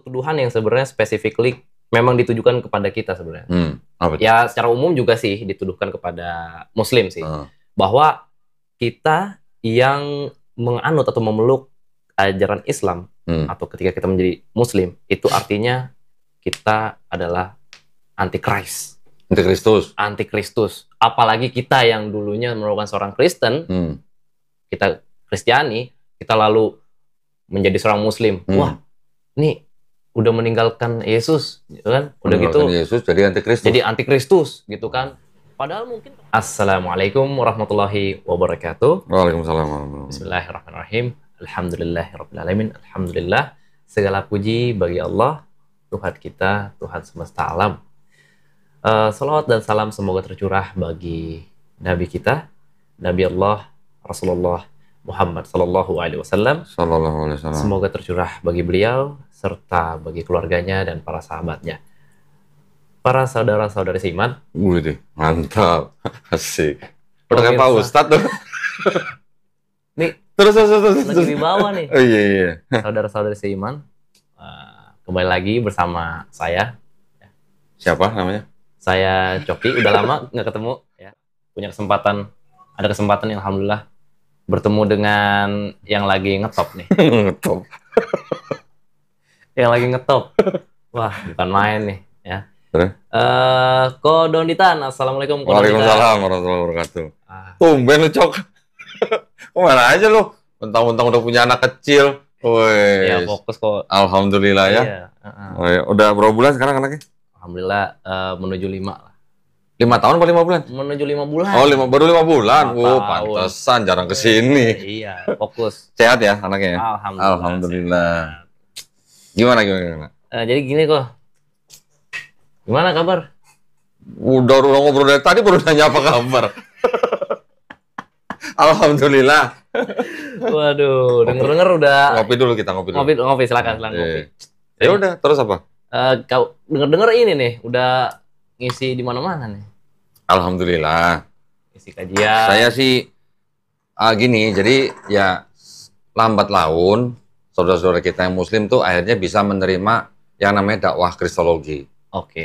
tuduhan yang sebenarnya specifically memang ditujukan kepada kita sebenarnya. Ya secara umum juga sih dituduhkan kepada Muslim sih. Bahwa kita yang menganut atau memeluk ajaran Islam atau ketika kita menjadi Muslim itu artinya kita adalah antikristus. Antikristus. Apalagi kita yang dulunya merupakan seorang Kristen, kita Kristiani, kita lalu menjadi seorang Muslim. Wah, ini udah meninggalkan Yesus, gitu kan? Udah gitu. Yesus jadi antikristus. Jadi antikristus, gitu kan? Padahal mungkin. Assalamualaikum warahmatullahi wabarakatuh. Waalaikumsalam. Bismillahirrahmanirrahim. Alhamdulillahirrahmanirrahim. Alhamdulillah. Segala puji bagi Allah, Tuhan kita, Tuhan semesta alam. Salawat dan salam semoga tercurah bagi Nabi kita, Nabi Allah, Rasulullah Muhammad Sallallahu Alaihi Wasallam. Semoga tercurah bagi beliau serta bagi keluarganya dan para sahabatnya. Para saudara-saudari seiman. Wih, mantap, asik. Udah kayak Pak Ustadz tuh. Nih, terus. Lagi di bawah nih. Oh iya. Saudara-saudari seiman, kembali lagi bersama saya. Siapa namanya? Saya Coki, udah lama nggak ketemu. Ya. Ada kesempatan alhamdulillah bertemu dengan yang lagi ngetop nih. Ngetop. Yang lagi ngetop. Wah, bukan main nih. Ya. Ko Donditan, assalamualaikum. Waalaikumsalam warahmatullahi wabarakatuh. Tumben lu Cok. Kemana aja lu? Mentang-mentang udah punya anak kecil. Woi. Ya fokus kok. Alhamdulillah ya. Iya. Oh, ya. Udah berapa bulan sekarang anaknya? Alhamdulillah menuju 5 lah. 5 tahun apa 5 bulan? Menuju 5 bulan. Oh, baru 5 bulan. Pantesan jarang kesini. Iya, fokus. Sehat ya anaknya ya? Alhamdulillah. Gimana? Jadi gini kok. Gimana kabar? Udah ngobrol dari tadi baru nanya apa kabar. Alhamdulillah. Waduh, denger udah. Ngopi dulu kita. Ngopi, silakan ngopi. Ya udah, terus apa? Kau denger ini nih, udah ngisi di mana-mana nih. Alhamdulillah. Ngisi kajian. Saya sih gini, jadi ya lambat laun saudara-saudara kita yang Muslim tuh akhirnya bisa menerima yang namanya dakwah Kristologi.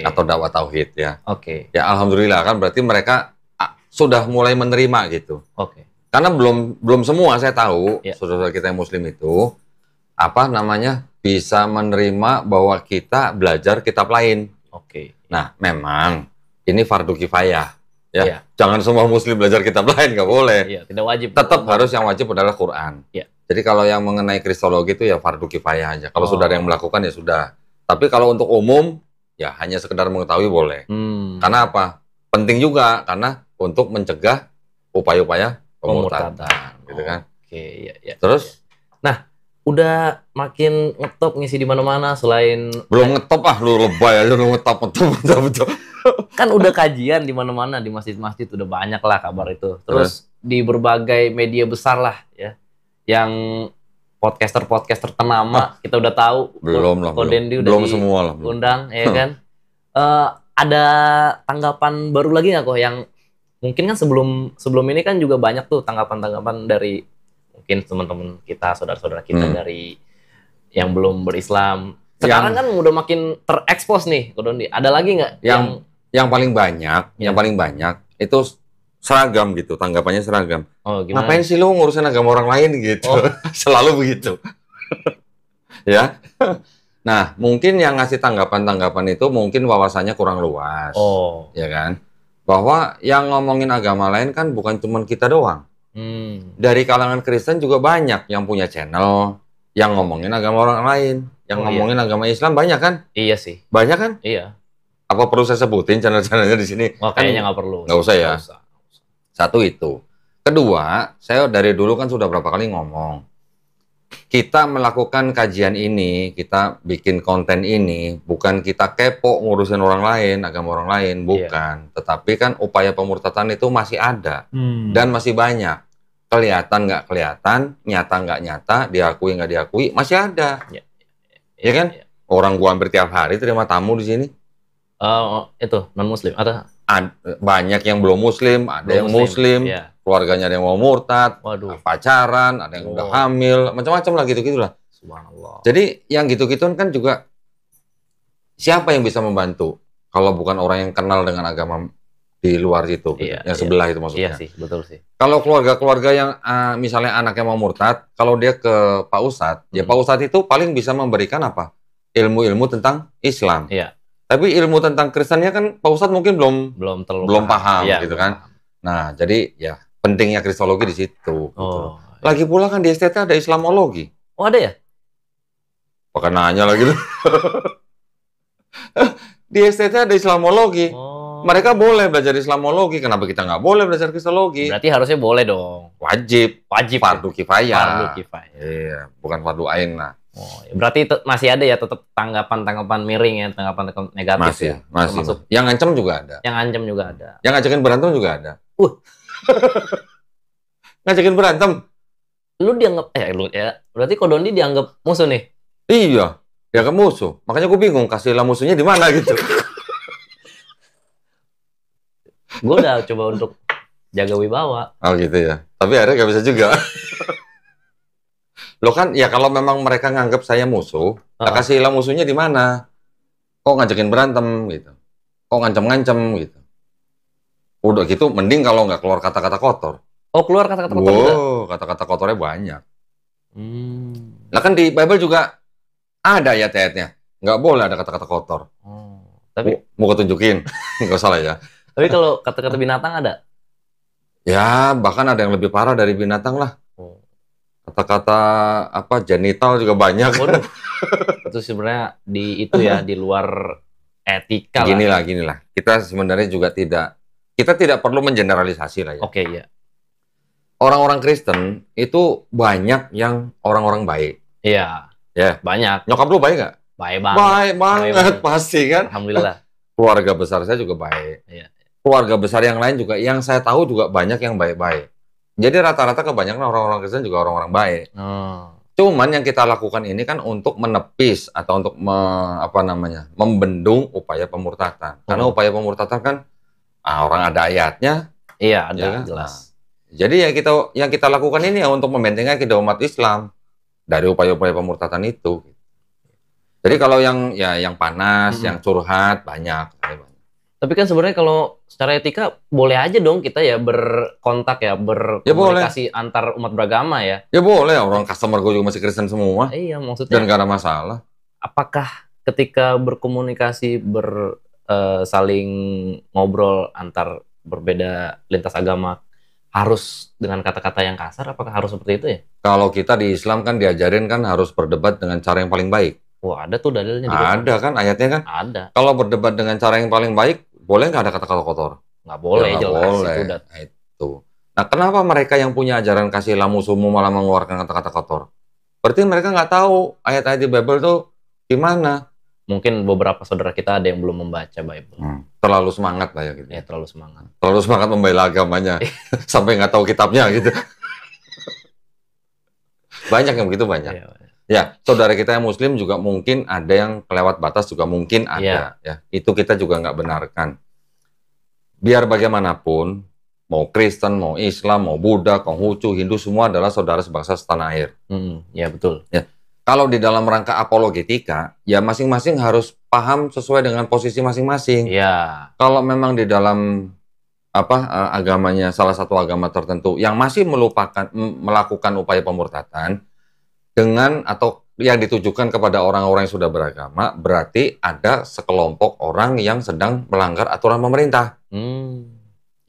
Atau dakwah tauhid ya. Ya alhamdulillah kan berarti mereka sudah mulai menerima gitu. Karena belum semua saya tahu saudara-saudara kita yang Muslim itu bisa menerima bahwa kita belajar kitab lain. Nah, memang ini fardu kifayah. Ya, jangan semua Muslim belajar kitab lain, nggak boleh. Tidak wajib. Tetap harus yang wajib adalah Quran. Jadi kalau yang mengenai Kristologi itu ya fardu kifayah aja. Kalau saudara yang melakukan ya sudah. Tapi kalau untuk umum ya hanya sekedar mengetahui boleh. Karena apa? Penting juga karena untuk mencegah upaya-upaya pemurtadan, gitu kan? Terus? Nah, udah makin ngetop ngisi di mana-mana selain belum ngetop lu lebay aja lu ngetop betul. Kan udah kajian di mana-mana di masjid-masjid udah banyak lah kabar itu. Terus di berbagai media besar lah ya. Yang podcaster ternama kita udah tahu. Belum semua lah. Undang ya kan. Ada tanggapan baru lagi nggak kok yang mungkin kan sebelum ini kan juga banyak tuh tanggapan dari mungkin teman-teman kita, saudara-saudara kita dari yang belum berislam. Sekarang kan udah makin terekspos nih, Kodondi. Ada lagi nggak yang paling banyak itu seragam gitu, tanggapannya seragam. Ngapain sih lu ngurusin agama orang lain gitu? Selalu begitu. Ya. Nah, mungkin yang ngasih tanggapan itu mungkin wawasannya kurang luas. Ya kan? Bahwa yang ngomongin agama lain kan bukan cuma kita doang. Dari kalangan Kristen juga banyak yang punya channel yang ngomongin agama orang lain, yang ngomongin agama Islam banyak kan? Iya sih. Banyak kan? Iya. Apa perlu saya sebutin channel-channelnya di sini? Kayaknya nggak perlu. Nggak usah ya. Satu itu. Kedua, saya dari dulu kan sudah berapa kali ngomong. Kita melakukan kajian ini, kita bikin konten ini, bukan kita kepo ngurusin orang lain, agama orang lain, bukan. Tetapi kan upaya pemurtadan itu masih ada. Dan masih banyak. Kelihatan nggak kelihatan, nyata nggak nyata, diakui nggak diakui, masih ada. Ya kan? Orang gua hampir tiap hari terima tamu di sini. Itu non-muslim ada? Banyak yang belum muslim, ada yang muslim, keluarganya ada yang mau murtad, pacaran, ada yang udah hamil, macam-macam lah gitu-gitulah. Subhanallah. Jadi yang gitu-gituan kan juga siapa yang bisa membantu kalau bukan orang yang kenal dengan agama di luar situ, yang sebelah itu maksudnya. Iya sih, betul sih. Kalau keluarga-keluarga yang misalnya anaknya mau murtad, kalau dia ke Pak Ustadz, ya Pak Ustadz itu paling bisa memberikan apa? Ilmu-ilmu tentang Islam. Iya. Tapi ilmu tentang Kristennya kan Pak Ustadz mungkin belum paham gitu kan. Nah, jadi ya pentingnya kristologi di situ. Gitu. Lagi pula kan di STT ada Islamologi. Oh, ada ya? Pakai nanya lagi tuh. Di STT ada Islamologi. Mereka boleh belajar Islamologi. Kenapa kita nggak boleh belajar kristologi? Berarti harusnya boleh dong. Wajib. Fardu kifayah. Fardu kifayah. Iya, bukan fardu ain lah. Oh, berarti masih ada ya tetap tanggapan-tanggapan miring ya, tanggapan negatif masih. Yang ngancam juga ada. Yang ngancam juga ada. Yang ngajakin berantem juga ada. Ngajakin berantem. Lu dianggap berarti Kodondi dianggap musuh nih? Iya, dianggap musuh. Makanya gue bingung kasihlah musuhnya di mana gitu. Gue udah coba untuk jaga wibawa. Oh gitu ya. Tapi akhirnya gak bisa juga. Lo kan ya kalau memang mereka nganggap saya musuh, kasihlah musuhnya di mana? Kok ngajakin berantem gitu? Kok ngancem-ngancem gitu? Udah gitu mending kalau nggak keluar kata-kata kotor. Oh, keluar kata-kata kotor juga? Kata-kata kotornya banyak. Nah kan di Bible juga ada ayat-ayatnya. Nggak boleh ada kata-kata kotor. Tapi mau ketunjukin? Nggak salah ya. Tapi kalau kata-kata binatang ada? Ya, bahkan ada yang lebih parah dari binatang lah. Kata-kata genital juga banyak. Itu sebenarnya di luar etika lah. Ginilah. Kita sebenarnya juga kita tidak perlu mengeneralisasi lah ya. Oke, ya. Orang-orang Kristen itu banyak yang orang-orang baik. Iya. Ya, banyak. Nyokap lu baik nggak? Baik banget. Baik banget pasti kan. Alhamdulillah. Keluarga besar saya juga baik. Iya. Keluarga besar yang lain juga, yang saya tahu juga banyak yang baik-baik. Jadi rata-rata kebanyakan orang-orang Kristen juga orang-orang baik. Cuman yang kita lakukan ini kan untuk menepis atau untuk membendung upaya pemurtatan. Karena upaya pemurtatan kan orang ada ayatnya. Iya, ada ya kan? jelas. Jadi ya yang kita lakukan ini ya untuk membentengi akidah umat Islam dari upaya-upaya pemurtatan itu. Jadi kalau yang panas, yang curhat banyak. Tapi kan sebenarnya kalau secara etika boleh aja dong kita ya berkontak ya, berkomunikasi antar umat beragama ya. Ya boleh, orang customer gue juga masih Kristen semua. Iya, maksudnya. Dan gak ada masalah. Apakah ketika berkomunikasi saling ngobrol antar berbeda lintas agama harus dengan kata-kata yang kasar? Apakah harus seperti itu ya? Kalau kita di Islam kan diajarin kan harus berdebat dengan cara yang paling baik. Wah, ada tuh dalilnya. Ada kan ayatnya kan? Ada. Kalau berdebat dengan cara yang paling baik, boleh nggak ada kata-kata kotor? Nggak boleh, ya, jelas. Boleh. Itu. Nah, kenapa mereka yang punya ajaran kasihlah musuhmu malah mengeluarkan kata-kata kotor? Berarti mereka nggak tahu ayat-ayat di Bible tuh gimana. Mungkin beberapa saudara kita ada yang belum membaca Bible. Terlalu semangat lah ya gitu. Ya, terlalu semangat. Terlalu semangat membela agamanya. Sampai nggak tahu kitabnya gitu. Banyak yang begitu, banyak. Ya, saudara kita yang Muslim juga mungkin ada yang kelewat batas juga mungkin ada. Ya, itu kita juga nggak benarkan. Biar bagaimanapun, mau Kristen, mau Islam, mau Buddha, Konghucu, Hindu, semua adalah saudara sebangsa setanah air. Ya, betul. Ya. Kalau di dalam rangka apologetika, ya masing-masing harus paham sesuai dengan posisi masing-masing. Ya. Kalau memang di dalam agamanya salah satu agama tertentu yang masih melakukan upaya pemurtatan dengan atau yang ditujukan kepada orang-orang yang sudah beragama, berarti ada sekelompok orang yang sedang melanggar aturan pemerintah.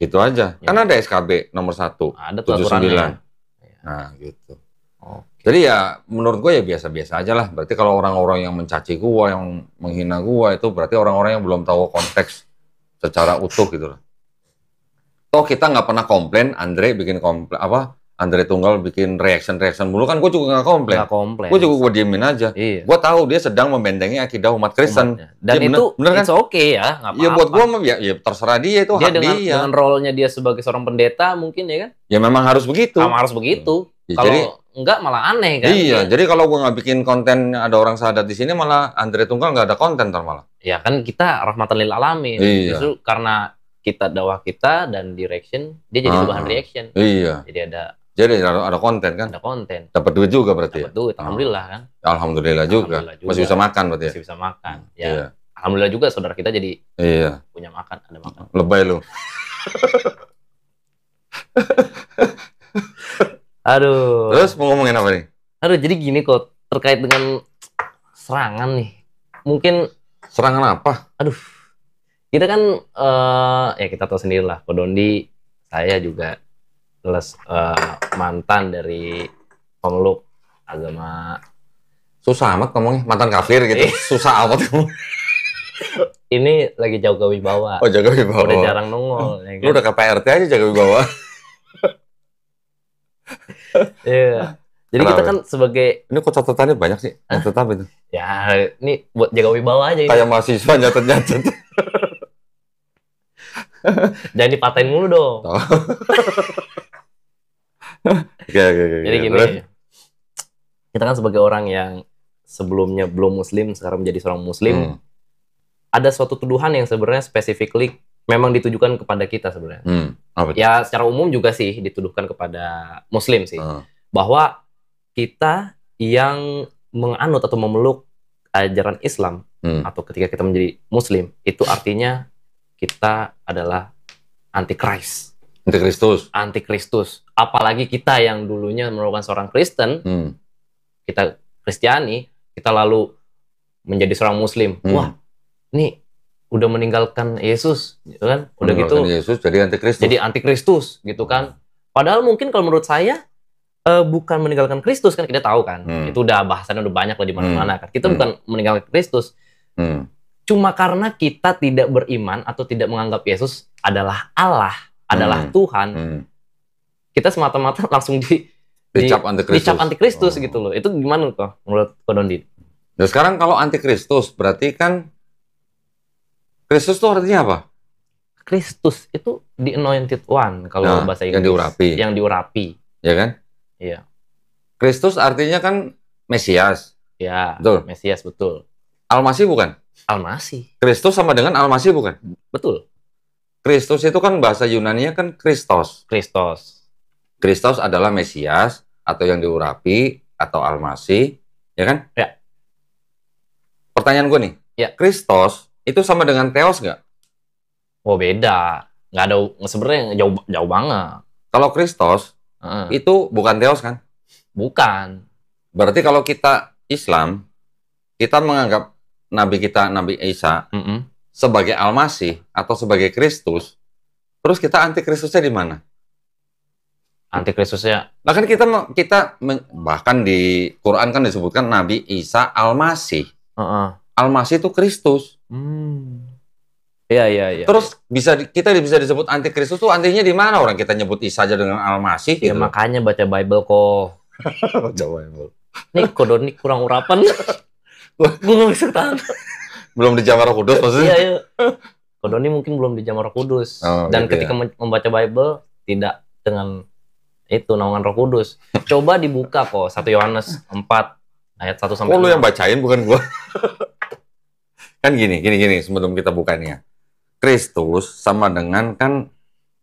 Gitu aja. Ya. Kan ada SKB nomor 1, ada 79. Nah, gitu. Jadi ya menurut gue ya biasa-biasa aja lah. Berarti kalau orang-orang yang mencaci gue, yang menghina gue, itu berarti orang-orang yang belum tahu konteks secara utuh gitu lah. Toh kita nggak pernah komplain, Andre bikin Andre Tunggal bikin reaction mulu kan, gue juga nggak komplain. Gue juga gue diemin aja. Iya. Gue tahu dia sedang membentengi akidah umat Kristen. Dan ya, itu bener kan? It's okay ya, nggak apa-apa. Ya buat gue ya terserah dia, itu hak dia. Dengan role-nya dia sebagai seorang pendeta mungkin ya kan? Ya memang harus begitu. Harus begitu. Ya, kalau enggak malah aneh kan? Iya, jadi kalau gue nggak bikin konten ada orang syahadat di sini, malah Andre Tunggal nggak ada konten malah. Ya kan kita rahmatan lil alamin. Iya. Justru karena kita dakwah kita dan direction, dia jadi bahan reaction. Iya. Jadi ada konten kan? Ada konten. Dapat duit juga berarti. Dapat duit, alhamdulillah kan? Alhamdulillah juga. Masih bisa makan berarti. Masih bisa makan. Ya. Iya. alhamdulillah juga saudara kita jadi punya makan, ada makan. Lebay lu. Aduh. Terus mau ngomongin apa nih? Aduh, jadi gini kok, terkait dengan serangan nih. Mungkin serangan apa? Aduh. Kita kan ya kita tahu sendiri lah, Ko Dondi, saya juga mantan dari pemeluk agama. Susah amat ngomongnya, mantan kafir gitu. Susah amat ngomong. Ini lagi jaga wibawa. Oh, jaga wibawa. Udah jarang nongol. Ya kan? Lu udah ke PRT aja jaga wibawa. Iya. Jadi kita kan sebagai... Ini kok catatannya banyak sih? Tetap itu. Ya, ini buat jaga wibawa aja. Kayak mahasiswa nyatet-nyatet. Jangan dipatahin mulu dong. Jadi gini, kita kan sebagai orang yang sebelumnya belum muslim, sekarang menjadi seorang muslim, ada suatu tuduhan yang sebenarnya specifically memang ditujukan kepada kita sebenarnya. Ya secara umum juga sih dituduhkan kepada muslim sih. Bahwa kita yang menganut atau memeluk ajaran Islam, atau ketika kita menjadi muslim, itu artinya kita adalah antikris. Antikristus. Apalagi kita yang dulunya merupakan seorang Kristen, kita Kristiani, kita lalu menjadi seorang Muslim. Wah, ini udah meninggalkan Yesus, gitu kan? Udah gitu. Yesus jadi antikristus. Jadi antikristus, gitu kan? Padahal mungkin kalau menurut saya bukan meninggalkan Kristus, kan kita tahu kan? Itu udah bahasannya udah banyak lah di mana-mana kan. Kita bukan meninggalkan Kristus. Cuma karena kita tidak beriman atau tidak menganggap Yesus adalah Allah, adalah Tuhan, kita semata-mata langsung dicap antikristus gitu loh. Itu gimana kok menurut Ko Dondi? Nah sekarang kalau antikristus berarti kan Kristus itu artinya apa? Kristus itu the anointed one kalau bahasa Inggris. Yang diurapi. Ya kan? Iya. Kristus artinya kan Mesias. Ya, betul. Mesias, betul. Al-Masih bukan? Al-Masih. Kristus sama dengan Al-Masih bukan? Betul. Kristus itu kan bahasa Yunaninya kan Kristos. Kristos adalah Mesias atau yang diurapi atau Al-Masih, ya kan? Ya. Pertanyaan gue nih, Kristos itu sama dengan Theos nggak? Oh beda, nggak ada, sebenarnya jauh banget. Kalau Kristos itu bukan Theos kan? Bukan. Berarti kalau kita Islam, kita menganggap Nabi kita, Nabi Isa, sebagai Al-Masih atau sebagai Kristus, terus kita antikristusnya di mana? Antikristusnya? Nah kan kita bahkan di Quran kan disebutkan Nabi Isa Al-Masih. Al-Masih itu Kristus. Iya. Terus kita bisa disebut antikristus tuh artinya di mana? Orang kita nyebut Isa aja dengan Al-Masih. Ya gitu. Makanya baca Bible kok. Baca Bible. Nih Ko Dondi kurang urapan. Gue nggak bisa tahan. Belum dijamah Roh Kudus maksudnya? Iya. Ko Dondi mungkin belum dijamah Roh Kudus. Dan gitu ketika membaca Bible tidak dengan itu naungan Roh Kudus. Coba dibuka kok 1 Yohanes 4 ayat 1 sampai 6. Lu yang bacain bukan gua. Kan gini sebelum kita bukanya. Kristus sama dengan kan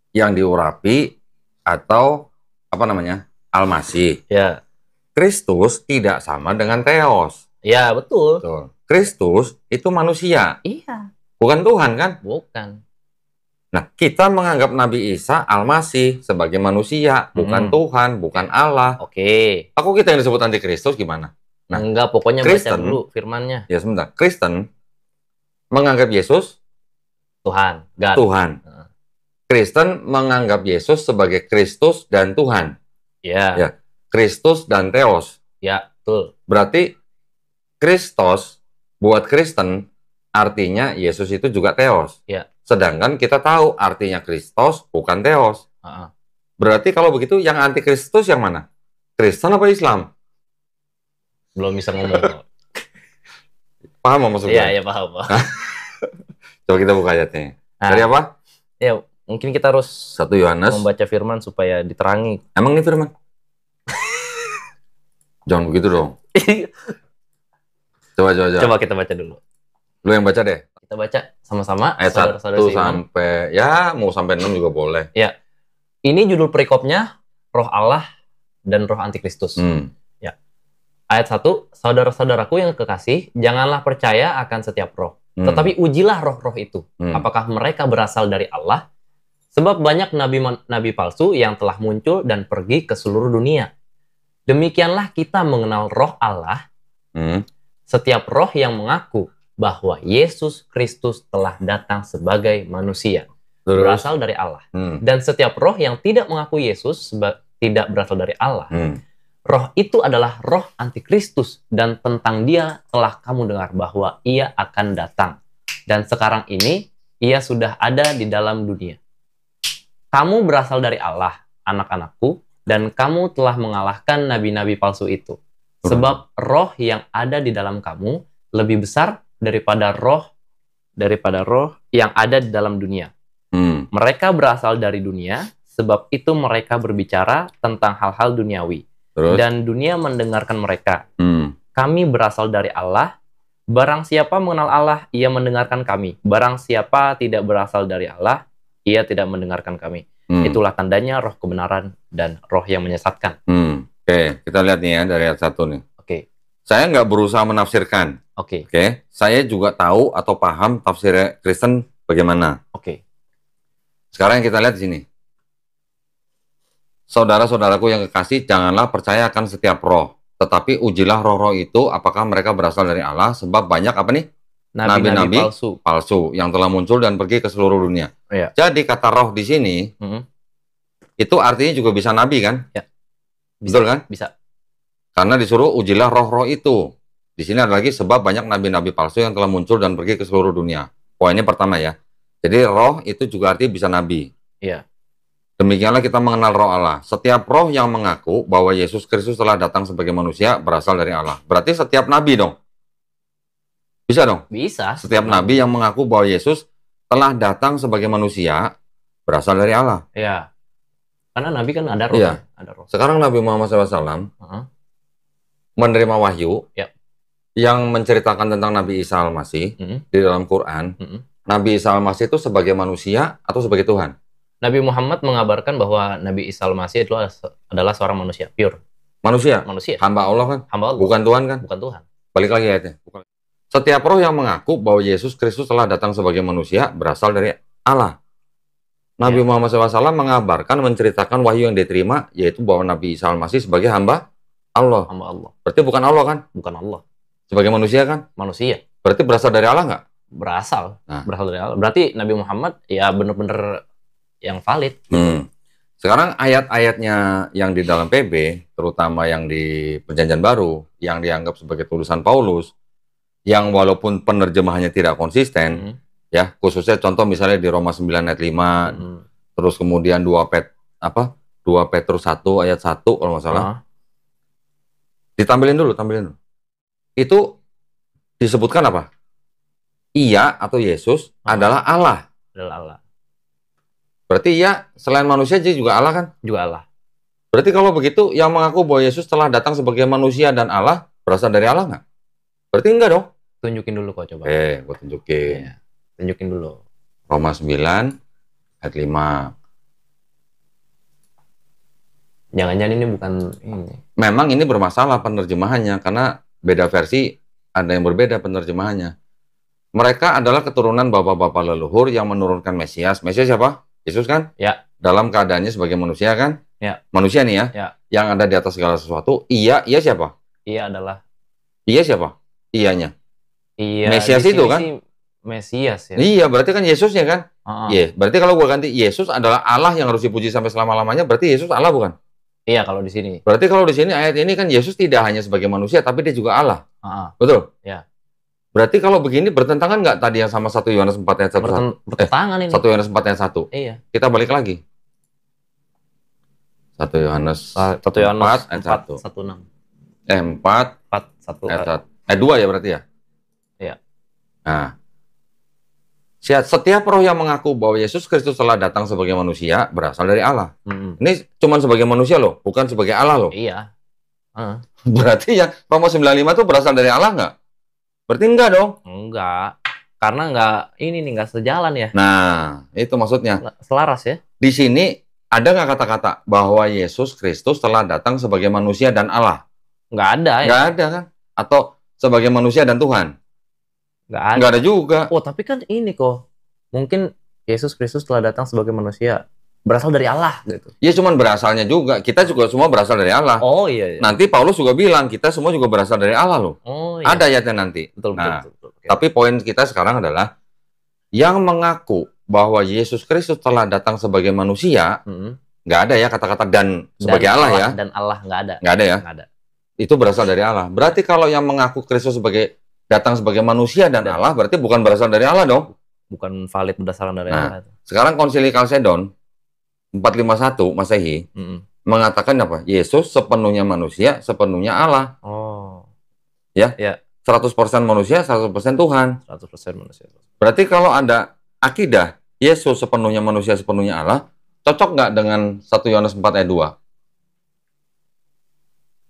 yang diurapi atau apa namanya? Al-Masih. Ya. Kristus tidak sama dengan Theos. Ya, betul. Kristus itu manusia. Iya. Bukan Tuhan kan? Bukan. Nah, kita menganggap Nabi Isa Al-Masih sebagai manusia, bukan Tuhan, bukan Allah. Oke. Aku kita yang disebut antikristus gimana? Nah, enggak, pokoknya Kristen, baca dulu firmannya. Ya, sebentar. Kristen menganggap Yesus Tuhan. God. Tuhan. Kristen menganggap Yesus sebagai Kristus dan Tuhan. Ya. Kristus dan Theos. Ya, betul. Berarti Kristos buat Kristen artinya Yesus itu juga Theos. Ya. Sedangkan kita tahu artinya Kristos bukan Theos. Berarti kalau begitu yang antikristus yang mana? Kristen apa Islam? Belum bisa ngomong. Paham maksudnya? Iya, paham. Coba kita buka ayatnya. Dari apa? Ya, mungkin kita harus 1 Yohanes membaca firman supaya diterangi. Emang ini firman? Jangan begitu dong. Coba kita baca dulu. Lu yang baca deh. Kita baca sama-sama. Ayat 1 sampai, ya mau sampai 6 juga boleh. Ya. Ini judul perikopnya, Roh Allah dan Roh Antikristus. Ya. Ayat 1, saudara-saudaraku yang kekasih, janganlah percaya akan setiap roh. Tetapi ujilah roh-roh itu. Apakah mereka berasal dari Allah? Sebab banyak nabi palsu yang telah muncul dan pergi ke seluruh dunia. Demikianlah kita mengenal roh Allah. Setiap roh yang mengaku bahwa Yesus Kristus telah datang sebagai manusia berasal dari Allah. Dan setiap roh yang tidak mengaku Yesus tidak berasal dari Allah. Roh itu adalah roh antikristus, dan tentang dia telah kamu dengar bahwa ia akan datang. Dan sekarang ini ia sudah ada di dalam dunia. Kamu berasal dari Allah, anak-anakku, dan kamu telah mengalahkan nabi-nabi palsu itu. Sebab roh yang ada di dalam kamu lebih besar daripada roh yang ada di dalam dunia. Mereka berasal dari dunia, sebab itu mereka berbicara tentang hal-hal duniawi. Dan dunia mendengarkan mereka. Kami berasal dari Allah. Barang siapa mengenal Allah, ia mendengarkan kami. Barang siapa tidak berasal dari Allah, ia tidak mendengarkan kami. Itulah tandanya roh kebenaran dan roh yang menyesatkan. Oke, kita lihat nih ya dari ayat 1 nih. Oke. Saya nggak berusaha menafsirkan. Oke. Saya juga tahu atau paham tafsir Kristen bagaimana. Oke. Sekarang yang kita lihat di sini. Saudara-saudaraku yang kekasih, janganlah percaya akan setiap roh. Tetapi ujilah roh-roh itu, apakah mereka berasal dari Allah. Sebab banyak apa nih? Nabi-nabi palsu yang telah muncul dan pergi ke seluruh dunia. Iya. Jadi kata roh di sini, itu artinya juga bisa nabi kan? Ya. Betul kan? Bisa. Karena disuruh ujilah roh-roh itu. Di sini ada lagi, sebab banyak nabi-nabi palsu yang telah muncul dan pergi ke seluruh dunia. Poinnya pertama ya. Jadi roh itu juga artinya bisa nabi. Iya. Demikianlah kita mengenal roh Allah. Setiap roh yang mengaku bahwa Yesus Kristus telah datang sebagai manusia berasal dari Allah. Berarti setiap nabi dong? Bisa dong? Bisa. Setiap nabi yang mengaku bahwa Yesus telah datang sebagai manusia berasal dari Allah. Iya. Karena nabi kan ada roh. Iya. Ada roh. Sekarang Nabi Muhammad SAW menerima wahyu yang menceritakan tentang Nabi Isa Al-Masih di dalam Quran. Nabi Isa Al-Masih itu sebagai manusia atau sebagai Tuhan? Nabi Muhammad mengabarkan bahwa Nabi Isa Al-Masih itu adalah seorang manusia, pure. Manusia? Manusia. Hamba Allah kan? Hamba Allah. Bukan Tuhan kan? Bukan Tuhan. Balik lagi ayatnya. Setiap roh yang mengaku bahwa Yesus Kristus telah datang sebagai manusia berasal dari Allah. Nabi Muhammad SAW mengabarkan, menceritakan wahyu yang diterima, yaitu bahwa Nabi Isa Al-Masih sebagai hamba Allah. Hamba Allah. Berarti bukan Allah kan? Bukan Allah. Sebagai manusia kan? Manusia. Berarti berasal dari Allah nggak? Berasal. Berasal dari Allah. Berarti Nabi Muhammad ya benar-benar yang valid. Sekarang ayat-ayatnya yang di dalam PB, terutama yang di Perjanjian Baru, yang dianggap sebagai tulisan Paulus, yang walaupun penerjemahannya tidak konsisten, ya khususnya contoh misalnya di Roma 9 ayat 5, terus kemudian 2 Petrus 1 ayat 1 kalau nggak salah. Ditampilin dulu. Itu disebutkan apa? Ia atau Yesus adalah Allah. Adalah Allah. Berarti ya selain manusia juga Allah kan? Juga Allah. Berarti kalau begitu yang mengaku bahwa Yesus telah datang sebagai manusia dan Allah berasal dari Allah nggak? Berarti enggak dong? Tunjukin dulu kok coba. Gue tunjukin. Ya, tunjukin dulu. Roma 9 ayat 5. Jangan-jangan ini bukan ini. Memang ini bermasalah penerjemahannya karena beda versi, ada yang berbeda penerjemahannya. Mereka adalah keturunan bapak-bapak leluhur yang menurunkan Mesias. Mesias siapa? Yesus kan? Ya. Dalam keadaannya sebagai manusia kan? Ya. Manusia nih ya? Ya. Yang ada di atas segala sesuatu. Iya siapa? Iya adalah. Iya siapa? Iyanya. Iya. Mesias itu kan? Mesias ya. Iya, berarti kan Yesusnya kan? Iya. Berarti kalau gua ganti Yesus adalah Allah yang harus dipuji sampai selama-lamanya, berarti Yesus Allah bukan? Iya kalau di sini. Berarti kalau di sini ayat ini kan Yesus tidak hanya sebagai manusia, tapi dia juga Allah. Betul? Ya. Berarti kalau begini bertentangan nggak tadi yang sama 1 Yohanes 4 ayat 1? Bertentangan ini. 1 Yohanes 4 ayat 1. Iya. Kita balik lagi. 1 Yohanes 4 ayat 1. 1:6. 4 ayat 2 ya berarti ya? Iya. Nah. Setiap roh yang mengaku bahwa Yesus Kristus telah datang sebagai manusia berasal dari Allah. Ini cuma sebagai manusia loh, bukan sebagai Allah loh. Iya. Berarti yang Roma 95 itu berasal dari Allah nggak? Berarti enggak dong? Enggak. Karena nggak sejalan ya. Nah, itu maksudnya. Selaras ya. Di sini ada nggak kata-kata bahwa Yesus Kristus telah datang sebagai manusia dan Allah? Nggak ada ya. Nggak ada kan? Atau sebagai manusia dan Tuhan? Nggak ada juga. Oh, tapi kan ini kok. Mungkin Yesus Kristus telah datang sebagai manusia. Berasal dari Allah gitu. Ya cuman berasalnya juga. Kita juga semua berasal dari Allah. Oh iya. Nanti Paulus juga bilang kita semua juga berasal dari Allah loh. Oh iya. Ada ayatnya nanti. Betul. Okay. Tapi poin kita sekarang adalah yang mengaku bahwa Yesus Kristus telah datang sebagai manusia, nggak ada ya kata-kata dan sebagai Allah ya. Dan Allah nggak ada. Nggak ada ya. Nggak ada. Itu berasal dari Allah. Berarti kalau yang mengaku Kristus datang sebagai manusia dan Allah, berarti bukan berasal dari Allah dong. Bukan valid berdasarkan dari Allah. Sekarang Konsili Kalsedon 451 Masehi mengatakan apa? Yesus sepenuhnya manusia, sepenuhnya Allah. Oh. Ya. 100% manusia, 100% Tuhan. 100% manusia. Berarti kalau ada akidah Yesus sepenuhnya manusia, sepenuhnya Allah, cocok nggak dengan 1 Yohanes 4 ayat 2?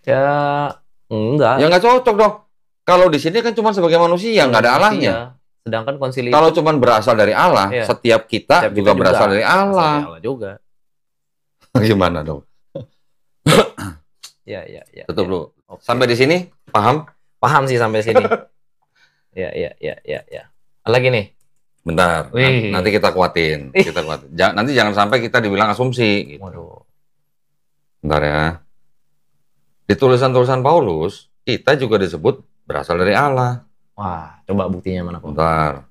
Ya, enggak. Ya nggak cocok dong. Kalau di sini kan cuma sebagai manusia, nggak ada Allahnya. Sedangkan konsili kalau cuma berasal dari Allah, setiap kita juga berasal dari Allah. Berasal dari Allah juga. Gimana dong? Ya. Tutup dulu. Okay. Sampai di sini paham? Paham sih sampai sini. Ya. Lagi nih. Bentar. Nanti kita kuatin. Nanti jangan sampai kita dibilang asumsi. Gitu. Waduh. Bentar ya. Di tulisan-tulisan Paulus, kita juga disebut berasal dari Allah. Wah, coba buktinya mana? Bentar.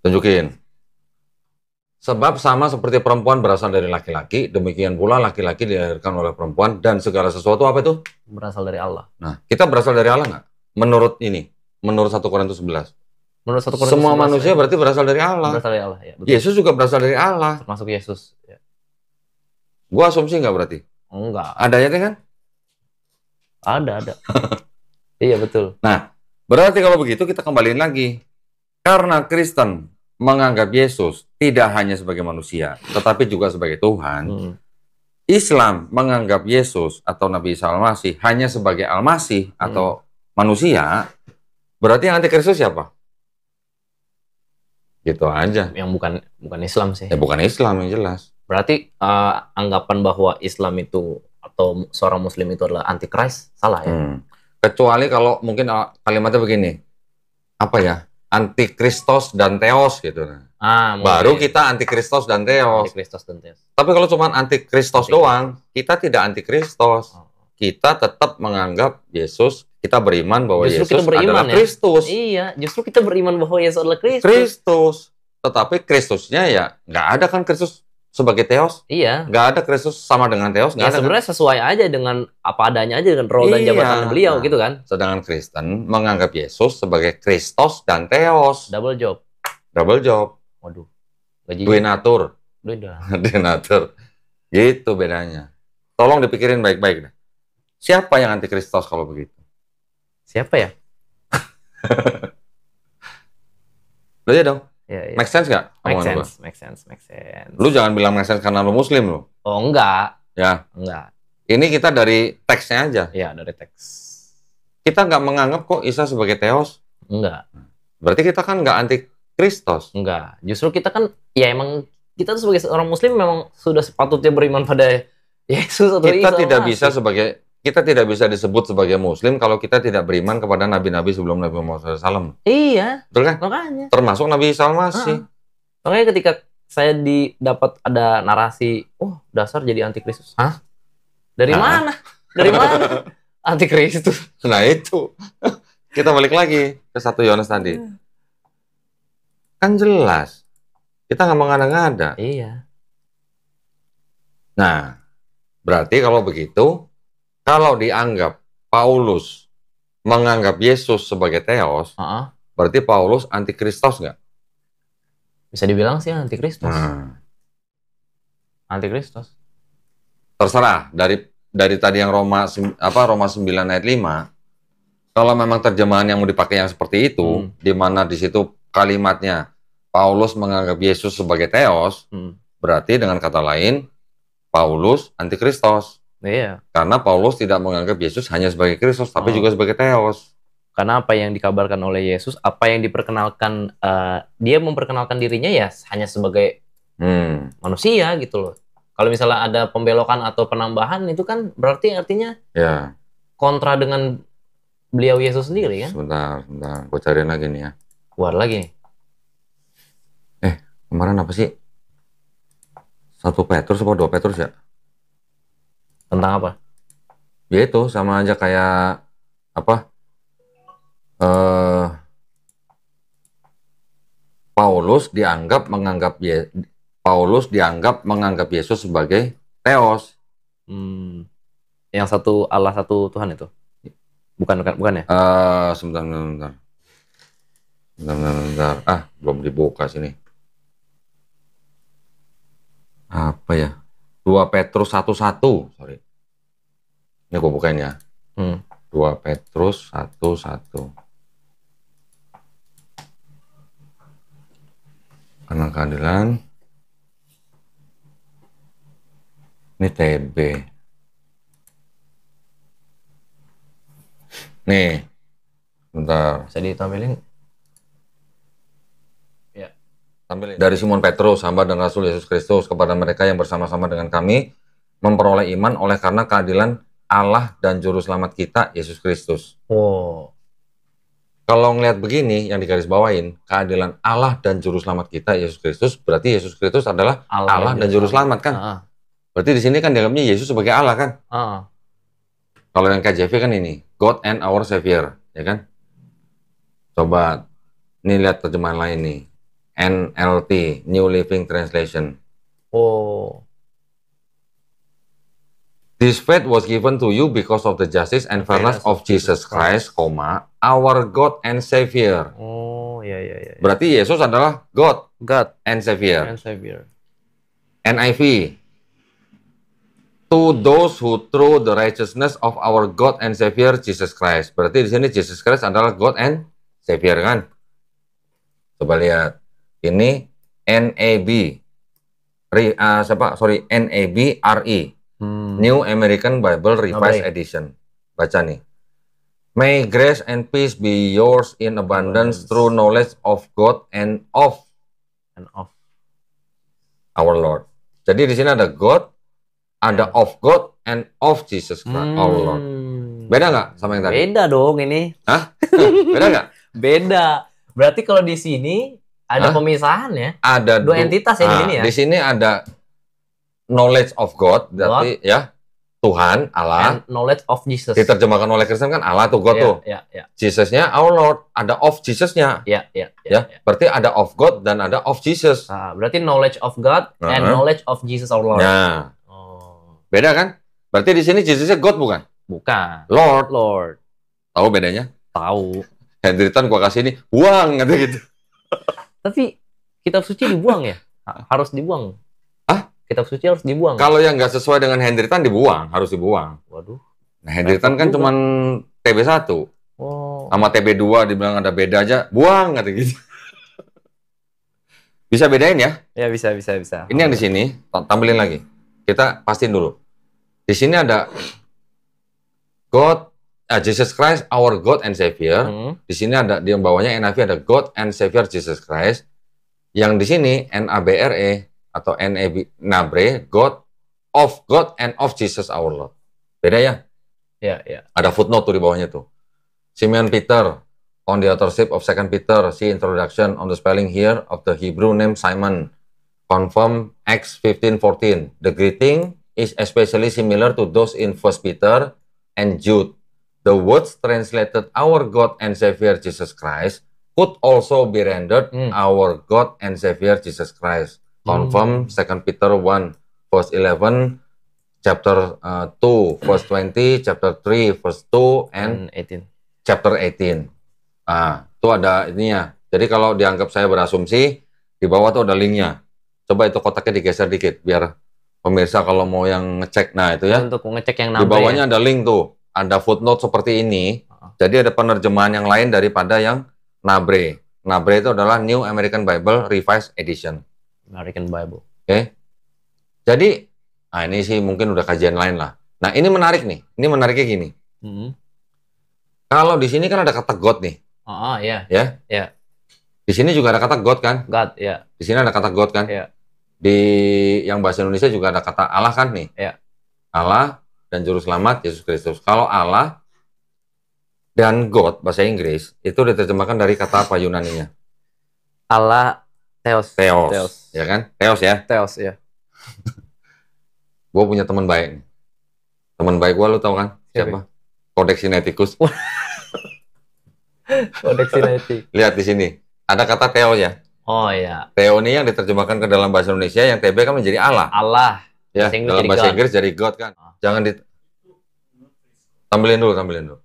Tunjukin. Sebab sama seperti perempuan berasal dari laki-laki, demikian pula laki-laki dilahirkan oleh perempuan, dan segala sesuatu apa itu? Berasal dari Allah. Nah, kita berasal dari Allah nggak? Menurut 1 Korintus 11. Menurut 1 Korintus semua 11, manusia berarti berasal dari Allah. Berasal dari Allah, ya. Betul. Yesus juga berasal dari Allah. Termasuk Yesus. Ya. Gua asumsi nggak berarti? Enggak. Ada ayatnya kan? Ada. Iya, betul. Nah, berarti kalau begitu kita kembaliin lagi. Karena Kristen menganggap Yesus tidak hanya sebagai manusia, tetapi juga sebagai Tuhan. Islam menganggap Yesus atau Nabi Isa Al-Masih hanya sebagai Al-Masih atau manusia. Berarti yang antikristus siapa? Gitu aja. Yang bukan Islam sih. Ya bukan Islam yang jelas. Berarti anggapan bahwa Islam itu atau seorang Muslim itu adalah antikris salah ya? Kecuali kalau mungkin kalimatnya begini, apa ya? Antikristos dan teos gitu. Baru kita antikristos dan teos. Tapi kalau cuma antikristos doang, kita tidak antikristos. Kita tetap menganggap Yesus, kita beriman bahwa Yesus adalah Kristus. Iya, justru kita beriman bahwa Yesus adalah Kristus. Tetapi Kristusnya ya nggak ada kan Kristus sebagai teos. Iya. Nggak ada Kristus sama dengan teos. Ya sebenarnya sesuai aja dengan apa adanya aja dengan role dan jabatan beliau gitu kan. Sedangkan Kristen menganggap Yesus sebagai Kristos dan teos. Double job. Waduh. Duenatur. Gitu bedanya. Tolong dipikirin baik-baik deh. Siapa yang antikristos kalau begitu? Siapa ya? Lu ya dong. Ya. Make sense nggak? Make sense. Lu jangan bilang make sense karena lu Muslim lu. Oh enggak. Ya. Enggak. Ini kita dari teksnya aja. Iya, dari teks. Kita nggak menganggap kok Isa sebagai teos. Enggak. Berarti kita kan nggak antikristos. Enggak. Justru kita kan, ya emang kita tuh sebagai seorang Muslim memang sudah sepatutnya beriman pada Yesus atau Isa. Kita tidak bisa disebut sebagai Muslim kalau kita tidak beriman kepada nabi-nabi sebelum Nabi Muhammad SAW. Iya. Betul kan? Makanya. Termasuk Nabi Isa Al-Masih. Makanya ketika saya dapat ada narasi, dasar jadi antikristus. Hah? Dari mana? Dari mana? Antikristus. Nah itu. Kita balik lagi ke 1 Yohanes tadi. Kan jelas. Kita nggak mengada-ngada. Iya. Nah, berarti kalau begitu, kalau dianggap Paulus menganggap Yesus sebagai teos, berarti Paulus antikristos nggak? Bisa dibilang sih antikristos. Antikristos. Terserah. Dari tadi yang Roma 9 ayat 5, kalau memang terjemahan yang mau dipakai yang seperti itu, di mana di situ kalimatnya Paulus menganggap Yesus sebagai teos, berarti dengan kata lain, Paulus antikristos. Iya. Karena Paulus tidak menganggap Yesus hanya sebagai Kristus, tapi juga sebagai teos. Karena apa yang dikabarkan oleh Yesus, apa yang diperkenalkan, dia memperkenalkan dirinya ya hanya sebagai manusia gitu loh. Kalau misalnya ada pembelokan atau penambahan itu kan berarti artinya kontra dengan beliau Yesus sendiri kan? Sebentar. Gue cariin lagi nih ya. Keluar lagi nih. Kemarin apa sih? 1 Petrus atau 2 Petrus ya? Tentang apa? Ya itu sama aja kayak apa? Paulus menganggap Yesus sebagai Theos. Yang satu Allah, satu Tuhan itu? Bukan ya? Sebentar. Belum dibuka sini. Apa ya? 2 Petrus 1:1. Sorry. Ini gue bukain ya. 2 Petrus 1:1. Karena keadilan. Ini TB. Nih. Bentar. Bisa ditampilin? Dari Simon Petrus, hamba dan Rasul Yesus Kristus, kepada mereka yang bersama-sama dengan kami memperoleh iman oleh karena keadilan Allah dan Juru Selamat kita, Yesus Kristus. Kalau ngelihat begini, yang digarisbawain, keadilan Allah dan Juru Selamat kita, Yesus Kristus, berarti Yesus Kristus adalah Allah dan Juru Selamat kan? Berarti di sini kan dianggapnya Yesus sebagai Allah kan? Kalau yang KJV kan ini, God and our Savior, ya kan? Coba, ini lihat terjemahan lain nih. NLT, New Living Translation. This faith was given to you because of the justice and fairness of Jesus Christ, our God and Savior. Iya. Berarti Yesus adalah God and Savior. NIV. To those who through the righteousness of our God and Savior Jesus Christ. Berarti di sini Jesus Christ adalah God and Savior kan? Coba lihat. Ini NAB. NABRE. New American Bible Revised Edition. Baca nih. May grace and peace be yours in abundance through knowledge of God and of our Lord. Jadi di sini ada God, ada of God, and of Jesus Christ, our Lord. Beda nggak sama yang tadi? Beda dong ini. Hah? Beda nggak? Beda. Berarti kalau di sini ada pemisahan ya? Ada dua entitas ya di sini ya? Di sini ada knowledge of God, berarti ya Tuhan, Allah. And knowledge of Jesus. Diterjemahkan oleh Kristen kan Allah tuh, God tuh. Jesus-nya our Lord, ada of Jesus-nya. Berarti ada of God dan ada of Jesus. Berarti knowledge of God and knowledge of Jesus our Lord. Beda kan? Berarti di sini Jesus-nya God bukan? Bukan. Lord. Tahu bedanya? Tahu. Hendritan gua kasih ini, buang gitu. Tapi kitab suci dibuang ya? Harus dibuang. Kitab suci harus dibuang. Kalau yang nggak sesuai dengan Hendritan dibuang, harus dibuang. Waduh. Nah, Hendritan kan cuma TB1. Sama TB2 dibilang ada beda aja, buang gitu. Bisa bedain ya? Ya, bisa. Ini yang di sini, tampilin lagi. Kita pastiin dulu. Di sini ada God, Jesus Christ, our God and Savior. Di sini ada di bawahnya NIV ada God and Savior Jesus Christ. Yang di sini NABRE atau NABRE, God and of Jesus our Lord. Beda ya? Ya. Ada footnote tuh di bawahnya tuh. Simon Peter on the authorship of 2 Peter, see introduction on the spelling here of the Hebrew name Simon. Confirm Acts 15:14. The greeting is especially similar to those in 1 Peter and Jude. The words translated our God and Savior Jesus Christ could also be rendered our God and Savior Jesus Christ. Confirm 2 Peter 1 verse 11, chapter 2 verse 20, chapter 3 verse 2 and 18. Chapter 18. Itu ada ininya. Jadi kalau dianggap saya berasumsi, di bawah tuh ada linknya. Coba itu kotaknya digeser dikit biar pemirsa kalau mau yang ngecek. Nah, itu ya. Untuk ngecek yang di bawahnya ada link tuh. Ada footnote seperti ini. Jadi ada penerjemahan yang lain daripada yang NABRE. NABRE itu adalah New American Bible Revised Edition. American Bible. Oke. Jadi, ini sih mungkin udah kajian lain lah. Nah, ini menarik nih. Ini menariknya gini. Kalau di sini kan ada kata God nih. Iya. Ya. Di sini juga ada kata God kan? God, ya. Di sini ada kata God kan? Iya. Di yang bahasa Indonesia juga ada kata Allah kan nih. Ya. Allah dan Juru Selamat Yesus Kristus. Kalau Allah dan God bahasa Inggris itu diterjemahkan dari kata apa Yunaninya? Allah, Theos. Ya kan? Theos ya? Theos, ya. Gue punya teman baik. Teman baik gue lu tau kan? Siapa? Codex Sinaiticus. Codex Sinaiticus. Lihat di sini. Ada kata Theo ya? Oh iya. Theo ini yang diterjemahkan ke dalam bahasa Indonesia, yang TB kan menjadi Allah. Allah. Ya, dalam bahasa Inggris jadi God kan. Jangan tampilin dulu.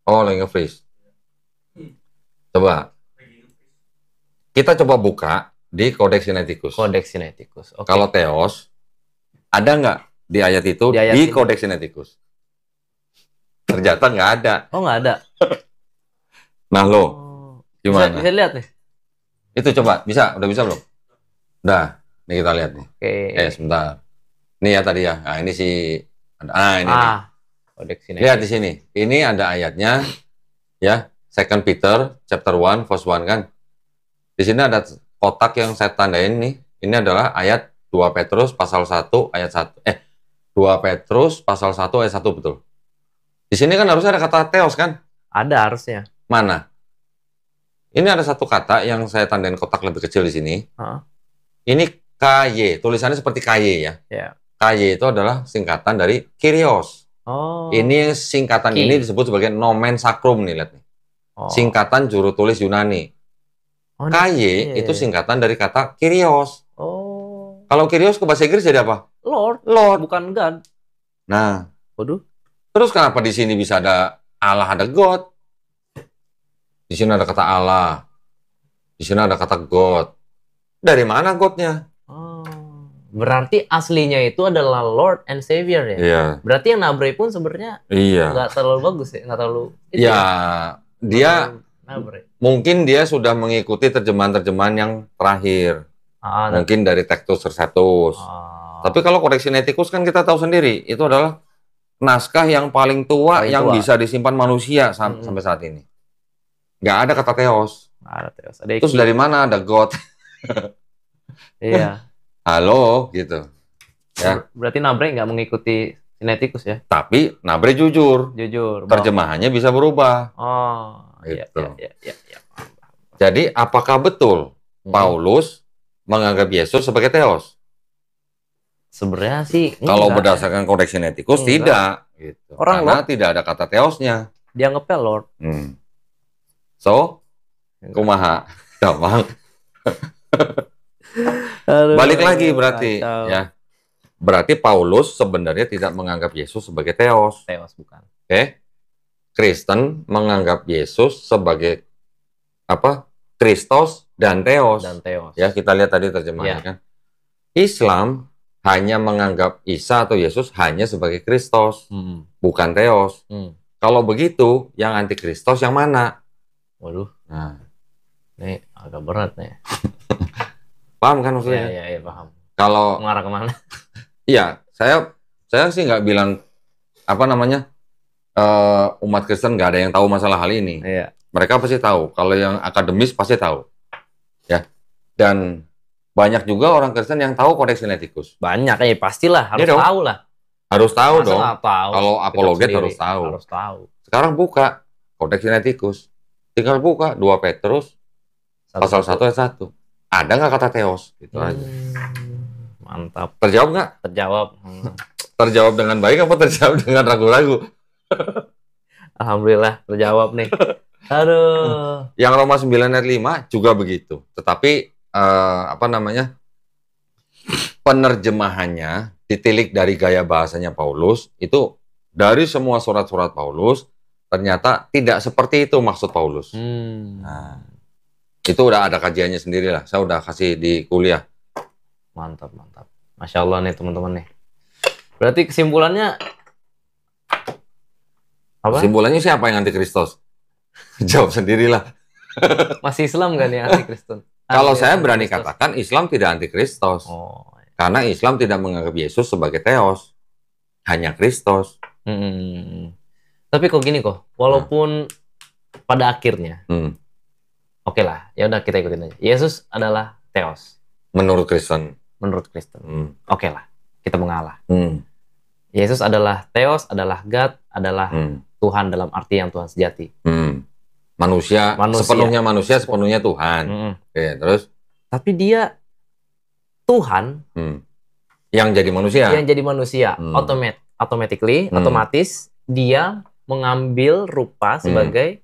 Oh, lagi nge-freeze. Coba. Kita coba buka di Codex Sinaiticus. Codex Sinaiticus. Okay. Kalau Theos, ada nggak di ayat itu di Codex Sinaiticus? Ternyata nggak ada. Oh, nggak ada. Nah lo, gimana? Bisa lihat nih. Itu coba, udah bisa belum? Udah, ini kita lihat nih. Oke. Sebentar. Ini ya tadi ya. Nah, ini si ini nih. Codex Sinaiticus. Lihat di sini. Ini ada ayatnya ya, 2 Peter chapter 1 verse 1 kan. Di sini ada kotak yang saya tandain nih. Ini adalah ayat 2 Petrus pasal 1 ayat 1. 2 Petrus pasal 1 ayat 1 betul. Di sini kan harusnya ada kata Theos kan? Ada harusnya. Mana? Ini ada satu kata yang saya tandain kotak lebih kecil di sini. Ini KY, tulisannya seperti KY ya. Yeah. KY itu adalah singkatan dari Kyrios. Oh. Ini singkatan ini disebut sebagai nomen sacrum nih, lihat nih. Singkatan juru tulis Yunani. KY itu singkatan dari kata Kyrios. Oh. Kalau Kyrios ke bahasa Inggris jadi apa? Lord, bukan God. Nah. Waduh. Terus kenapa di sini bisa ada Allah, ada God? Di sini ada kata Allah. Di sini ada kata God. Dari mana God-nya? Oh, berarti aslinya itu adalah Lord and Savior ya? Iya. Berarti yang Nabre pun sebenarnya nggak terlalu bagus ya? Nggak terlalu... Ya, dia... Mungkin dia sudah mengikuti terjemahan-terjemahan yang terakhir. Mungkin dari Textus Receptus. Tapi kalau Codex Sinaiticus kan kita tahu sendiri. Itu adalah naskah yang paling tua yang bisa disimpan manusia sampai saat ini. Nggak ada kata Theos. Ada Theos. Terus dari mana ada God? Iya. Halo, gitu. Ya. Berarti Nabre nggak mengikuti Sinaiticus ya? Tapi Nabre jujur. Terjemahannya bisa berubah. Oh, gitu. Iya. Jadi, apakah betul Paulus menganggap Yesus sebagai Theos? Sebenarnya sih kalau berdasarkan Codex Sinaiticus tidak. Gitu. Karena tidak ada kata Theosnya. Dia ngepel Lord. So, kumaha, gampang. Balik lagi berarti, ya. Berarti Paulus sebenarnya tidak menganggap Yesus sebagai Theos. Theos bukan. Oke. Kristen menganggap Yesus sebagai apa? Kristos dan Theos. Ya, kita lihat tadi terjemahannya kan. Islam hanya menganggap Isa atau Yesus hanya sebagai Kristos, bukan Theos. Kalau begitu, yang antikristos yang mana? Waduh. Nah, ini agak berat nih. Paham kan maksudnya? Iya, paham. Kalau mengarah kemana? Iya, saya sih nggak bilang apa namanya umat Kristen nggak ada yang tahu masalah hal ini. Iya. Mereka pasti tahu. Kalau yang akademis pasti tahu, ya. Dan banyak juga orang Kristen yang tahu Codex Sinaiticus. Banyak, pastilah harus tahu lah. Harus tahu dong. Tahu. Kalau apologet harus tahu. Harus tahu. Sekarang buka Codex Sinaiticus. Tinggal buka 2 Petrus pasal 1 ayat 1. Ada nggak kata Theos? Gitu aja. Mantap. Terjawab nggak? Terjawab. Terjawab dengan baik apa terjawab dengan ragu-ragu? Alhamdulillah terjawab nih. Aduh. Yang Roma 9 ayat 5 juga begitu. Tetapi apa namanya? Penerjemahannya ditilik dari gaya bahasanya Paulus itu dari semua surat-surat Paulus ternyata tidak seperti itu maksud Paulus. Nah, itu udah ada kajiannya sendiri lah. Saya udah kasih di kuliah. Mantap. Masya Allah nih teman-teman nih. Berarti kesimpulannya apa? Kesimpulannya siapa yang antikristos? Jawab sendirilah. Masih Islam gak nih antikristos? Kalau saya berani katakan Islam tidak antikristos. Karena Islam tidak menganggap Yesus sebagai Theos. Hanya Kristos. Tapi kok gini kok, walaupun pada akhirnya, oke lah, ya udah kita ikutin aja. Yesus adalah Theos. Menurut Kristen. menurut Kristen. Oke lah, kita mengalah. Yesus adalah Theos, adalah God, adalah Tuhan dalam arti yang Tuhan sejati. Manusia, sepenuhnya manusia, sepenuhnya Tuhan. Oke, terus? Tapi dia Tuhan yang jadi manusia. Yang jadi manusia, otomatis dia mengambil rupa sebagai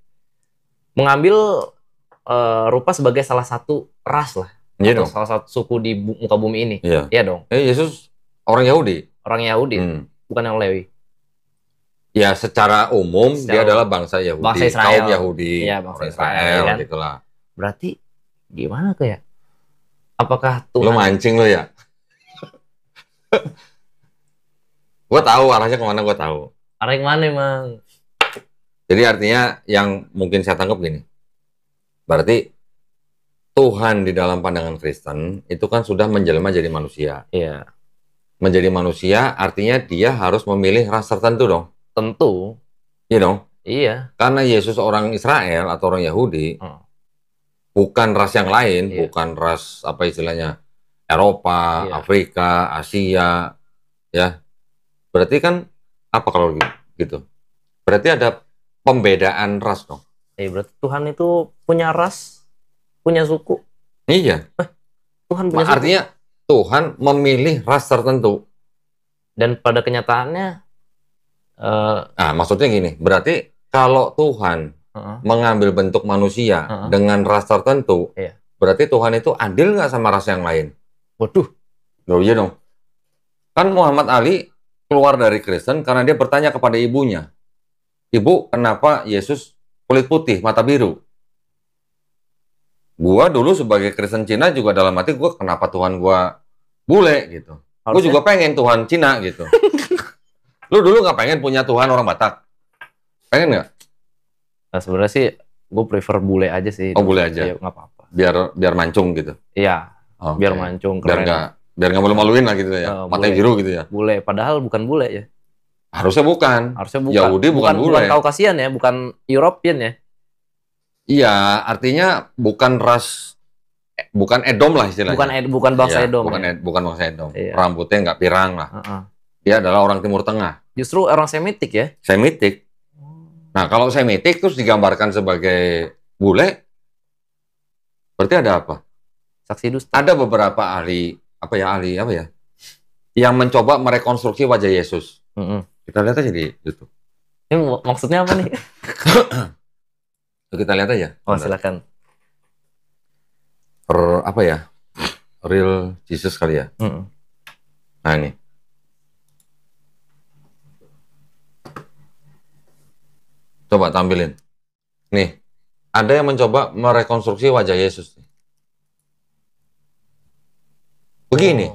rupa sebagai salah satu ras lah, atau salah satu suku di muka bumi ini. Iya dong. Yesus orang Yahudi. Orang Yahudi, bukan yang Lewi. Ya, secara umum dia adalah bangsa Yahudi, bangsa Israel. Kaum Yahudi, ya, bangsa Israel kan? Gitulah. Berarti gimana tuh ya? Apakah Tuhan? Lo mancing lo ya? Gue tahu arahnya kemana, gue tahu. Arah kemana emang? Jadi artinya yang mungkin saya tangkap gini. Berarti Tuhan di dalam pandangan Kristen itu kan sudah menjelma jadi manusia. Iya. Menjadi manusia artinya dia harus memilih ras tertentu dong. Tentu. Iya dong? Iya. Karena Yesus orang Israel atau orang Yahudi, bukan ras yang lain, bukan ras apa istilahnya Eropa, Afrika, Asia, ya. Berarti kan apa kalau gitu? Berarti ada pembedaan ras dong. Berarti Tuhan itu punya ras, punya suku. Iya. Tuhan punya suku. Artinya Tuhan memilih ras tertentu. Dan pada kenyataannya maksudnya gini, berarti kalau Tuhan mengambil bentuk manusia dengan ras tertentu, berarti Tuhan itu adil nggak sama ras yang lain? Waduh. Loh iya dong. Kan Muhammad Ali keluar dari Kristen karena dia bertanya kepada ibunya, "Ibu, kenapa Yesus kulit putih, mata biru?" Gua dulu sebagai Kristen Cina juga dalam hati gua, kenapa Tuhan gua bule gitu. Gue juga pengen Tuhan Cina gitu. Lu dulu nggak pengen punya Tuhan orang Batak? Pengen nggak? Nah, sebenarnya sih gue prefer bule aja sih. Oh, bule aja. Ya, nggak apa-apa. Biar mancung gitu. Iya. Okay. Biar mancung. Keren. Biar nggak malu-maluin lah gitu ya. Matanya biru gitu ya. Bule, padahal bukan bule ya. Harusnya bukan. Yahudi bukan bule. Bukan Kaukasian ya, bukan European ya. Iya, artinya bukan ras, bukan Edom lah istilahnya. Bukan bangsa Edom. Bukan bangsa Edom. Iya. Rambutnya nggak pirang lah. Dia adalah orang Timur Tengah. Justru orang Semitik ya? Semitik. Nah, kalau Semitik terus digambarkan sebagai bule, berarti ada apa? Saksi dusta. Ada beberapa ahli yang mencoba merekonstruksi wajah Yesus. Kita lihat aja di YouTube. Ini maksudnya apa nih? Kita lihat aja. Oh, silakan. Real Jesus kali ya. Nah, ini. Coba tampilin. Nih, ada yang mencoba merekonstruksi wajah Yesus. Begini.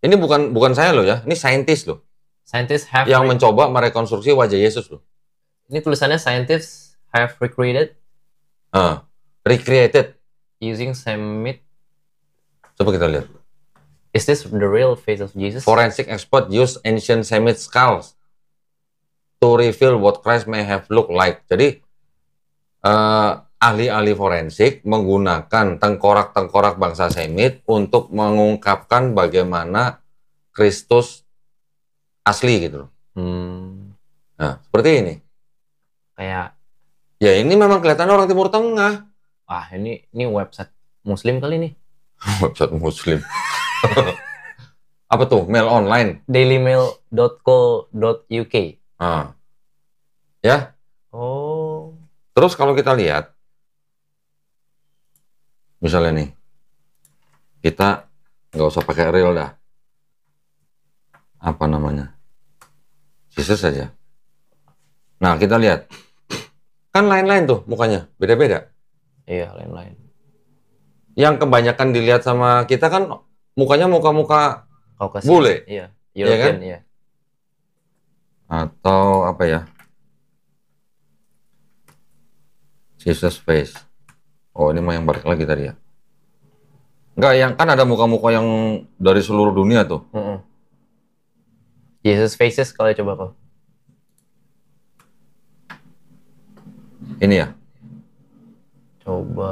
Ini bukan saya loh ya, ini saintis loh. Yang mencoba merekonstruksi wajah Yesus loh. Ini tulisannya scientists have recreated. Recreated. Using Semit. Coba kita lihat. Is this the real face of Jesus? Forensic expert use ancient Semit skulls to reveal what Christ may have looked like. Jadi ahli-ahli forensik menggunakan tengkorak-tengkorak bangsa Semit untuk mengungkapkan bagaimana Kristus asli gitu loh. Nah, seperti ini. Kayak ya ini memang kelihatan orang Timur Tengah. Ini website Muslim kali nih. Website Muslim. Apa tuh? Mail online. dailymail.co.uk. Ya. Oh. Terus kalau kita lihat, misalnya nih, kita nggak usah pakai real dah. Apa namanya? Jesus saja. Nah, kita lihat. Kan lain-lain tuh mukanya, beda-beda. Iya, lain-lain. Yang kebanyakan dilihat sama kita kan mukanya muka-muka bule. Iya, European, iya. Atau apa ya? Jesus face. Oh, ini mah yang balik lagi tadi ya. Enggak, yang kan ada muka-muka yang dari seluruh dunia tuh. Jesus faces kalau coba kok. Ini ya. Coba.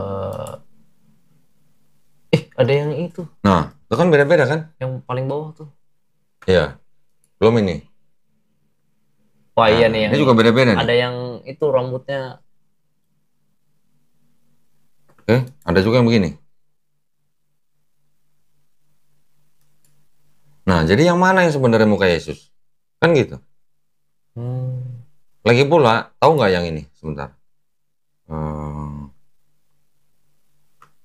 Ada yang itu. Nah, Itu kan beda-beda kan? Yang paling bawah tuh. Iya. Belum ini. Wah iya nih. Ini juga beda-beda nih. Ada yang itu rambutnya. Oke, ada juga yang begini. Nah, jadi yang mana yang sebenarnya muka Yesus? Kan gitu. Lagi pula, tahu nggak yang ini? Sebentar.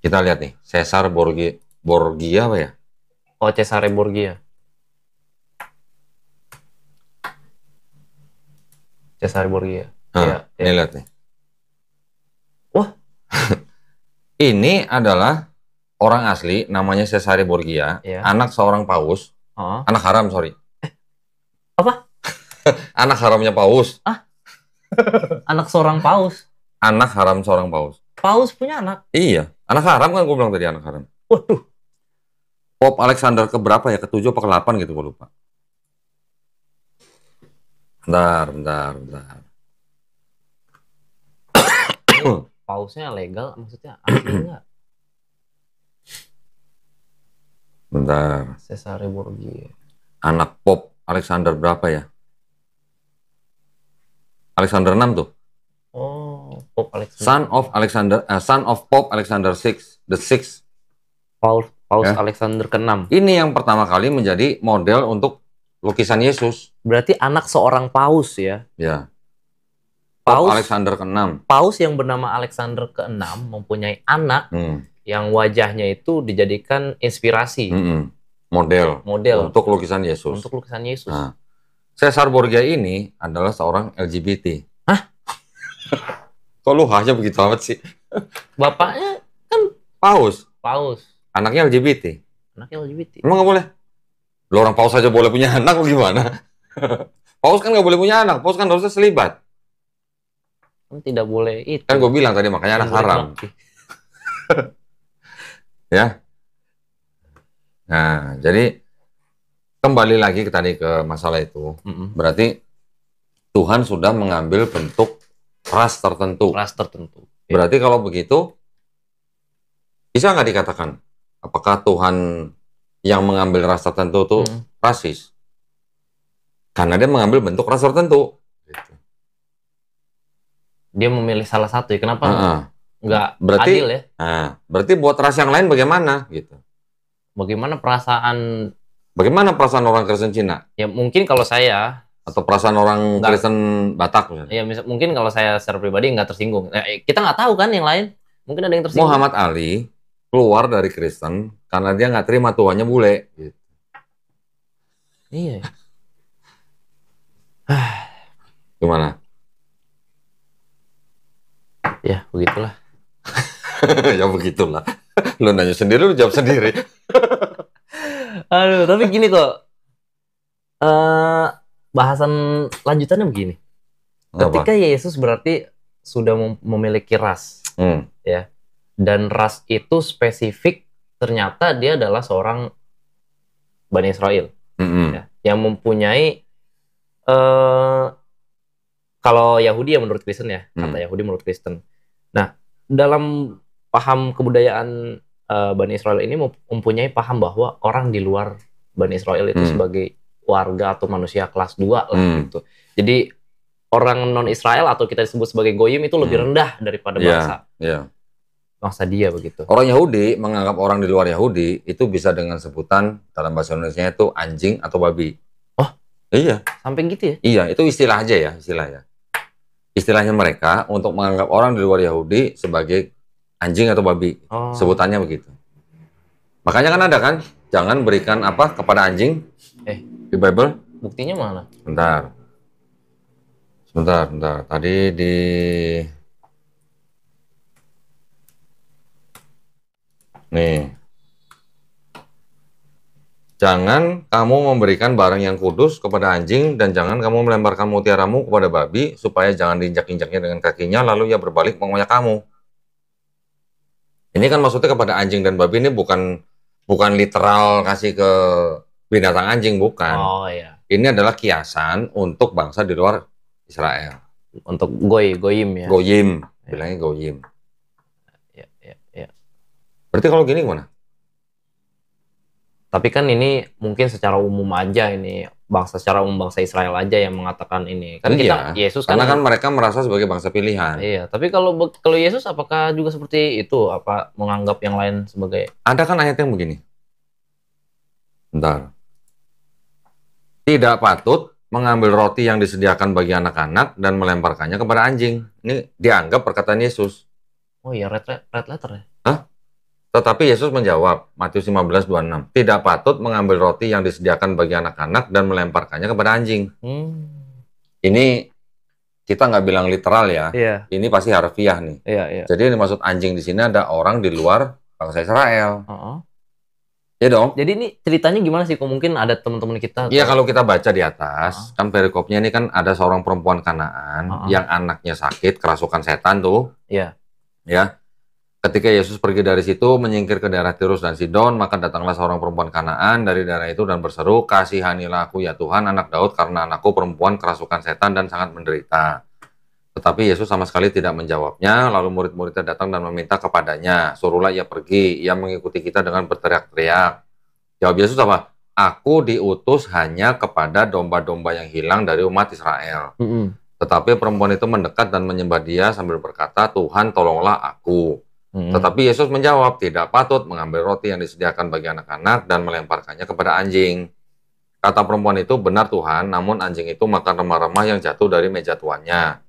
Kita lihat nih, Caesar Borgia apa ya? Oh, Cesare Borgia. Cesare Borgia. Nah, ini lihat nih. Wah. Ini adalah orang asli, namanya Cesare Borgia, anak seorang paus. Anak haram, sorry. Apa? Anak haramnya paus. Anak seorang paus? Anak haram seorang paus. Paus punya anak? Iya. Anak haram kan gue bilang tadi, anak haram. Waduh. Pope Alexander keberapa ya? Ke-7 apa ke-8 gitu, gue lupa. Bentar. Pausnya legal, maksudnya asli enggak? Bentar. Cesare Borgia. Anak Pope Alexander berapa ya? Alexander 6 tuh. Oh, Pope Alexander. Son of Pope Alexander VI, the Sixth. Paus ya? Alexander ke-6. Ini yang pertama kali menjadi model untuk lukisan Yesus. Berarti anak seorang paus ya? Ya. Paus Alexander ke-6. Paus yang bernama Alexander ke-6 mempunyai anak yang wajahnya itu dijadikan inspirasi. Model untuk lukisan Yesus. Nah, Caesar Borgia ini adalah seorang LGBT. Hah? Kok lu hanya begitu amat sih? Bapaknya kan paus. Anaknya LGBT. Emang nggak boleh? Lu orang paus aja boleh punya anak, gimana? Paus kan nggak boleh punya anak. Paus kan harusnya selibat. Kan tidak boleh itu. Kan gue bilang tadi, makanya anak haram. Ya. Nah, jadi kembali lagi ke masalah itu. Berarti Tuhan sudah mengambil bentuk ras tertentu. Berarti kalau begitu, bisa nggak dikatakan apakah Tuhan yang mengambil ras tertentu itu rasis? Karena dia mengambil bentuk ras tertentu. Dia memilih salah satu ya. Kenapa nggak adil ya? Berarti buat ras yang lain bagaimana gitu? Bagaimana perasaan orang Kristen Cina? Ya mungkin kalau saya, atau perasaan orang Kristen Batak ya mungkin kalau saya secara pribadi nggak tersinggung. Kita nggak tahu kan yang lain. Mungkin ada yang tersinggung. Muhammad Ali keluar dari Kristen karena dia nggak terima Tuhannya bule. Gitu. Iya. Gimana? Ya begitulah. Ya begitulah. Lu nanya sendiri, lu jawab sendiri. Aduh, tapi gini kok. Bahasan lanjutannya begini. Ketika Yesus berarti sudah memiliki ras, ya, dan ras itu spesifik, ternyata dia adalah seorang Bani Israel, ya, yang mempunyai kalau Yahudi ya menurut Kristen ya, kata Yahudi menurut Kristen. Nah, dalam paham kebudayaan Bani Israel ini mempunyai paham bahwa orang di luar Bani Israel itu sebagai warga atau manusia kelas 2 lah gitu. Jadi orang non-Israel atau kita disebut sebagai goyim itu lebih rendah daripada bangsa. Bangsa dia begitu. Orang Yahudi menganggap orang di luar Yahudi itu bisa dengan sebutan dalam bahasa Indonesia itu anjing atau babi. Oh, iya. Sampai gitu ya? Iya, itu istilah aja ya, istilahnya. Istilahnya mereka untuk menganggap orang di luar Yahudi sebagai anjing atau babi. Sebutannya begitu. Makanya kan ada kan, jangan berikan apa kepada anjing di Bible. Buktinya mana? Sebentar. Tadi di nih. Jangan kamu memberikan barang yang kudus kepada anjing dan jangan kamu melemparkan mutiaramu kepada babi supaya jangan diinjak-injaknya dengan kakinya lalu ia berbalik mengoyak kamu. Ini kan maksudnya kepada anjing dan babi, ini bukan literal kasih ke binatang anjing, bukan. Oh iya. Ini adalah kiasan untuk bangsa di luar Israel. Untuk goyim ya. Goyim, bilangnya goyim. Ya. Berarti kalau gini gimana? Tapi kan ini mungkin secara umum aja ini secara umum bangsa Israel aja yang mengatakan ini. Kan kita Yesus karena kan mereka merasa sebagai bangsa pilihan. Iya, tapi kalau Yesus apakah juga seperti itu? Apa menganggap yang lain sebagai? Ada kan ayat yang begini. Bentar. Tidak patut mengambil roti yang disediakan bagi anak-anak dan melemparkannya kepada anjing. Ini dianggap perkataan Yesus. Oh iya, red letter ya? Hah? Tetapi Yesus menjawab, Matius 15:26, tidak patut mengambil roti yang disediakan bagi anak-anak dan melemparkannya kepada anjing. Ini kita nggak bilang literal ya, ini pasti harfiah nih. Jadi yang dimaksud anjing di sini ada orang di luar bangsa Israel. Ya dong. Jadi ini ceritanya gimana sih? Kok mungkin ada teman-teman kita? Iya, kalau kita baca di atas, kan perikopnya ini kan ada seorang perempuan Kanaan yang anaknya sakit, kerasukan setan tuh. Iya. Ya. Ketika Yesus pergi dari situ, menyingkir ke daerah Tirus dan Sidon, maka datanglah seorang perempuan Kanaan dari daerah itu dan berseru, kasihanilah aku ya Tuhan, anak Daud, karena anakku perempuan kerasukan setan dan sangat menderita. Tetapi Yesus sama sekali tidak menjawabnya, lalu murid-muridnya datang dan meminta kepadanya, suruhlah ia pergi, ia mengikuti kita dengan berteriak-teriak. Jawab Yesus apa? Aku diutus hanya kepada domba-domba yang hilang dari umat Israel. Tetapi perempuan itu mendekat dan menyembah dia sambil berkata, Tuhan tolonglah aku. Tetapi Yesus menjawab, tidak patut mengambil roti yang disediakan bagi anak-anak dan melemparkannya kepada anjing. Kata perempuan itu, benar Tuhan, namun anjing itu makan remah-remah yang jatuh dari meja tuannya.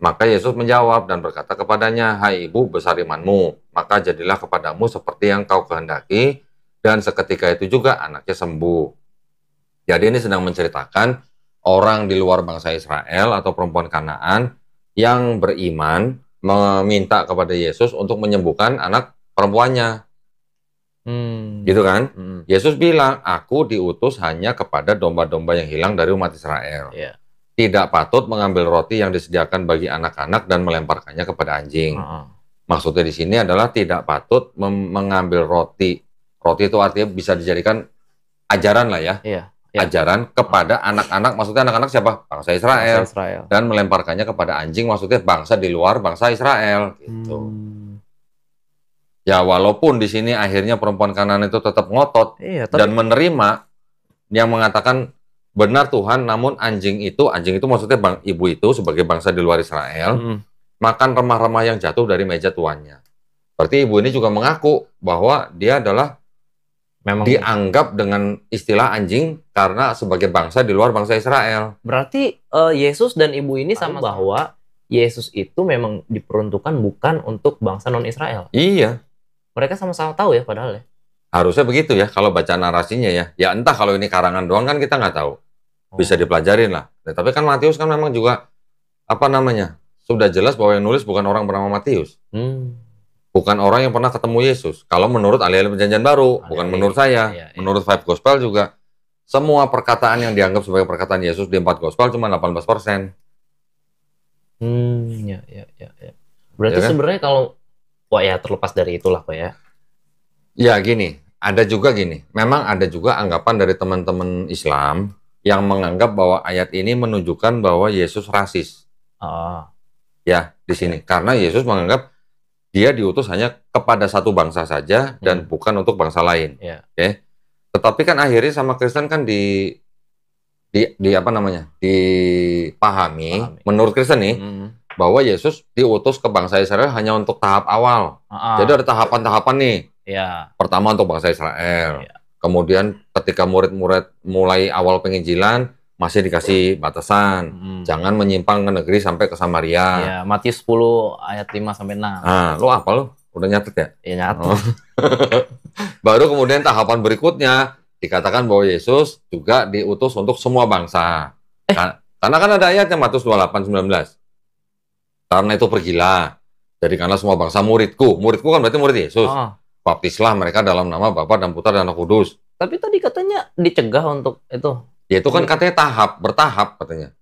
Maka Yesus menjawab dan berkata kepadanya, hai ibu, besar imanmu, maka jadilah kepadamu seperti yang kau kehendaki, dan seketika itu juga anaknya sembuh. Jadi ini sedang menceritakan orang di luar bangsa Israel atau perempuan Kanaan yang beriman, meminta kepada Yesus untuk menyembuhkan anak perempuannya. Gitu kan? Yesus bilang, aku diutus hanya kepada domba-domba yang hilang dari umat Israel. Tidak patut mengambil roti yang disediakan bagi anak-anak dan melemparkannya kepada anjing. Maksudnya di sini adalah tidak patut mengambil roti. Roti itu artinya bisa dijadikan ajaran lah ya. Ajaran kepada anak-anak, maksudnya anak-anak siapa? Bangsa Israel. Dan melemparkannya kepada anjing, maksudnya bangsa di luar bangsa Israel gitu. Ya walaupun di sini akhirnya perempuan Kanaan itu tetap ngotot dan menerima, yang mengatakan benar Tuhan, namun anjing itu maksudnya ibu itu sebagai bangsa di luar Israel makan remah-remah yang jatuh dari meja tuannya. Berarti ibu ini juga mengaku bahwa dia adalah memang dianggap dengan istilah anjing karena sebagai bangsa di luar bangsa Israel. Berarti Yesus dan ibu ini sama bahwa Yesus itu memang diperuntukkan bukan untuk bangsa non-Israel. Iya. Mereka sama-sama tahu ya padahal ya. Harusnya begitu ya kalau baca narasinya ya. Ya entah kalau ini karangan doang kan kita nggak tahu. Bisa dipelajarin lah. Nah, tapi kan Matius kan memang juga sudah jelas bahwa yang nulis bukan orang bernama Matius. Bukan orang yang pernah ketemu Yesus. Kalau menurut ahli-ahli perjanjian baru, bukan menurut saya. Menurut 5 Gospel juga, semua perkataan yang dianggap sebagai perkataan Yesus di 4 Gospel cuma 18%. Berarti kan? Sebenarnya kalau, terlepas dari itulah Pak ya. Ya gini, ada juga gini. Memang ada juga anggapan dari teman-teman Islam yang menganggap bahwa ayat ini menunjukkan bahwa Yesus rasis. Ya, di sini. Karena Yesus menganggap dia diutus hanya kepada satu bangsa saja dan bukan untuk bangsa lain. Oke. Tetapi kan akhirnya sama Kristen kan dipahami menurut Kristen nih bahwa Yesus diutus ke bangsa Israel hanya untuk tahap awal. Jadi ada tahapan-tahapan nih. Pertama untuk bangsa Israel. Kemudian ketika murid-murid mulai awal penginjilan masih dikasih batasan. Jangan menyimpang ke negeri sampai ke Samaria. Matius 10 ayat 5-6. Lu apa lu? Udah nyatet ya? Iya nyatet. Baru kemudian tahapan berikutnya dikatakan bahwa Yesus juga diutus untuk semua bangsa. Karena kan ada ayatnya Matius 28:19. Karena itu pergilah. Jadikanlah semua bangsa muridku. Muridku kan berarti murid Yesus. Baptislah mereka dalam nama Bapa dan Putra dan Roh Kudus. Tapi tadi katanya dicegah untuk itu. Ya itu kan katanya bertahap katanya.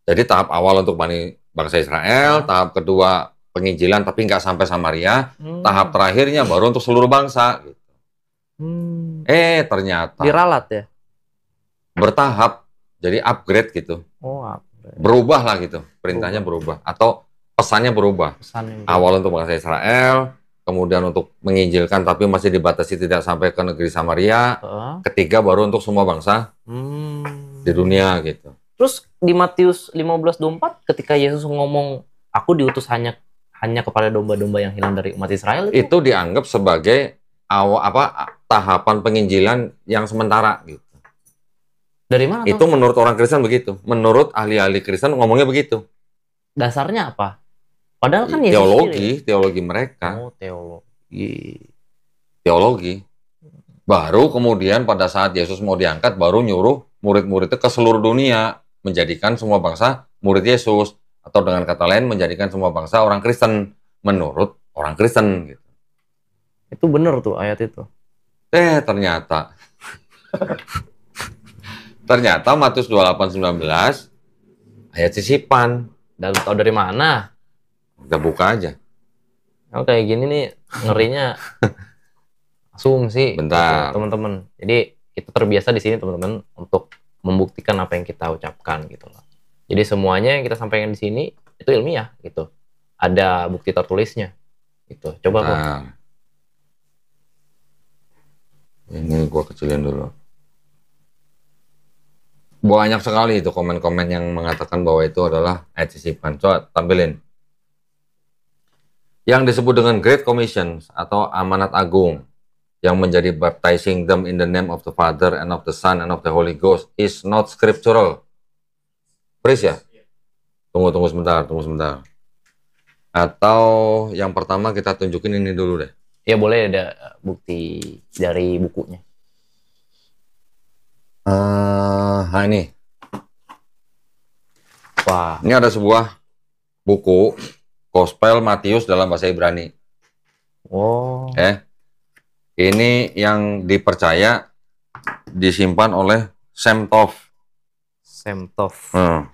Jadi tahap awal untuk bangsa Israel, tahap kedua penginjilan tapi nggak sampai Samaria, tahap terakhirnya baru untuk seluruh bangsa. Gitu. Ternyata diralat ya? Bertahap, jadi upgrade gitu. Upgrade. Berubah lah gitu, perintahnya berubah. Atau pesannya berubah. Awal untuk bangsa Israel, kemudian untuk menginjilkan tapi masih dibatasi tidak sampai ke negeri Samaria. Ketiga baru untuk semua bangsa di dunia gitu. Terus di Matius 15:24 ketika Yesus ngomong aku diutus hanya kepada domba-domba yang hilang dari umat Israel itu dianggap sebagai tahapan penginjilan yang sementara gitu. Dari mana? Itu menurut orang Kristen begitu. Menurut ahli-ahli Kristen ngomongnya begitu. Dasarnya apa? Padahal kan teologi mereka. Oh, teologi. Baru kemudian pada saat Yesus mau diangkat, baru nyuruh murid-muridnya ke seluruh dunia menjadikan semua bangsa murid Yesus, atau dengan kata lain menjadikan semua bangsa orang Kristen menurut orang Kristen. Gitu. Itu benar tuh ayat itu. Ternyata Matius 28:19 ayat sisipan. Dan tahu dari mana? Kita buka aja. Oh, kayak gini nih ngerinya asumsi. Bentar. Teman-teman. Jadi kita terbiasa di sini teman-teman untuk membuktikan apa yang kita ucapkan gitu loh. Jadi semuanya yang kita sampaikan di sini itu ilmiah gitu. Ada bukti tertulisnya. Gitu. Coba kok. Ini gua kecilin dulu. Banyak sekali itu komen-komen yang mengatakan bahwa itu adalah ayat sisipan. Coba tampilin. Yang disebut dengan Great Commission atau amanat agung yang menjadi baptizing them in the name of the Father and of the Son and of the Holy Ghost is not scriptural. Please ya? Tunggu sebentar. Atau yang pertama kita tunjukin ini dulu deh. Ya boleh, ada bukti dari bukunya. Ini. Wah. Ini ada sebuah buku Gospel Matius dalam bahasa Ibrani. Oh. Ini yang dipercaya disimpan oleh Shem Tov.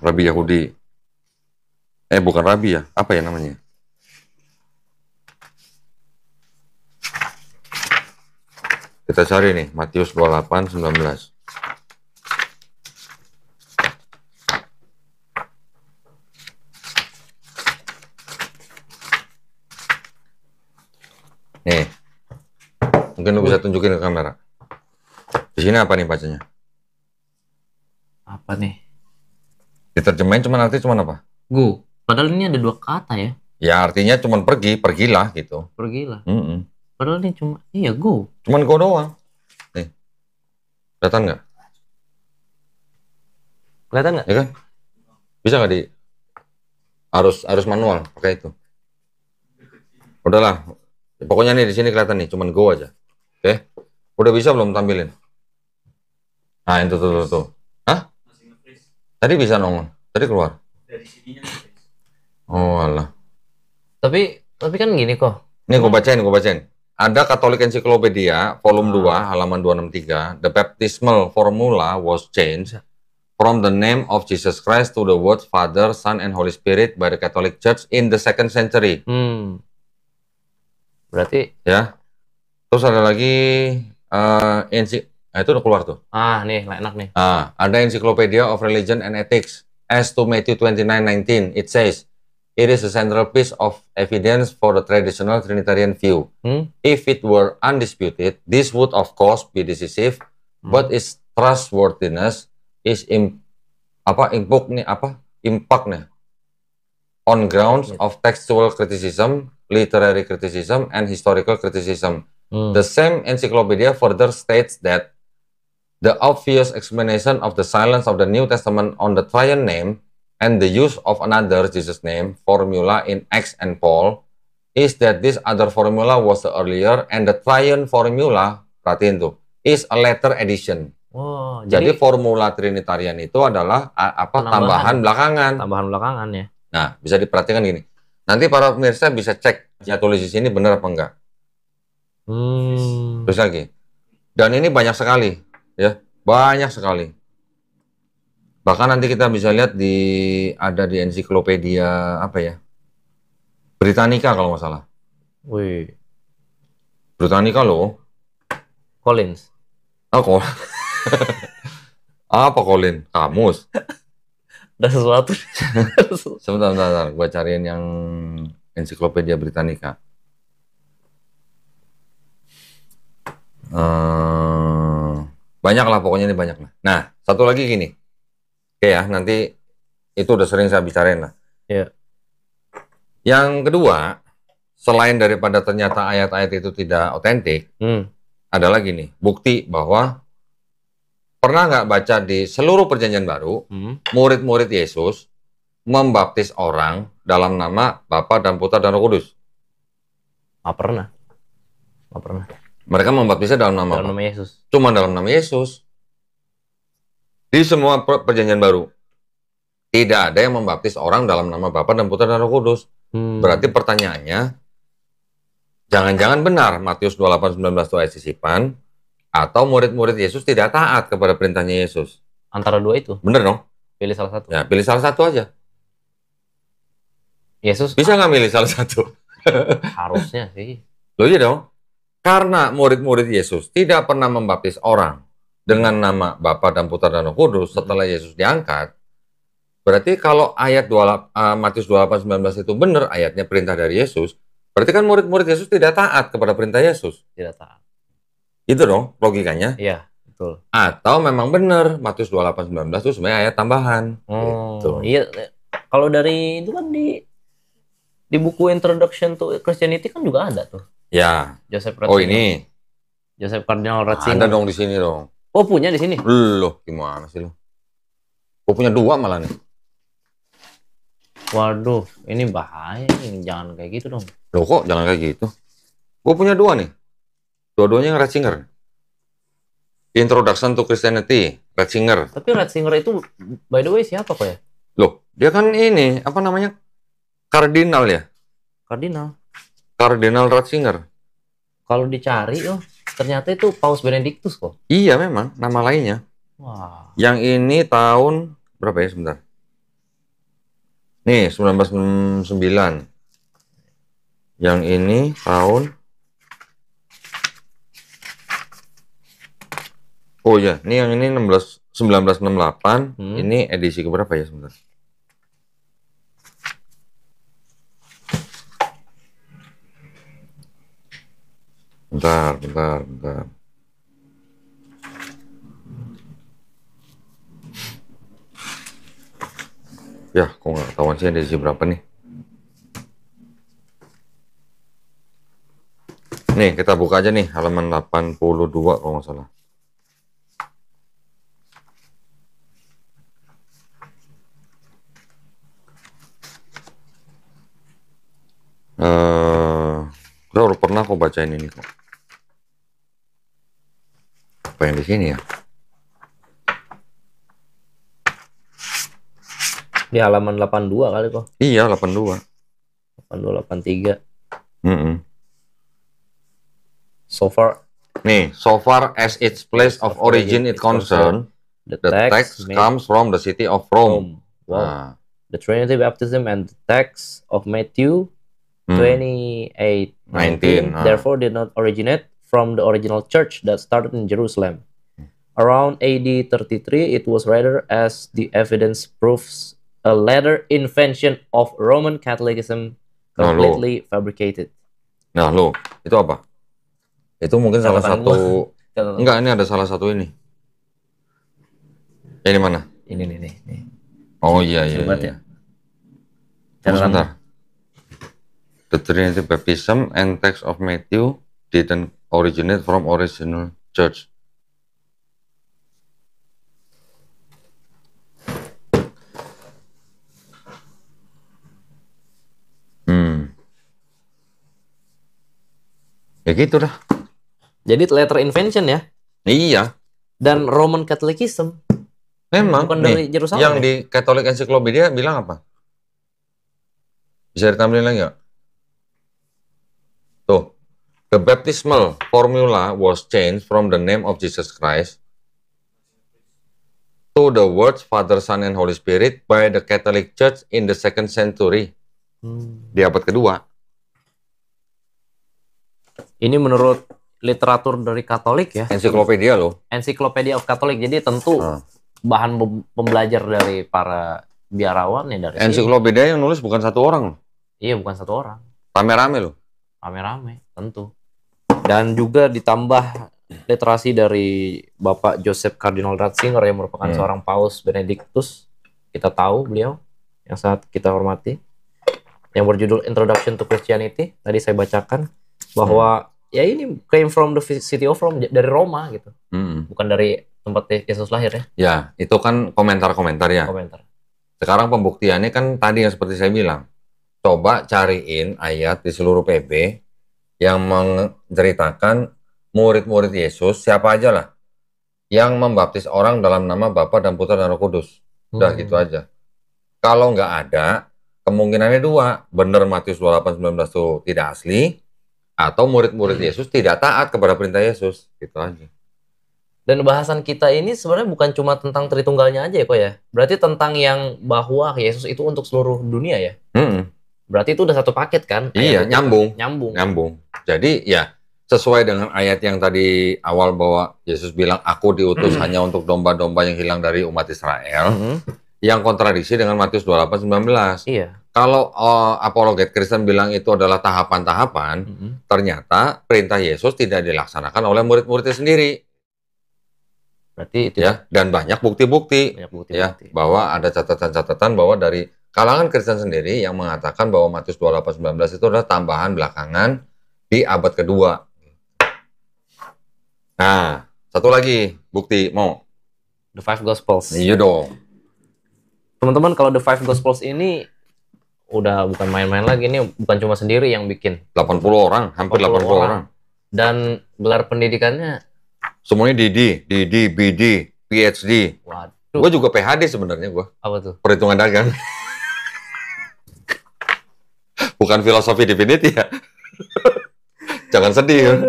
Rabi Yahudi. Bukan Rabi ya. Apa ya namanya? Kita cari nih, Matius 28:19. Nih. Mungkin lu bisa tunjukin ke kamera. Di sini apa nih bacanya? Apa nih? Diterjemahin artinya cuma apa? Go. Padahal ini ada 2 kata ya. Ya artinya cuma pergilah gitu. Pergilah. Padahal ini cuma, go. Cuman go doang. Nih. Kelihatan nggak? Kelihatan nggak? Ya kan? Bisa nggak harus manual pakai itu. Udahlah. Pokoknya nih di sini kelihatan nih, cuman go aja. Oke. Udah bisa belum tampilin? Nah, itu tuh. Hah? Tadi bisa nongol. Tadi keluar. Dari sininya. Oh, alah. Tapi kan gini kok. Nih gue bacain. Ada Katolik Encyclopedia volume 2 halaman 263. The baptismal formula was changed from the name of Jesus Christ to the words Father, Son, and Holy Spirit by the Catholic Church in the 2nd century. Berarti ya. Terus ada lagi itu udah keluar tuh. Nih enak nih. Ada Encyclopedia of Religion and Ethics as to Matthew 29:19. It says it is a central piece of evidence for the traditional Trinitarian view. If it were undisputed, this would of course be decisive, but its trustworthiness is impact on grounds of textual criticism, literary criticism, and historical criticism. The same encyclopedia further states that the obvious explanation of the silence of the New Testament on the triune name and the use of another Jesus name formula in Acts and Paul is that this other formula was the earlier and the triune formula, perhatiin tuh, is a later addition. Jadi formula Trinitarian itu adalah tambahan belakangan. Tambahan belakangan ya. Nah, bisa diperhatikan gini. Nanti para pemirsa bisa cek yang tulis di sini benar apa enggak. Terus lagi. Dan ini banyak sekali, ya, banyak sekali. Bahkan nanti kita bisa lihat ada di ensiklopedia Britannica kalau nggak salah. Wih. Britannica loh. Collins. Oh, apa Colin? Kamus. Ada sesuatu. Sebentar. Gue cariin yang ensiklopedia Britannica. Banyak lah pokoknya ini banyak lah. Nah, satu lagi gini. Oke ya, nanti itu udah sering saya bicarain lah. Iya. Yang kedua, selain daripada ternyata ayat-ayat itu tidak otentik, ada lagi nih, bukti bahwa pernah nggak baca di seluruh perjanjian baru, murid-murid Yesus membaptis orang dalam nama Bapa dan Putra dan Roh Kudus? Nggak pernah. Nggak pernah. Mereka membaptisnya dalam nama Yesus. Cuma dalam nama Yesus. Di semua perjanjian baru, tidak ada yang membaptis orang dalam nama Bapa dan Putra dan Roh Kudus. Berarti pertanyaannya, jangan-jangan benar Matius 28:19 itu ayat sisipan, atau murid-murid Yesus tidak taat kepada perintahnya Yesus? Antara dua itu. Bener dong? Pilih salah satu. Ya, pilih salah satu aja. Yesus bisa nggak milih salah satu? Harusnya sih. Loh iya dong. Karena murid-murid Yesus tidak pernah membaptis orang dengan nama Bapa dan Putra dan Roh Kudus setelah Yesus diangkat, berarti kalau ayat Matius 28:19 itu benar ayatnya perintah dari Yesus, berarti kan murid-murid Yesus tidak taat kepada perintah Yesus. Tidak taat. Itu dong logikanya. Iya, betul. Atau memang benar Matius 28:19 itu sebenarnya ayat tambahan. Gitu. Iya, kalau dari itu kan di buku Introduction to Christianity kan juga ada tuh. Ya. Joseph ini. Joseph Cardinal Ratzinger. Ada dong di sini dong. Oh, punya di sini? Loh, gimana sih lo? Gue punya 2 malah nih. Waduh, ini bahaya nih. Jangan kayak gitu dong. Loh kok jangan kayak gitu? Gue punya 2 nih. Dua-duanya yang Ratzinger. Introduction to Christianity, Ratzinger. Tapi Ratzinger itu, by the way, siapa kok ya? Loh, dia kan ini, apa namanya? Kardinal ya? Kardinal Ratzinger. Kalau dicari, ternyata itu Paus Benedictus kok. Iya memang, nama lainnya. Wah. Yang ini tahun, berapa ya sebentar? Nih, 1969. Yang ini tahun... Oh iya, ini yang ini 1968. Ini edisi keberapa ya sebentar? Bentar. Ya, kok nggak ketahuan sih edisi berapa nih? Nih, kita buka aja nih, halaman 82 kalau nggak salah. Udah pernah aku bacain ini kok. Apa yang di sini ya? Di halaman 82 kali kok. Iya, 82. 82, 83. So far as its place of origin is concerned, the text comes from the city of Rome. Wow. The Trinity baptism and the text of Matthew 28:19 therefore did not originate from the original church that started in Jerusalem. Around AD 33, it was rather, as the evidence proves, a later invention of Roman Catholicism, completely fabricated. Nah, lo, itu apa? Itu mungkin salah satu. Enggak, ini ada salah satu ini. Ini mana? Ini nih. Oh iya. Sebentar. The Trinity baptism and text of Matthew didn't originate from original church. Ya gitu dah. Jadi later invention ya? Iya. Dan Roman Catholicism. Memang. Bukan dari Jerusalem. Yang di Catholic Encyclopedia bilang apa? Bisa ditampilin lagi nggak? Tuh. The baptismal formula was changed from the name of Jesus Christ to the words Father, Son, and Holy Spirit by the Catholic Church in the 2nd century. Di abad kedua. Ini menurut literatur dari Katolik ya? Ensiklopedia loh. Encyclopedia of Catholic. Jadi tentu bahan pembelajar dari para biarawan ya dari Ensiklopedia yang nulis bukan satu orang loh. Iya, bukan satu orang. Rame-rame loh. Rame-rame, tentu. Dan juga ditambah literasi dari Bapak Joseph Cardinal Ratzinger yang merupakan seorang Paus Benedictus. Kita tahu beliau yang sangat kita hormati. Yang berjudul Introduction to Christianity. Tadi saya bacakan bahwa ya ini came from the city of Rome, dari Roma gitu. Bukan dari tempat Yesus lahir ya. Ya, itu kan komentar-komentar ya. Komentar. Sekarang pembuktiannya kan tadi yang seperti saya bilang. Coba cariin ayat di seluruh PB yang menceritakan murid-murid Yesus, siapa aja lah, yang membaptis orang dalam nama Bapa dan Putra dan Roh Kudus. Udah gitu aja. Kalau nggak ada, kemungkinannya dua. Bener Matius 28:19 itu tidak asli, atau murid-murid Yesus tidak taat kepada perintah Yesus. Gitu aja. Dan bahasan kita ini sebenarnya bukan cuma tentang Tritunggalnya aja ya kok ya. Berarti tentang yang bahwa Yesus itu untuk seluruh dunia ya. Berarti itu udah satu paket kan? Iya, nyambung. Jadi ya sesuai dengan ayat yang tadi awal bahwa Yesus bilang aku diutus hanya untuk domba-domba yang hilang dari umat Israel, yang kontradiksi dengan Matius 28:19. Iya. Kalau apologet Kristen bilang itu adalah tahapan-tahapan, ternyata perintah Yesus tidak dilaksanakan oleh murid-muridnya sendiri. Berarti itu ya, dan banyak bukti-bukti ya bahwa ada catatan-catatan bahwa dari kalangan Kristen sendiri yang mengatakan bahwa Matius 28:19 itu adalah tambahan belakangan di abad kedua. Nah, satu lagi bukti mau. The Five Gospels. Iya dong. Teman-teman, kalau The Five Gospels ini udah bukan main-main lagi, ini bukan cuma sendiri yang bikin. 80 orang, hampir 80 orang. Dan gelar pendidikannya semuanya DD, BD, PhD. Waduh. Gue juga PhD sebenarnya gue. Apa tuh? Perhitungan dagang. Bukan filosofi divinity ya. Jangan sedih.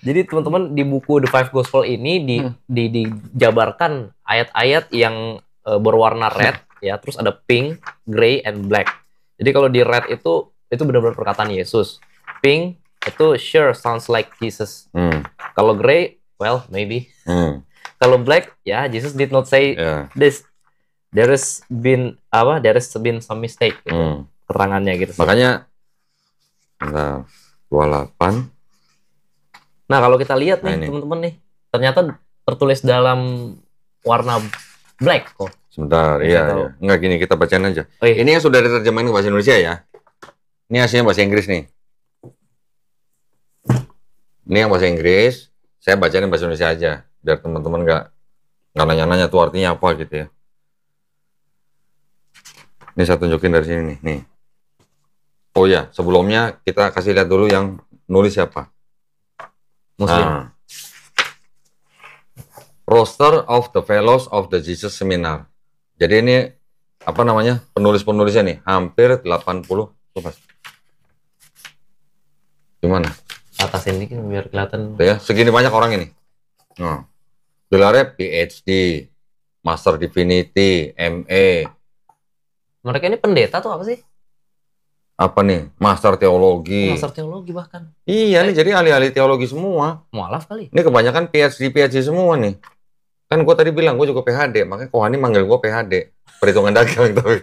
Jadi teman-teman di buku The Five Gospel ini dijabarkan ayat-ayat yang berwarna red ya, terus ada pink, gray, and black. Jadi kalau di red itu benar-benar perkataan Yesus. Pink itu sure sounds like Jesus. Kalau gray, well maybe. Kalau black, ya Jesus did not say this. There has been some mistake gitu. Keterangannya gitu. Makanya 28. Nah, kalau kita lihat nih teman-teman nih, ternyata tertulis dalam warna black kok. Sebentar, iya. Enggak gini, kita bacain aja. Ini yang sudah diterjemahin ke bahasa Indonesia ya. Ini aslinya bahasa Inggris nih. Ini yang bahasa Inggris, saya bacain bahasa Indonesia aja, biar teman-teman nggak nanya-nanya tuh artinya apa gitu ya. Ini saya tunjukin dari sini nih. Oh ya, sebelumnya kita kasih lihat dulu yang nulis siapa. Muslim. Roster of the Fellows of the Jesus Seminar. Jadi ini apa namanya, penulis-penulisnya nih, hampir 80. Coba. Gimana? Atasin dikit biar kelihatan. Ya, segini banyak orang ini. Nah, gelarnya PhD, Master Divinity, MA. Mereka ini pendeta tuh apa sih? Apa nih? Master Teologi. Master Teologi bahkan. Iya nih, jadi ahli-ahli teologi semua. Mualaf kali. Ini kebanyakan PhD semua nih. Kan gue tadi bilang gue juga PhD, makanya Kohani manggil gue PhD. Perhitungan dagang tapi.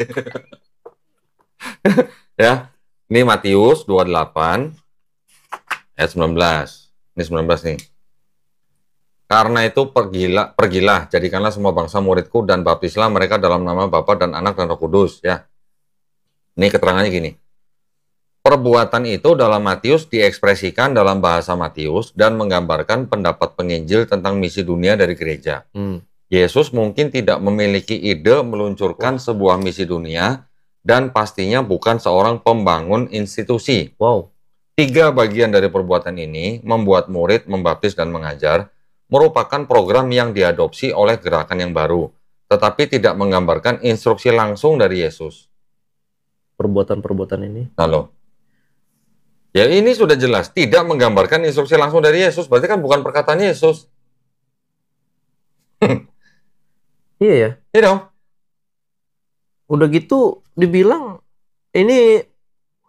Ya, ini Matius 28 ayat 19. Ini 19 nih. Karena itu pergilah, jadikanlah semua bangsa muridku dan baptislah mereka dalam nama Bapa dan Anak dan Roh Kudus. Ya, ini keterangannya gini. Perbuatan itu dalam Matius diekspresikan dalam bahasa Matius dan menggambarkan pendapat penginjil tentang misi dunia dari gereja. Yesus mungkin tidak memiliki ide meluncurkan sebuah misi dunia dan pastinya bukan seorang pembangun institusi. 3 bagian dari perbuatan ini, membuat murid, membaptis, dan mengajar, merupakan program yang diadopsi oleh gerakan yang baru, tetapi tidak menggambarkan instruksi langsung dari Yesus. Perbuatan-perbuatan ini? Halo. Ya ini sudah jelas, tidak menggambarkan instruksi langsung dari Yesus, berarti kan bukan perkataan Yesus. Iya ya? Iya dong. Udah gitu dibilang, ini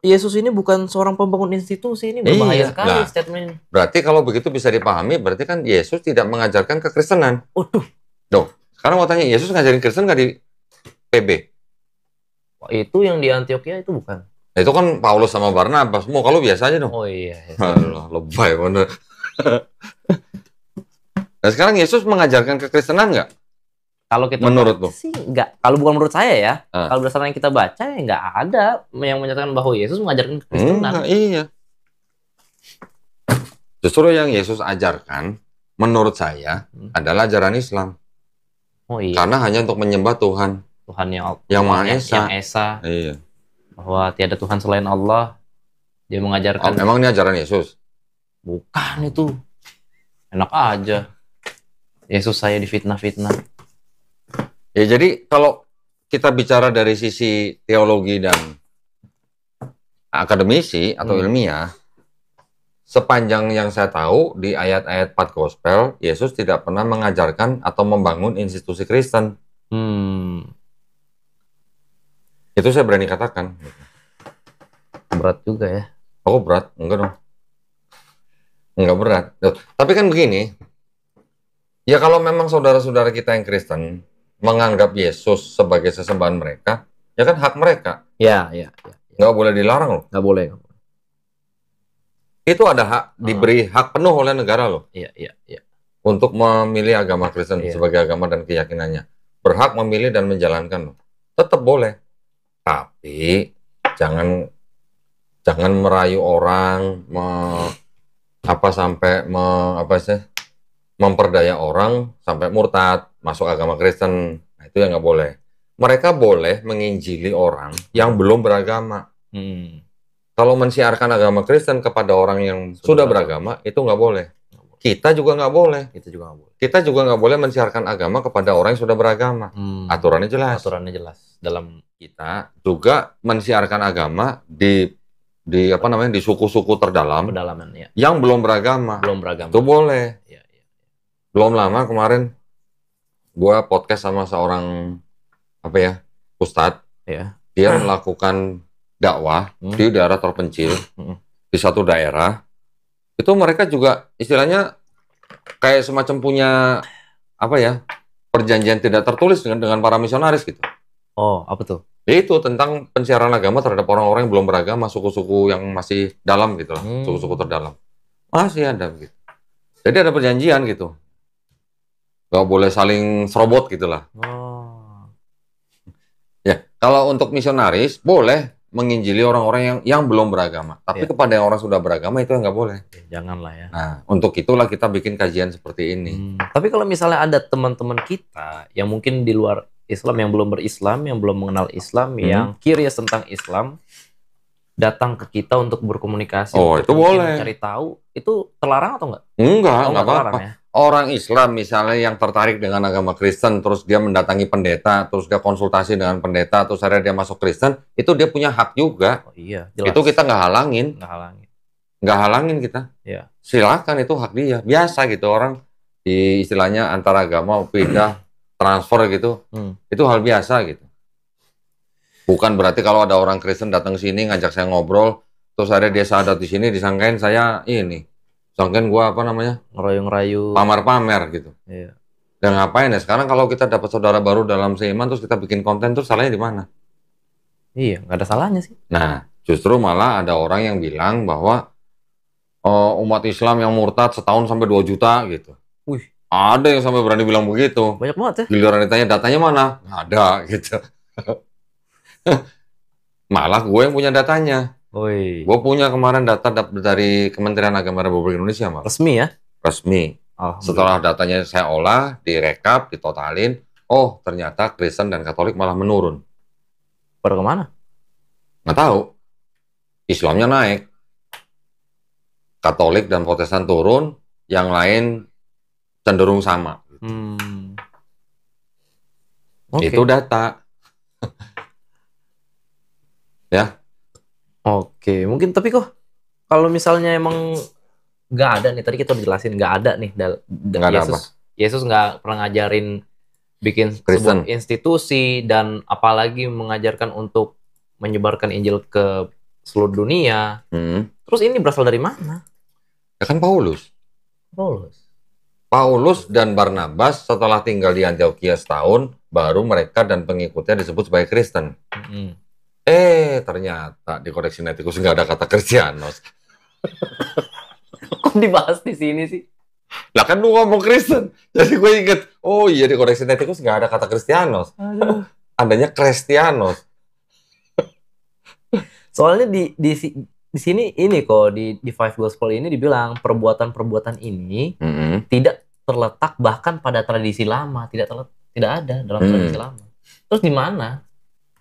Yesus ini bukan seorang pembangun institusi, ini berbahaya sekali statement ini. Berarti kalau begitu bisa dipahami, berarti kan Yesus tidak mengajarkan kekristenan. Dong, sekarang mau tanya, Yesus ngajarin Kristen nggak di PB? Wah, itu yang di Antioquia itu bukan? Itu kan Paulus sama Barnabas. Mau kalau biasa aja dong. Oh iya. Alah, lebay bener. Nah sekarang Yesus mengajarkan kekristenan nggak? Kalau kita menurut lo? Sih nggak. Kalau bukan menurut saya ya, kalau berdasarkan yang kita baca ya nggak ada yang menyatakan bahwa Yesus mengajarkan kekristenan. Iya. Justru yang Yesus ajarkan, menurut saya, adalah ajaran Islam. Oh iya. Karena hanya untuk menyembah Tuhan. Tuhan yang Maha Esa. Yang Esa. Iya. Bahwa tiada Tuhan selain Allah. Dia mengajarkan. Emang ini ajaran Yesus? Bukan itu. Enak aja. Yesus saya difitnah-fitnah. Ya jadi kalau kita bicara dari sisi teologi dan akademisi atau ilmiah, sepanjang yang saya tahu di ayat-ayat 4 Gospel, Yesus tidak pernah mengajarkan atau membangun institusi Kristen. Itu saya berani katakan. Berat juga ya. Oh berat? Enggak dong. Enggak berat. Tapi kan begini, ya kalau memang saudara-saudara kita yang Kristen menganggap Yesus sebagai sesembahan mereka, ya kan hak mereka. Ya. Nggak boleh dilarang loh. Nggak boleh. Itu ada hak, diberi hak penuh oleh negara loh. Iya. Untuk memilih agama Kristen sebagai agama dan keyakinannya. Berhak memilih dan menjalankan loh. Tetap boleh. Tapi jangan merayu orang, memperdaya orang sampai murtad masuk agama Kristen. Nah, itu yang nggak boleh. Mereka boleh menginjili orang yang belum beragama. Kalau mensiarkan agama Kristen kepada orang yang sudah beragama, itu nggak boleh. Kita juga nggak boleh. Kita juga nggak boleh mensiarkan agama kepada orang yang sudah beragama. Aturannya jelas. Dalam kita juga mensiarkan agama di suku-suku terdalam yang belum beragama. Itu boleh. Ya. Belum lama kemarin gua podcast sama seorang ustadz. Ya. Dia melakukan dakwah di daerah terpencil di satu daerah. Itu mereka juga istilahnya kayak semacam punya perjanjian tidak tertulis dengan para misionaris gitu. Oh, apa tuh? Itu tentang pensiaran agama terhadap orang-orang yang belum beragama, suku-suku yang masih dalam gitu lah, suku-suku terdalam. Masih ada gitu. Jadi ada perjanjian gitu. Gak boleh saling serobot gitu lah. Ya, kalau untuk misionaris boleh menginjili orang-orang yang belum beragama. Tapi kepada yang orang sudah beragama itu nggak boleh. Janganlah ya. Nah, untuk itulah kita bikin kajian seperti ini. Tapi kalau misalnya ada teman-teman kita yang mungkin di luar Islam, yang belum berislam, yang belum mengenal Islam, yang curious tentang Islam, datang ke kita untuk berkomunikasi, itu boleh. Mencari tahu, itu terlarang atau enggak? Enggak apa-apa. Ya? Orang Islam misalnya yang tertarik dengan agama Kristen, terus dia mendatangi pendeta, terus dia konsultasi dengan pendeta, terus akhirnya dia masuk Kristen, itu dia punya hak juga. Oh iya, jelas. Itu kita nggak halangin kita. Iya. Silakan, itu hak dia. Biasa gitu orang di istilahnya antara agama pindah, transfer gitu, itu hal biasa gitu. Bukan berarti kalau ada orang Kristen datang ke sini ngajak saya ngobrol, terus akhirnya dia sadar di sini disangkain saya disangkain gua ngerayu-ngerayu, pamer-pamer gitu. Iya. Dan ngapain ya? Sekarang kalau kita dapat saudara baru dalam seiman terus kita bikin konten, terus salahnya di mana? Iya, nggak ada salahnya sih. Nah, justru malah ada orang yang bilang bahwa umat Islam yang murtad setahun sampai 2 juta gitu. Wih. Ada yang sampai berani bilang begitu. Banyak banget ya. Giliran ditanya datanya mana? Nggak ada gitu. Malah gue yang punya datanya. Gue punya kemarin data dari Kementerian Agama Republik Indonesia, Mas. Resmi ya? Resmi. Setelah datanya saya olah, direkap, ditotalin, ternyata Kristen dan Katolik malah menurun. Pada kemana? Nggak tahu. Islamnya naik. Katolik dan Protestan turun, yang lain cenderung sama. Itu data. Ya. Oke, mungkin tapi kok kalau misalnya emang nggak ada nih, tadi kita udah jelasin nggak ada nih Yesus nggak pernah ngajarin bikin sebuah institusi dan apalagi mengajarkan untuk menyebarkan Injil ke seluruh dunia. Terus ini berasal dari mana? Ya kan Paulus dan Barnabas setelah tinggal di Antioquia setahun, baru mereka dan pengikutnya disebut sebagai Kristen. Ternyata di Kodex Sinaiticus nggak ada kata Kristianos. Kok dibahas di sini sih? Lah kan lu ngomong Kristen. Jadi gue inget, oh iya di Codex Sinaiticus nggak ada kata Kristianos. Adanya Kristianos. Soalnya di sini ini kok di Five Gospel ini dibilang perbuatan-perbuatan ini tidak terletak bahkan pada tradisi lama, tidak ada dalam tradisi lama. Terus di mana?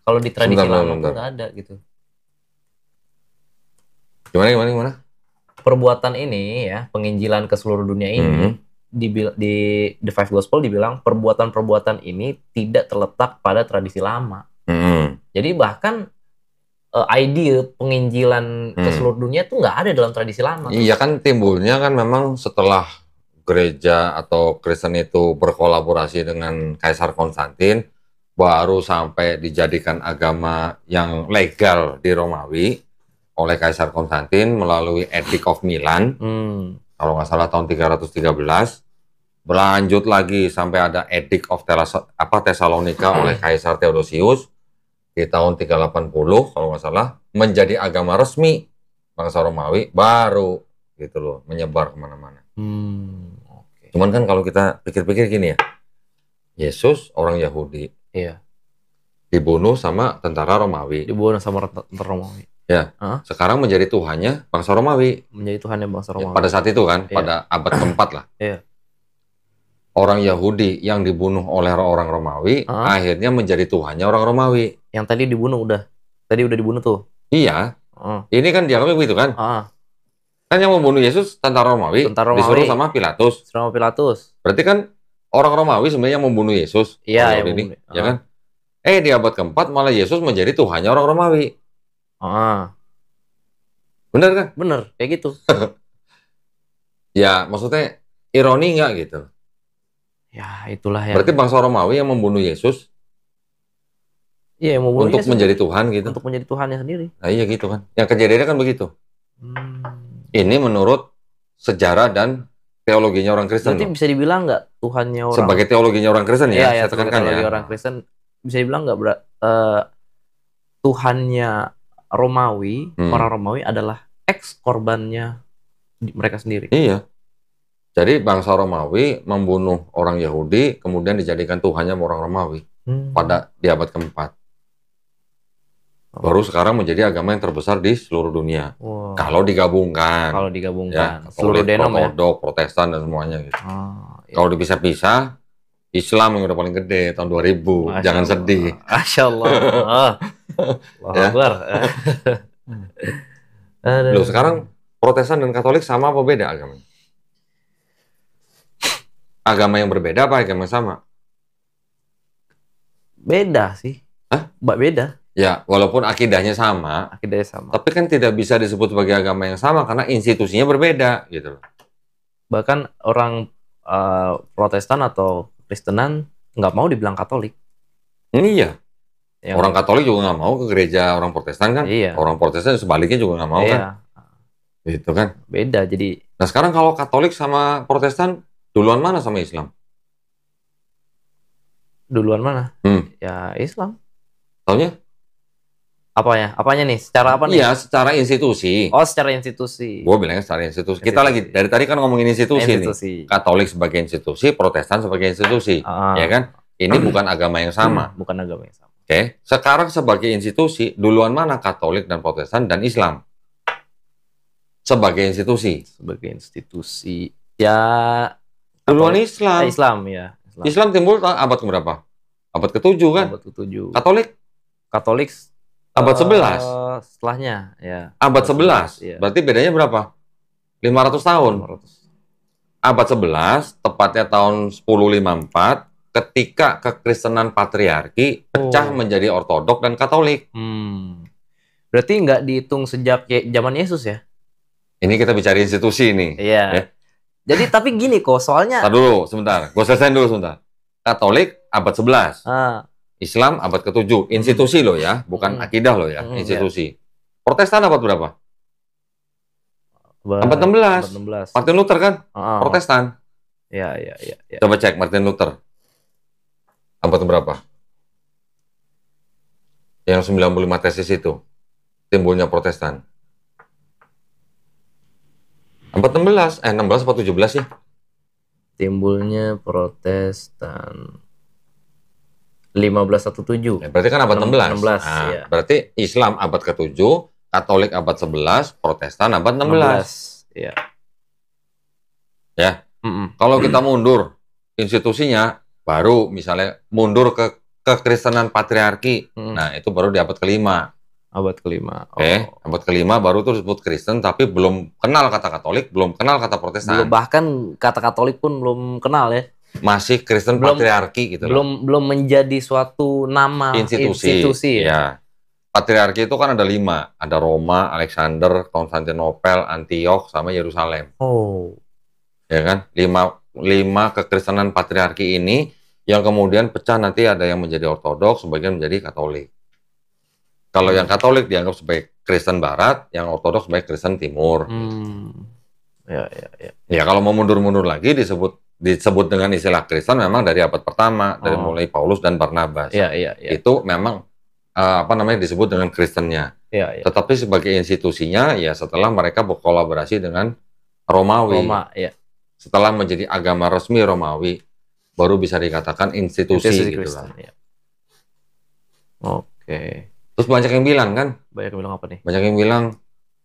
Kalau di tradisi lama tuh nggak ada gitu. Gimana? Perbuatan ini ya, penginjilan ke seluruh dunia ini di The Five Gospel dibilang perbuatan-perbuatan ini tidak terletak pada tradisi lama. Jadi bahkan ide penginjilan ke seluruh dunia tuh nggak ada dalam tradisi lama. Iya kan timbulnya kan memang setelah gereja atau Kristen itu berkolaborasi dengan Kaisar Konstantin, baru sampai dijadikan agama yang legal di Romawi oleh Kaisar Konstantin melalui Edict of Milan, kalau nggak salah tahun 313, berlanjut lagi sampai ada Edict of Tesalonika oleh Kaisar Theodosius di tahun 380, kalau nggak salah, menjadi agama resmi bangsa Romawi, baru gitu loh, menyebar kemana-mana. Okay. Cuman kan kalau kita pikir-pikir gini ya, Yesus orang Yahudi, dibunuh sama tentara Romawi. Ya, sekarang menjadi Tuhannya bangsa Romawi. Menjadi Tuhannya bangsa Romawi. Ya, pada saat itu kan, pada abad keempat lah. Orang Yahudi yang dibunuh oleh orang Romawi, akhirnya menjadi Tuhannya orang Romawi. Yang tadi dibunuh tadi udah dibunuh tuh. Iya. Ini kan dianggapnya begitu kan? Kan yang membunuh Yesus tentara Romawi. Disuruh sama Pilatus. Berarti kan orang Romawi sebenarnya yang membunuh Yesus. Iya, ya kan? Di abad keempat malah Yesus menjadi Tuhannya orang Romawi. Bener kan? Bener, kayak gitu. Ya, maksudnya ironi nggak gitu? Ya, itulah ya. Berarti bangsa Romawi yang membunuh Yesus. Iya, yang membunuh untuk Yesus menjadi Tuhan gitu. Untuk menjadi Tuhannya sendiri. Nah, iya gitu kan. Yang kejadiannya kan begitu. Ini menurut sejarah dan teologinya orang Kristen. Berarti bisa dibilang nggak Tuhannya orang... Sebagai teologinya orang Kristen ya? Iya, sebagai teologi orang Kristen. Bisa dibilang nggak Tuhannya Romawi, orang Romawi adalah korbannya mereka sendiri. Iya. Jadi bangsa Romawi membunuh orang Yahudi, kemudian dijadikan Tuhannya orang Romawi di abad keempat. Baru sekarang menjadi agama yang terbesar di seluruh dunia. Kalau digabungkan. Ya, seluruh denom ya. Protestan dan semuanya gitu. Iya. Kalau dipisah-pisah, Islam yang udah paling gede tahun 2000. Jangan sedih. Masya Allah. Loh, sekarang Protestan dan Katolik sama apa beda agamanya? Agama yang berbeda apa agama yang sama? Beda sih. Beda. Ya, walaupun akidahnya sama. Tapi kan tidak bisa disebut sebagai agama yang sama karena institusinya berbeda gitu loh. Bahkan orang Protestan atau Kristenan nggak mau dibilang Katolik. Iya. Orang Katolik juga nggak mau ke gereja orang Protestan kan? Iya. Orang Protestan sebaliknya juga nggak mau kan? Gitu kan? Beda jadi. Nah sekarang kalau Katolik sama Protestan duluan mana sama Islam? Duluan mana? Ya Islam. Taunya? Apanya? Apanya nih? Secara apa nih? Iya, secara institusi. Oh, secara institusi. Gue bilangnya secara institusi. Kita lagi dari tadi kan ngomongin institusi nih. Katolik sebagai institusi, Protestan sebagai institusi. Ya kan? Ini bukan agama yang sama. Bukan agama yang sama. Oke. Sekarang sebagai institusi, duluan mana Katolik dan Protestan dan Islam? Sebagai institusi. Sebagai institusi. Ya duluan Islam. Islam ya. Islam timbul abad keberapa? Abad ke-7 kan? Abad ke-7. Katolik abad 11. Setelahnya ya. Abad 11. Ya. Berarti bedanya berapa? 500 tahun. 500. Abad 11, tepatnya tahun 1054, ketika kekristenan patriarki pecah menjadi Ortodok dan Katolik. Berarti nggak dihitung sejak zaman Yesus ya? Ini kita bicara institusi nih. Iya. Ya. Jadi tapi gini kok, soalnya... Ntar dulu, sebentar. Gue selesain dulu sebentar. Katolik abad 11. Islam abad ke-7. Institusi loh ya, bukan akidah loh ya, institusi. Ya. Protestan abad berapa? Abad 16. Martin Luther kan? Protestan. Ya. Coba cek Martin Luther. Abad berapa? Yang 95 tesis itu. Timbulnya Protestan. Abad 16 atau 17 sih? Timbulnya Protestan 1517. Ya, berarti kan abad 16. 16 nah, ya. Berarti Islam abad ke-7, Katolik abad 11, Protestan abad 16. Iya. Ya. Kalau kita mundur institusinya, baru misalnya mundur ke kekristenan patriarki. Nah, itu baru di abad kelima. Abad kelima. Abad kelima baru tuh disebut Kristen, tapi belum kenal kata Katolik, belum kenal kata Protestan. Bahkan kata Katolik pun belum kenal ya. Masih Kristen patriarki gitu. Belum menjadi suatu nama institusi ya. Patriarki itu kan ada 5. Ada Roma, Alexander, Konstantinopel, Antioch, sama Yerusalem. Ya kan? 5 kekristenan patriarki ini yang kemudian pecah, nanti ada yang menjadi Ortodoks, sebagian menjadi Katolik. Kalau yang Katolik dianggap sebagai Kristen Barat, yang Ortodoks sebagai Kristen Timur. Ya, kalau mau mundur-mundur lagi disebut dengan istilah Kristen memang dari abad pertama, dari mulai Paulus dan Barnabas. Itu memang disebut dengan Kristennya. Tetapi sebagai institusinya ya setelah mereka berkolaborasi dengan Romawi. Setelah menjadi agama resmi Romawi, baru bisa dikatakan institusi gitu lah. Terus banyak yang bilang kan? Banyak yang bilang apa nih? Banyak yang bilang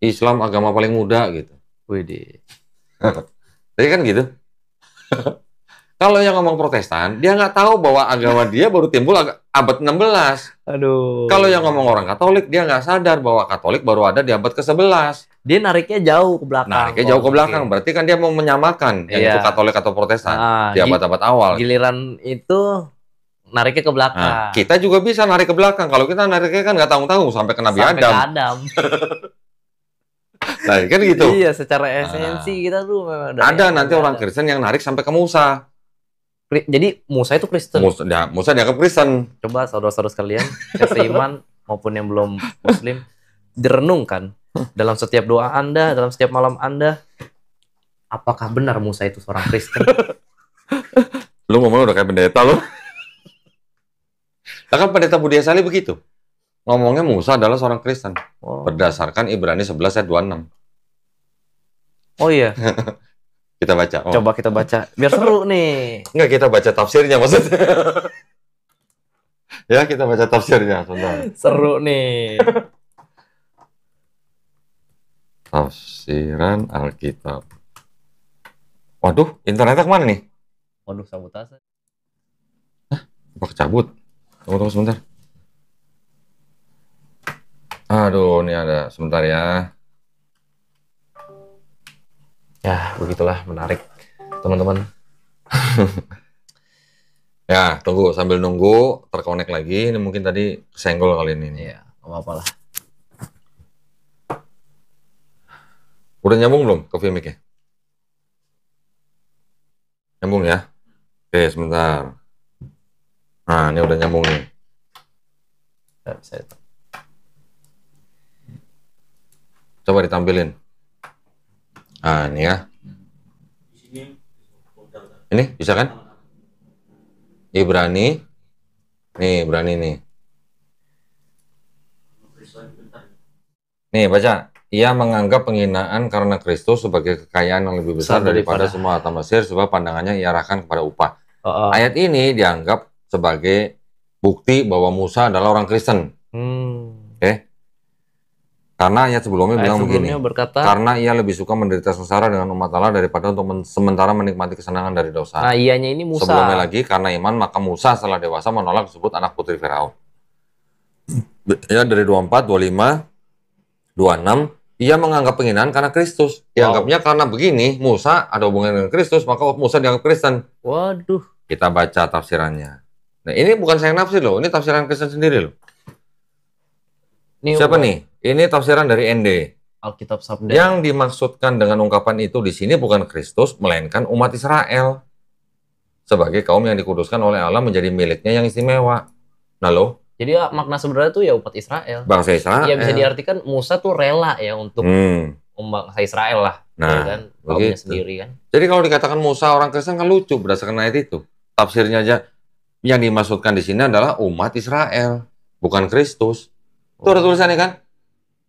Islam agama paling muda gitu. Widih. Jadi kan gitu. Kalau yang ngomong Protestan, dia nggak tahu bahwa agama dia baru timbul abad 16. Aduh. Kalau yang ngomong orang Katolik, dia nggak sadar bahwa Katolik baru ada di abad ke-11. Dia nariknya jauh ke belakang. Berarti kan dia mau menyamakan yang itu Katolik atau Protestan di abad-abad awal. Giliran itu nariknya ke belakang. Nah, kita juga bisa narik ke belakang. Kalau kita nariknya kan nggak tanggung-tanggung sampai ke Nabi Adam. Nah, kan gitu. Iya, secara esensi kita tuh memang ada nanti orang Kristen yang narik sampai ke Musa. Jadi Musa itu Kristen. Musa dianggap Kristen. Coba saudara-saudara sekalian, yang seiman maupun yang belum Muslim, direnungkan dalam setiap doa Anda, dalam setiap malam Anda, apakah benar Musa itu seorang Kristen? Lu ngomong udah kayak pendeta lu. Nah, kan pendeta Budia Sali begitu. Ngomongnya Musa adalah seorang Kristen. Berdasarkan Ibrani 11 ayat 26. Oh iya. Kita baca. Coba kita baca. Biar seru nih. Enggak, kita baca tafsirnya maksudnya. Ya, kita baca tafsirnya. Seru nih. Tafsiran Alkitab. Waduh, internetnya kemana nih? Waduh, sabotase. Apa kecabut? Tunggu sebentar. Aduh, ini ada. Sebentar ya. Ya, begitulah, menarik, teman-teman. Ya, tunggu. Sambil nunggu, terkonek lagi. Ini mungkin tadi kesenggol kali ini. Iya, apa-apa lah. Udah nyambung belum ke Vimic ya? Nyambung ya? Oke, sebentar. Nah, ini udah nyambung nih. Coba ditampilin. Nah, ini ya. Ini bisa kan? Ibrani. Nih, Ibrani nih. Nih, baca. Ia menganggap penghinaan karena Kristus sebagai kekayaan yang lebih besar daripada semua harta Mesir, sebab pandangannya ia arahkan kepada upah. Ayat ini dianggap sebagai bukti bahwa Musa adalah orang Kristen. Oke? Karena ayat sebelumnya bilang begini, karena ia lebih suka menderita sengsara dengan umat Allah daripada untuk sementara menikmati kesenangan dari dosa. Nah, ianya ini Musa. Sebelumnya lagi, karena iman, maka Musa setelah dewasa menolak disebut anak putri Firaun. Ya, dari 24, 25, 26, ia menganggap penghinaan karena Kristus. Dianggapnya karena begini, Musa ada hubungan dengan Kristus, maka Musa dianggap Kristen. Waduh. Kita baca tafsirannya. Nah, ini bukan saya nafsir loh, ini tafsiran Kristen sendiri loh. Ini siapa nih? Ini tafsiran dari ND. Alkitab Sabda. Yang dimaksudkan dengan ungkapan itu di sini bukan Kristus, melainkan umat Israel. Sebagai kaum yang dikuduskan oleh Allah menjadi miliknya yang istimewa. Nah loh. Jadi makna sebenarnya tuh ya umat Israel. Bangsa Israel. Ya bisa diartikan Musa tuh rela ya untuk bangsa Israel lah. Nah, ya kan? Kaumnya sendiri kan. Jadi kalau dikatakan Musa orang Kristen kan lucu berdasarkan ayat itu. Tafsirnya aja yang dimaksudkan di sini adalah umat Israel, bukan Kristus. Itu ada tulisannya kan?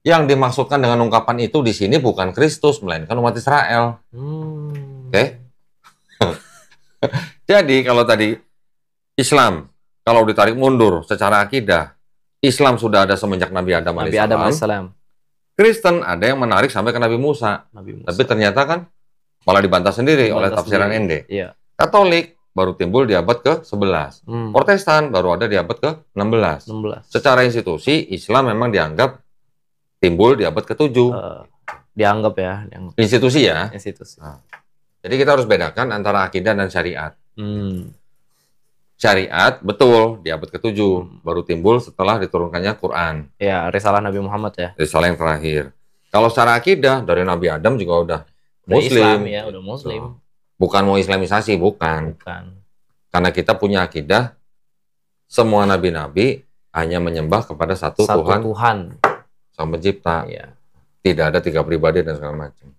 Yang dimaksudkan dengan ungkapan itu di sini bukan Kristus, melainkan umat Israel. Oke? Jadi kalau tadi Islam, kalau ditarik mundur secara akidah, Islam sudah ada semenjak Nabi Adam alaihissalam. Kristen ada yang menarik sampai ke Nabi Musa. Tapi ternyata kan malah dibantah sendiri oleh tafsiran Ende. Iya. Katolik baru timbul di abad ke-11. Protestan baru ada di abad ke-16. Secara institusi, Islam memang dianggap timbul di abad ke-7. Dianggap ya. Institusi ya. Institusi. Nah, jadi kita harus bedakan antara akidah dan syariat. Syariat, betul, di abad ke-7. Baru timbul setelah diturunkannya Quran. Ya, risalah Nabi Muhammad ya. Risalah yang terakhir. Kalau secara akidah, dari Nabi Adam juga udah Muslim. Islam ya, udah Muslim. Bukan mau Islamisasi, bukan. Karena kita punya akidah, semua nabi-nabi hanya menyembah kepada satu Tuhan. Sang Pencipta. Iya. Tidak ada 3 pribadi dan segala macam.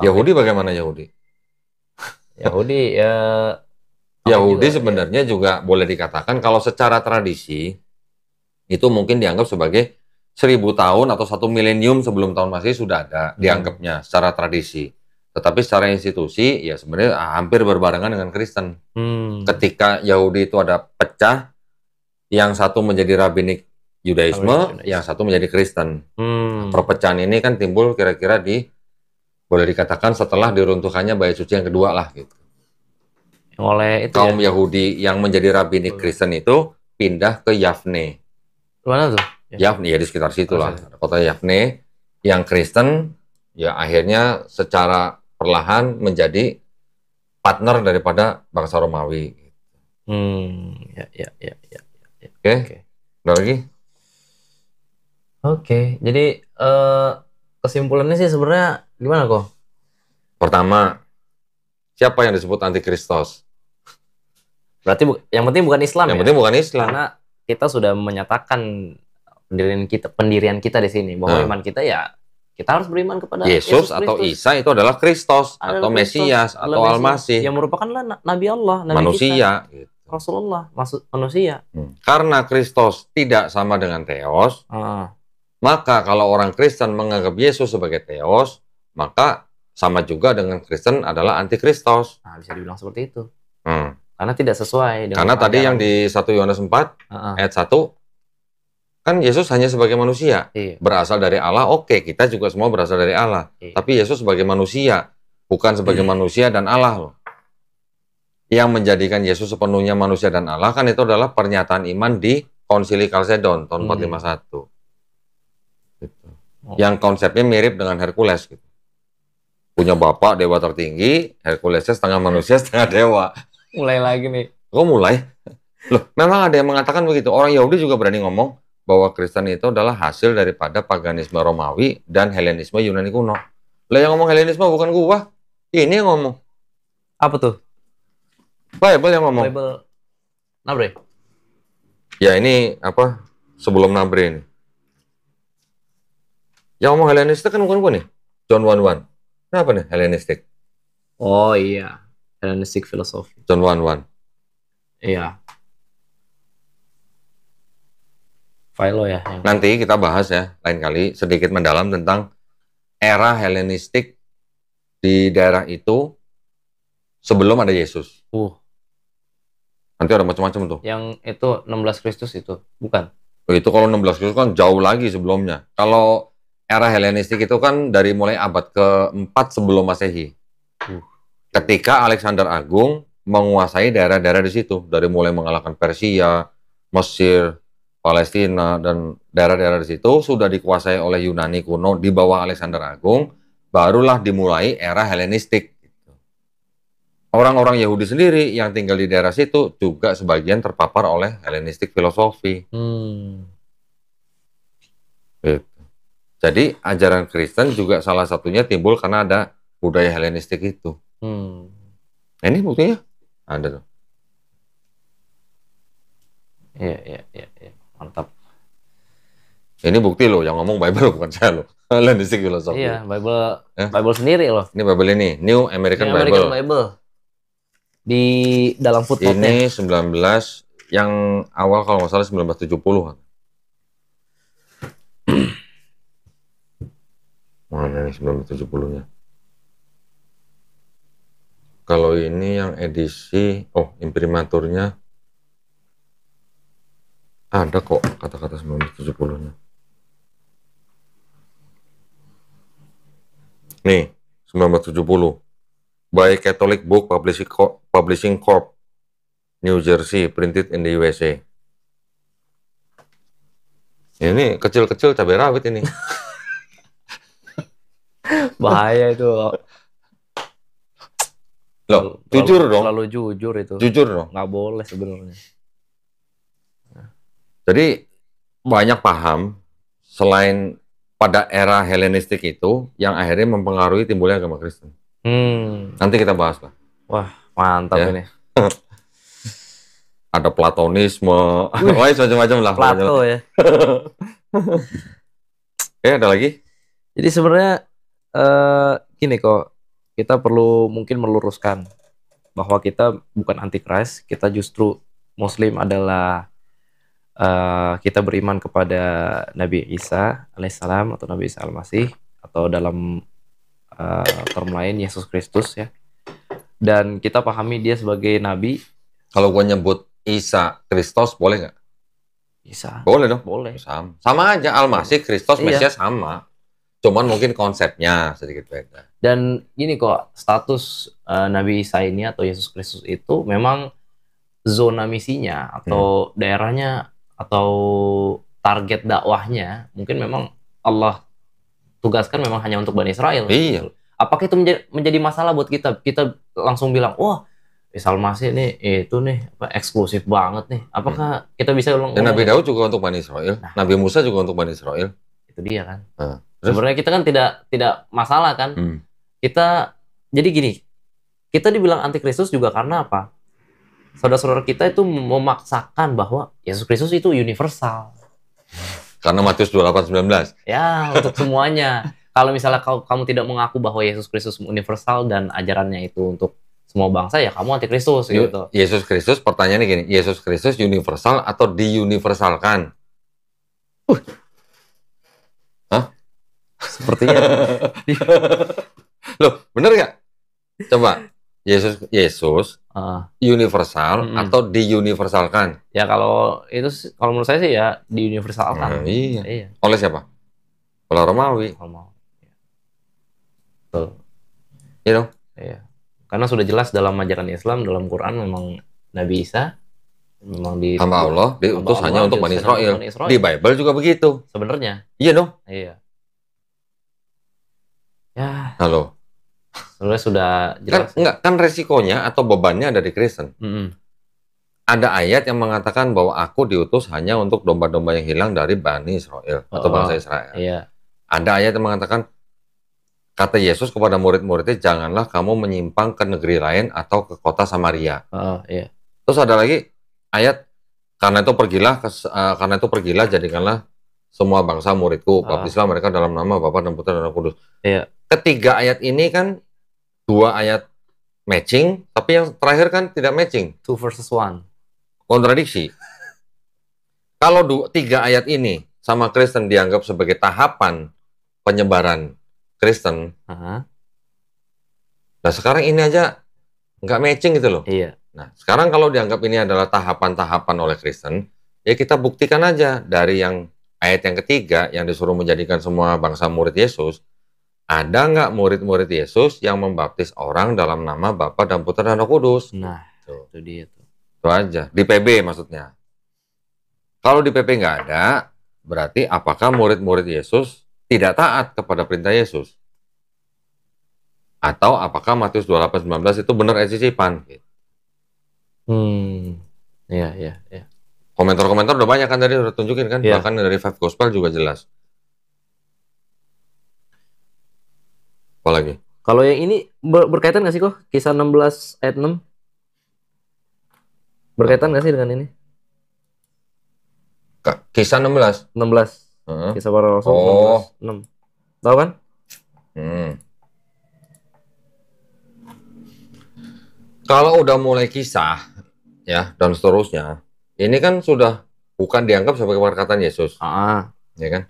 Yahudi bagaimana Yahudi? Yahudi sebenarnya juga boleh dikatakan kalau secara tradisi itu mungkin dianggap sebagai 1000 tahun atau 1 milenium sebelum tahun Masehi sudah ada dianggapnya secara tradisi. Tetapi secara institusi ya sebenarnya hampir berbarengan dengan Kristen. Ketika Yahudi itu ada pecah, yang satu menjadi rabbinik Yudaisme, yang satu menjadi Kristen. Perpecahan ini kan timbul kira-kira boleh dikatakan setelah diruntuhkannya Bait Suci yang kedua lah gitu. Oleh itu kaum Yahudi yang menjadi rabbinik Kristen itu pindah ke Yavne. Mana tuh? Yavne ya di sekitar situ lah, kota Yavne. Yang Kristen ya akhirnya secara perlahan menjadi partner daripada bangsa Romawi. Ya. Oke. Ada lagi? Oke, jadi kesimpulannya sih sebenarnya gimana kok? Pertama, siapa yang disebut antikristos? Berarti yang penting bukan Islam. Yang penting bukan Islam. Karena kita sudah menyatakan pendirian kita di sini bahwa iman kita ya kita harus beriman kepada Yesus atau Isa itu adalah Kristus atau Mesias atau Al-Masih yang merupakan Nabi Allah, Nabi manusia kita. Gitu. Rasulullah, maksud manusia. Karena Kristus tidak sama dengan Theos. Maka kalau orang Kristen menganggap Yesus sebagai Theos, maka sama juga dengan Kristen adalah antikristos. Nah, bisa dibilang seperti itu. Karena tidak sesuai dengan karena tadi yang di 1 Yohanes 4 ayat 1 kan Yesus hanya sebagai manusia. Berasal dari Allah. Oke, kita juga semua berasal dari Allah. Tapi Yesus sebagai manusia, bukan sebagai manusia dan Allah loh. Yang menjadikan Yesus sepenuhnya manusia dan Allah kan itu adalah pernyataan iman di Konsili Kalsedon tahun 451. Gitu. Yang konsepnya mirip dengan Hercules gitu. Punya bapak dewa tertinggi, Herculesnya setengah manusia setengah dewa. Mulai lagi nih. Kok mulai? Loh, memang ada yang mengatakan begitu. Orang Yahudi juga berani ngomong bahwa Kristen itu adalah hasil daripada paganisme Romawi dan Helenisme Yunani kuno. Lah yang ngomong Helenisme bukan gua. Ini yang ngomong. Apa tuh? Bible yang ngomong. Bible Nabre. Ya ini apa? Sebelum Nabre ini. Yang ngomong Helenistik kan bukan gua nih. John 1:1. Kenapa nih Helenistik? Oh iya. Hellenistic philosophy. John 1:1. Iya. Philo ya. Nanti kita bahas ya lain kali sedikit mendalam tentang era Helenistik di daerah itu sebelum ada Yesus. Nanti ada macam-macam tuh. Yang itu 16 Kristus itu, bukan? Itu kalau 16 Kristus kan jauh lagi sebelumnya. Kalau era Helenistik itu kan dari mulai abad ke-4 sebelum Masehi. Ketika Alexander Agung menguasai daerah-daerah di situ, dari mulai mengalahkan Persia, Mesir, Palestina, dan daerah-daerah di situ sudah dikuasai oleh Yunani kuno di bawah Alexander Agung, barulah dimulai era Helenistik. Orang-orang Yahudi sendiri yang tinggal di daerah situ juga sebagian terpapar oleh Helenistik filosofi. Gitu. Jadi ajaran Kristen juga salah satunya timbul karena ada budaya Helenistik itu. Ini buktinya ada tuh. Iya. Mantap. Ini bukti loh, yang ngomong Bible bukan saya loh. Helenistik filosofi. Iya, Bible sendiri loh. Ini Bible ini, New American Bible. Di dalam footnote-nya. Ini 19 yang awal kalau nggak salah 1970-an. Mana nih 1970-nya? Kalau ini yang edisi, imprimaturnya ada kok kata-kata 1970-nya. Nih, 1970. By Catholic Book Publishing Corp, New Jersey, printed in the USA. Ini kecil-kecil cabai rawit ini. Bahaya itu. Loh, jujur dong. Selalu jujur itu. Jujur dong. Nggak boleh sebenarnya. Jadi banyak paham selain pada era Helenistik itu yang akhirnya mempengaruhi timbulnya agama Kristen. Nanti kita bahas lah. Wah, mantap ya. Ini. Ada Platonisme, macam-macam lah. Plato ya. Ada lagi? Jadi sebenarnya gini kok, kita perlu mungkin meluruskan bahwa kita bukan antikris, kita justru Muslim adalah kita beriman kepada Nabi Isa alaihissalam atau Nabi Isa al-Masih, atau dalam term lain Yesus Kristus ya. Dan kita pahami dia sebagai Nabi. Kalau gue nyebut Isa Kristus boleh nggak? Bisa. Boleh dong. Boleh. Sama aja, Al-Masih, Kristus, Mesias sama. Cuman mungkin konsepnya sedikit beda. Dan gini kok, status Nabi Isa ini atau Yesus Kristus itu memang zona misinya atau daerahnya atau target dakwahnya mungkin memang Allah tugaskan memang hanya untuk Bani Israel. Iya. Apakah itu menjadi masalah buat kita? Kita langsung bilang, wah, Isa al-Masih nih itu nih eksklusif banget nih. Apakah kita bisa Dan Nabi Daud juga untuk Bani Israel, Nabi Musa juga untuk Bani Israel. Itu dia kan. Sebenarnya kita kan tidak masalah kan. Kita jadi gini, kita dibilang antikristus juga karena apa? Saudara-saudara kita itu memaksakan bahwa Yesus Kristus itu universal. Karena Matius 28:19. Ya, untuk semuanya. Kalau misalnya kamu tidak mengaku bahwa Yesus Kristus universal dan ajarannya itu untuk semua bangsa, ya kamu antikristus gitu. Yesus Kristus, pertanyaannya gini, Yesus Kristus universal atau diuniversalkan? Hah? Sepertinya. Loh, bener nggak? Coba, Yesus universal atau diuniversalkan? Ya kalau menurut saya sih ya diuniversalkan. Iya. Oleh siapa? Oleh Romawi. Betul. Iya dong. Iya. Karena sudah jelas dalam ajaran Islam, dalam Quran memang Nabi Isa memang hamba Allah diutus hanya untuk Bani Israel. Di Bible juga begitu. Sebenarnya. Iya dong. Iya. Ya. Halo. Sebenarnya sudah jelas. Kan resikonya atau bebannya ada di Kristen. Ada ayat yang mengatakan bahwa aku diutus hanya untuk domba-domba yang hilang dari Bani Israel atau bangsa Israel. Iya. Ada ayat yang mengatakan, kata Yesus kepada murid-muridnya, janganlah kamu menyimpang ke negeri lain atau ke kota Samaria. Iya. Terus ada lagi ayat, karena itu pergilah jadikanlah semua bangsa muridku, baptislah mereka dalam nama Bapa dan Putra dan Roh Kudus. Iya. Ketiga ayat ini kan dua ayat matching, tapi yang terakhir kan tidak matching. 2 versus 1. Kontradiksi. Kalau tiga ayat ini sama Kristen dianggap sebagai tahapan penyebaran Kristen, nah sekarang ini aja nggak matching gitu loh. Iya. Nah sekarang kalau dianggap ini adalah tahapan-tahapan oleh Kristen, ya kita buktikan aja dari yang ayat yang ketiga yang disuruh menjadikan semua bangsa murid Yesus. Ada nggak murid-murid Yesus yang membaptis orang dalam nama Bapa dan Putra dan Roh Kudus? Nah, itu dia tuh. Itu aja. Di PB maksudnya. Kalau di PB nggak ada, berarti apakah murid-murid Yesus tidak taat kepada perintah Yesus? Atau apakah Matius 28:19 itu benar esisipan? Iya. Komentar-komentar udah banyak kan tadi udah tunjukin kan? Bahkan dari Five Gospel juga jelas. Apa lagi? Kalau yang ini berkaitan nggak sih kok? Kisah 16 ayat 6? Berkaitan nggak sih dengan ini? Kisah 16? 16. Kisah para Rasul 16. 6. Tahu kan? Kalau udah mulai kisah, ya, dan seterusnya, ini kan sudah bukan dianggap sebagai perkataan Yesus. Ya kan?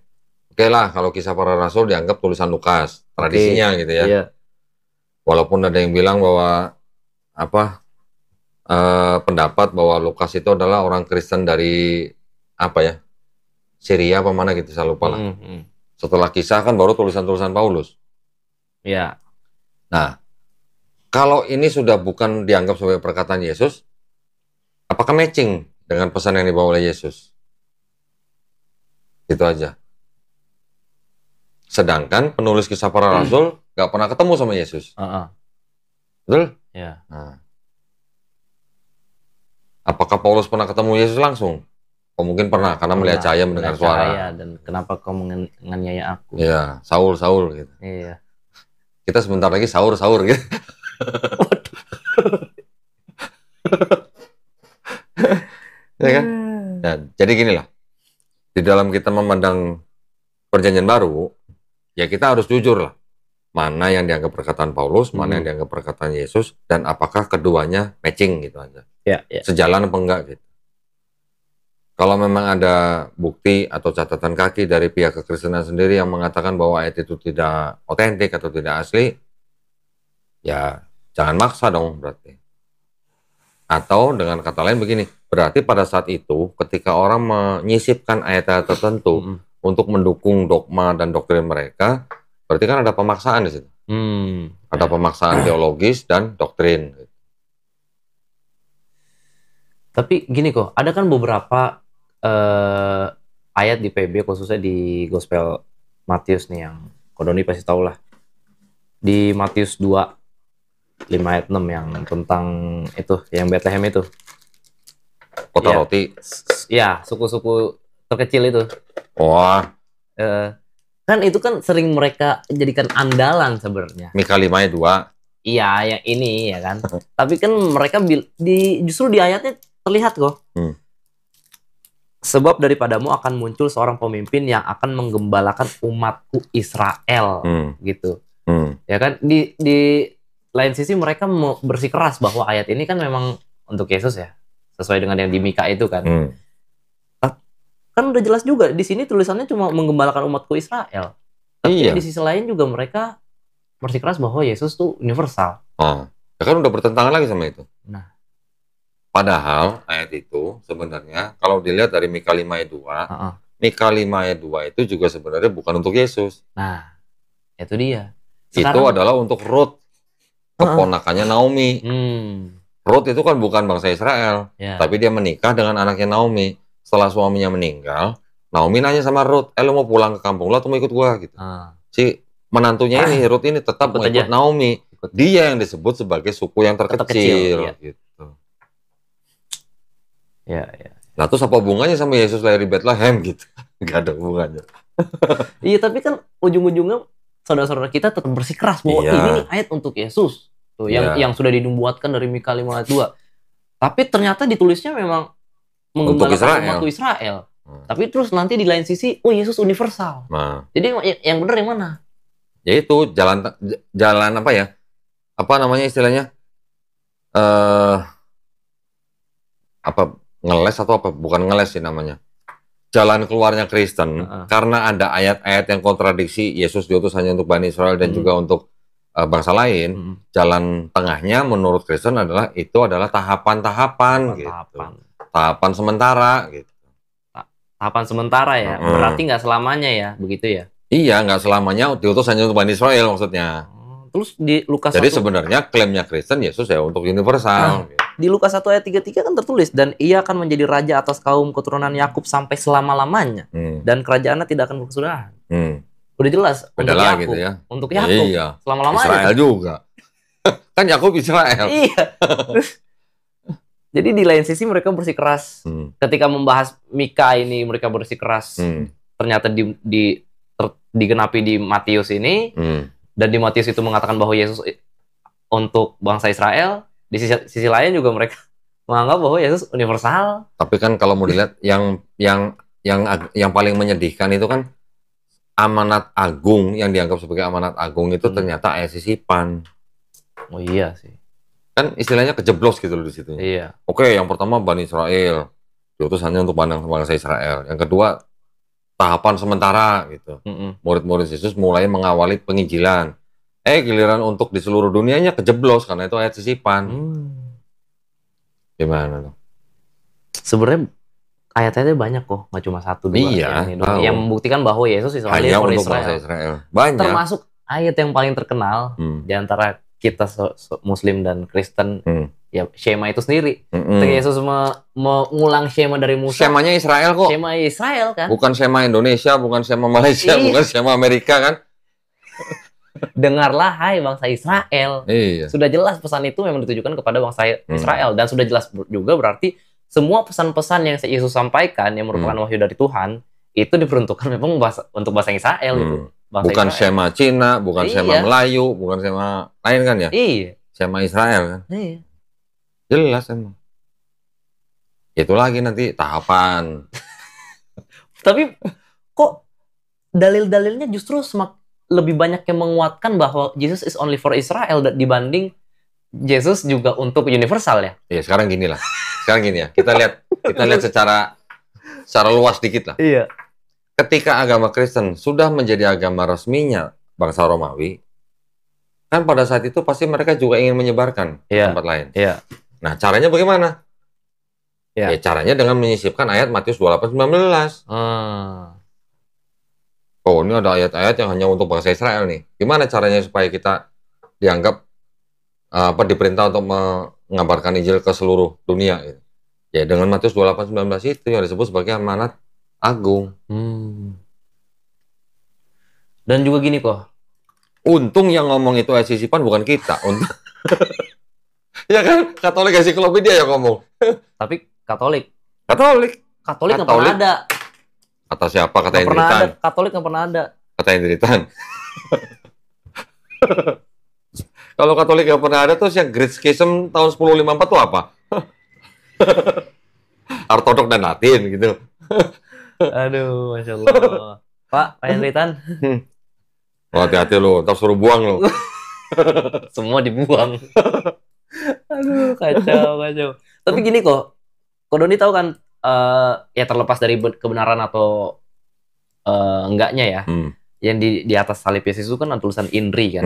Oke lah, kalau kisah para rasul dianggap tulisan Lukas, tradisinya gitu ya. Iya. Walaupun ada yang bilang bahwa pendapat bahwa Lukas itu adalah orang Kristen dari Syria apa mana gitu, saya lupa lah. Setelah Kisah kan baru tulisan-tulisan Paulus. Ya. Nah, kalau ini sudah bukan dianggap sebagai perkataan Yesus, apakah matching dengan pesan yang dibawa oleh Yesus? Gitu aja. Sedangkan penulis Kisah Para Rasul nggak pernah ketemu sama Yesus. Betul? Ya. Nah. Apakah Paulus pernah ketemu Yesus langsung? Oh, mungkin pernah, karena melihat cahaya, mendengar suara. Dan kenapa kau menganiaya aku? Iya, Saul gitu. Iya. Kita sebentar lagi sahur gitu. Ya kan? Nah, jadi gini lah. Di dalam kita memandang Perjanjian Baru, ya kita harus jujur lah. Mana yang dianggap perkataan Paulus, mana yang dianggap perkataan Yesus, dan apakah keduanya matching gitu aja. Ya. Sejalan apa enggak gitu. Kalau memang ada bukti atau catatan kaki dari pihak kekristenan sendiri yang mengatakan bahwa ayat itu tidak otentik atau tidak asli, ya jangan maksa dong berarti. Atau dengan kata lain begini, berarti pada saat itu ketika orang menyisipkan ayat-ayat tertentu untuk mendukung dogma dan doktrin mereka, berarti kan ada pemaksaan di situ. Ada pemaksaan teologis dan doktrin. Tapi gini kok, ada kan beberapa ayat di PB, khususnya di Gospel Matius nih, yang Kodoni pasti tahu lah. Di Matius 2, 5 ayat 6 yang tentang itu, yang Bethlehem itu. Kota roti. Ya, suku-suku terkecil itu. Wah. Kan itu kan sering mereka jadikan andalan sebenarnya. Mika 5 ayat 2. Iya, yang ini ya kan. Tapi kan mereka justru di ayatnya terlihat kok. Sebab daripadamu akan muncul seorang pemimpin yang akan menggembalakan umatku Israel, gitu. Ya kan, di lain sisi mereka mau bersikeras bahwa ayat ini kan memang untuk Yesus ya, sesuai dengan yang di Mika itu kan. Kan udah jelas juga di sini tulisannya cuma menggembalakan umatku Israel. Tapi di sisi lain juga mereka bersikeras bahwa Yesus tuh universal. Ya kan udah bertentangan lagi sama itu. Nah, padahal ayat itu sebenarnya kalau dilihat dari Mika 5 ayat 2, Mika 5 ayat 2 itu juga sebenarnya bukan untuk Yesus. Nah, itu dia. Sekarang, itu adalah untuk Ruth, keponakannya Naomi. Ruth itu kan bukan bangsa Israel, tapi dia menikah dengan anaknya Naomi. Setelah suaminya meninggal, Naomi nanya sama Ruth, lu mau pulang ke kampung lu atau mau ikut gua gitu. Si menantunya ini, Ruth ini tetap mau ikut Naomi. Dia yang disebut sebagai suku yang terkecil gitu. Ya. Nah, terus apa hubungannya sama Yesus lahir di Bethlehem gitu? Gak ada hubungannya. Iya, tapi kan ujung-ujungnya saudara-saudara kita tetap bersikeras bahwa ini ayat untuk Yesus. Tuh, yang sudah dinubuatkan dari Mika 5 ayat 2. Tapi ternyata ditulisnya memang menggembalakan umatku Israel. Tapi terus nanti di lain sisi, Yesus universal. Jadi yang benar yang mana? Yaitu jalan apa ya? Apa namanya istilahnya? Ngeles atau apa? Bukan ngeles sih namanya. Jalan keluarnya Kristen, karena ada ayat-ayat yang kontradiksi Yesus diutus hanya untuk Bani Israel dan juga untuk bangsa lain. Jalan tengahnya menurut Kristen adalah tahapan-tahapan gitu. Tahapan sementara gitu. Tahapan sementara ya? Berarti nggak selamanya ya? Begitu ya? Iya, nggak selamanya diutus hanya untuk Bani Israel maksudnya. Terus di Lukas Jadi sebenarnya klaimnya Kristen Yesus ya untuk universal. Di Lukas 1 ayat 33 kan tertulis, dan ia akan menjadi raja atas kaum keturunan Yakub sampai selama-lamanya, dan kerajaannya tidak akan berkesudahan. Udah jelas untuk Yakub, gitu ya. Untuk Yakub selama-lamanya. Israel juga. Kan Yakub Israel. Iya. Jadi di lain sisi mereka bersikeras ketika membahas Mika ini, mereka bersikeras ternyata digenapi di Matius ini. Dan di Matius itu mengatakan bahwa Yesus untuk bangsa Israel. Di sisi lain juga mereka menganggap bahwa Yesus universal. Tapi kan kalau mau dilihat yang paling menyedihkan itu kan amanat agung, yang dianggap sebagai amanat agung itu ternyata ayat sisipan. Oh iya sih. Kan istilahnya kejeblos gitu loh di situ. Iya. Oke, yang pertama Bani Israel, diutus hanya untuk bangsa Israel. Yang kedua tahapan sementara gitu. Murid-murid Yesus mulai mengawali penginjilan. Giliran untuk di seluruh dunianya kejeblos karena itu ayat sisipan. Gimana dong? Sebenarnya ayat-ayatnya banyak kok, nggak cuma 1, 2. Iya, yang membuktikan bahwa Yesus hanya untuk bangsa Israel. Banyak. Termasuk ayat yang paling terkenal di antara kita Muslim dan Kristen, ya Shema itu sendiri. Ketika Yesus mengulang Shema dari Musa. Shemanya Israel kok. Shema Israel kan. Bukan Shema Indonesia, bukan Shema Malaysia, bukan Shema Amerika kan. Dengarlah hai bangsa Israel. Iya. Sudah jelas pesan itu memang ditujukan kepada bangsa Israel. Dan sudah jelas juga berarti semua pesan-pesan yang Yesus sampaikan yang merupakan wahyu dari Tuhan itu diperuntukkan memang untuk bahasa Israel gitu. Bahasa bukan Israel. Shema Cina, bukan Shema Melayu, bukan Shema lain kan ya? Iya. Shema Israel kan? Iya. Jelas emang. Itu lagi nanti tahapan. Tapi kok dalil-dalilnya justru lebih banyak yang menguatkan bahwa Jesus is only for Israel dibanding Yesus juga untuk universal ya? Iya, sekarang gini lah. Sekarang gini ya, kita lihat secara luas dikit lah. Iya. Ketika agama Kristen sudah menjadi agama resminya bangsa Romawi, kan pada saat itu pasti mereka juga ingin menyebarkan tempat lain. Iya. Nah, caranya bagaimana? Iya. Ya, caranya dengan menyisipkan ayat Matius 28:19. Oh, ini ada ayat-ayat yang hanya untuk bangsa Israel nih. Gimana caranya supaya kita dianggap diperintah untuk mengabarkan Injil ke seluruh dunia gitu. Ya dengan Matius 28:19 itu yang disebut sebagai amanat agung. Dan juga gini kok. Untung yang ngomong itu ayat sisipan bukan kita. Ya kan, Katolik ensiklopedia yang ngomong. Tapi Katolik nggak pernah ada. Kata siapa? Kata Hendritan. Katolik nggak pernah ada. Kata Hendritan. Kalau Katolik nggak pernah ada, terus yang Great Schism tahun 1054 itu apa? Ortodok dan Latin gitu. Aduh, Masya Allah. Pak Hendritan. Hati-hati lo, ntar suruh buang lo. Semua dibuang. Aduh, kacau. Tapi gini kok Doni tahu kan, ya terlepas dari kebenaran atau enggaknya ya, yang di atas salib Yesus itu kan ada tulisan INRI kan.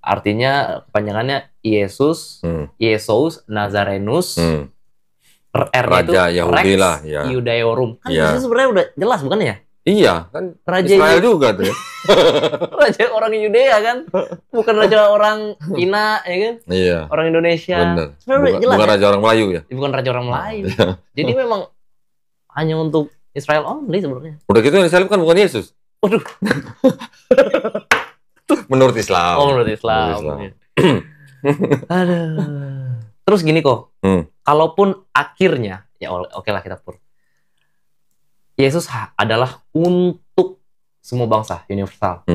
Artinya kepanjangannya Yesus Nazarenus, R-nya itu Yahudi Rex lah, ya. Iudaeorum. Kan itu sebenarnya udah jelas bukan ya? Iya, kan Raja Israel juga tuh. Raja orang Yudea kan, bukan raja orang Cina ya kan? Iya. Orang Indonesia. Bener. Jelas, bukan raja orang Melayu ya? Bukan raja orang Melayu. Jadi memang hanya untuk Israel only sebenarnya. Udah gitu yang disalib kan bukan Yesus. Waduh. Menurut Islam. Oh, menurut Islam. Aduh. Terus gini kok, kalaupun akhirnya, ya oke lah kita pur. Yesus adalah untuk semua bangsa, universal.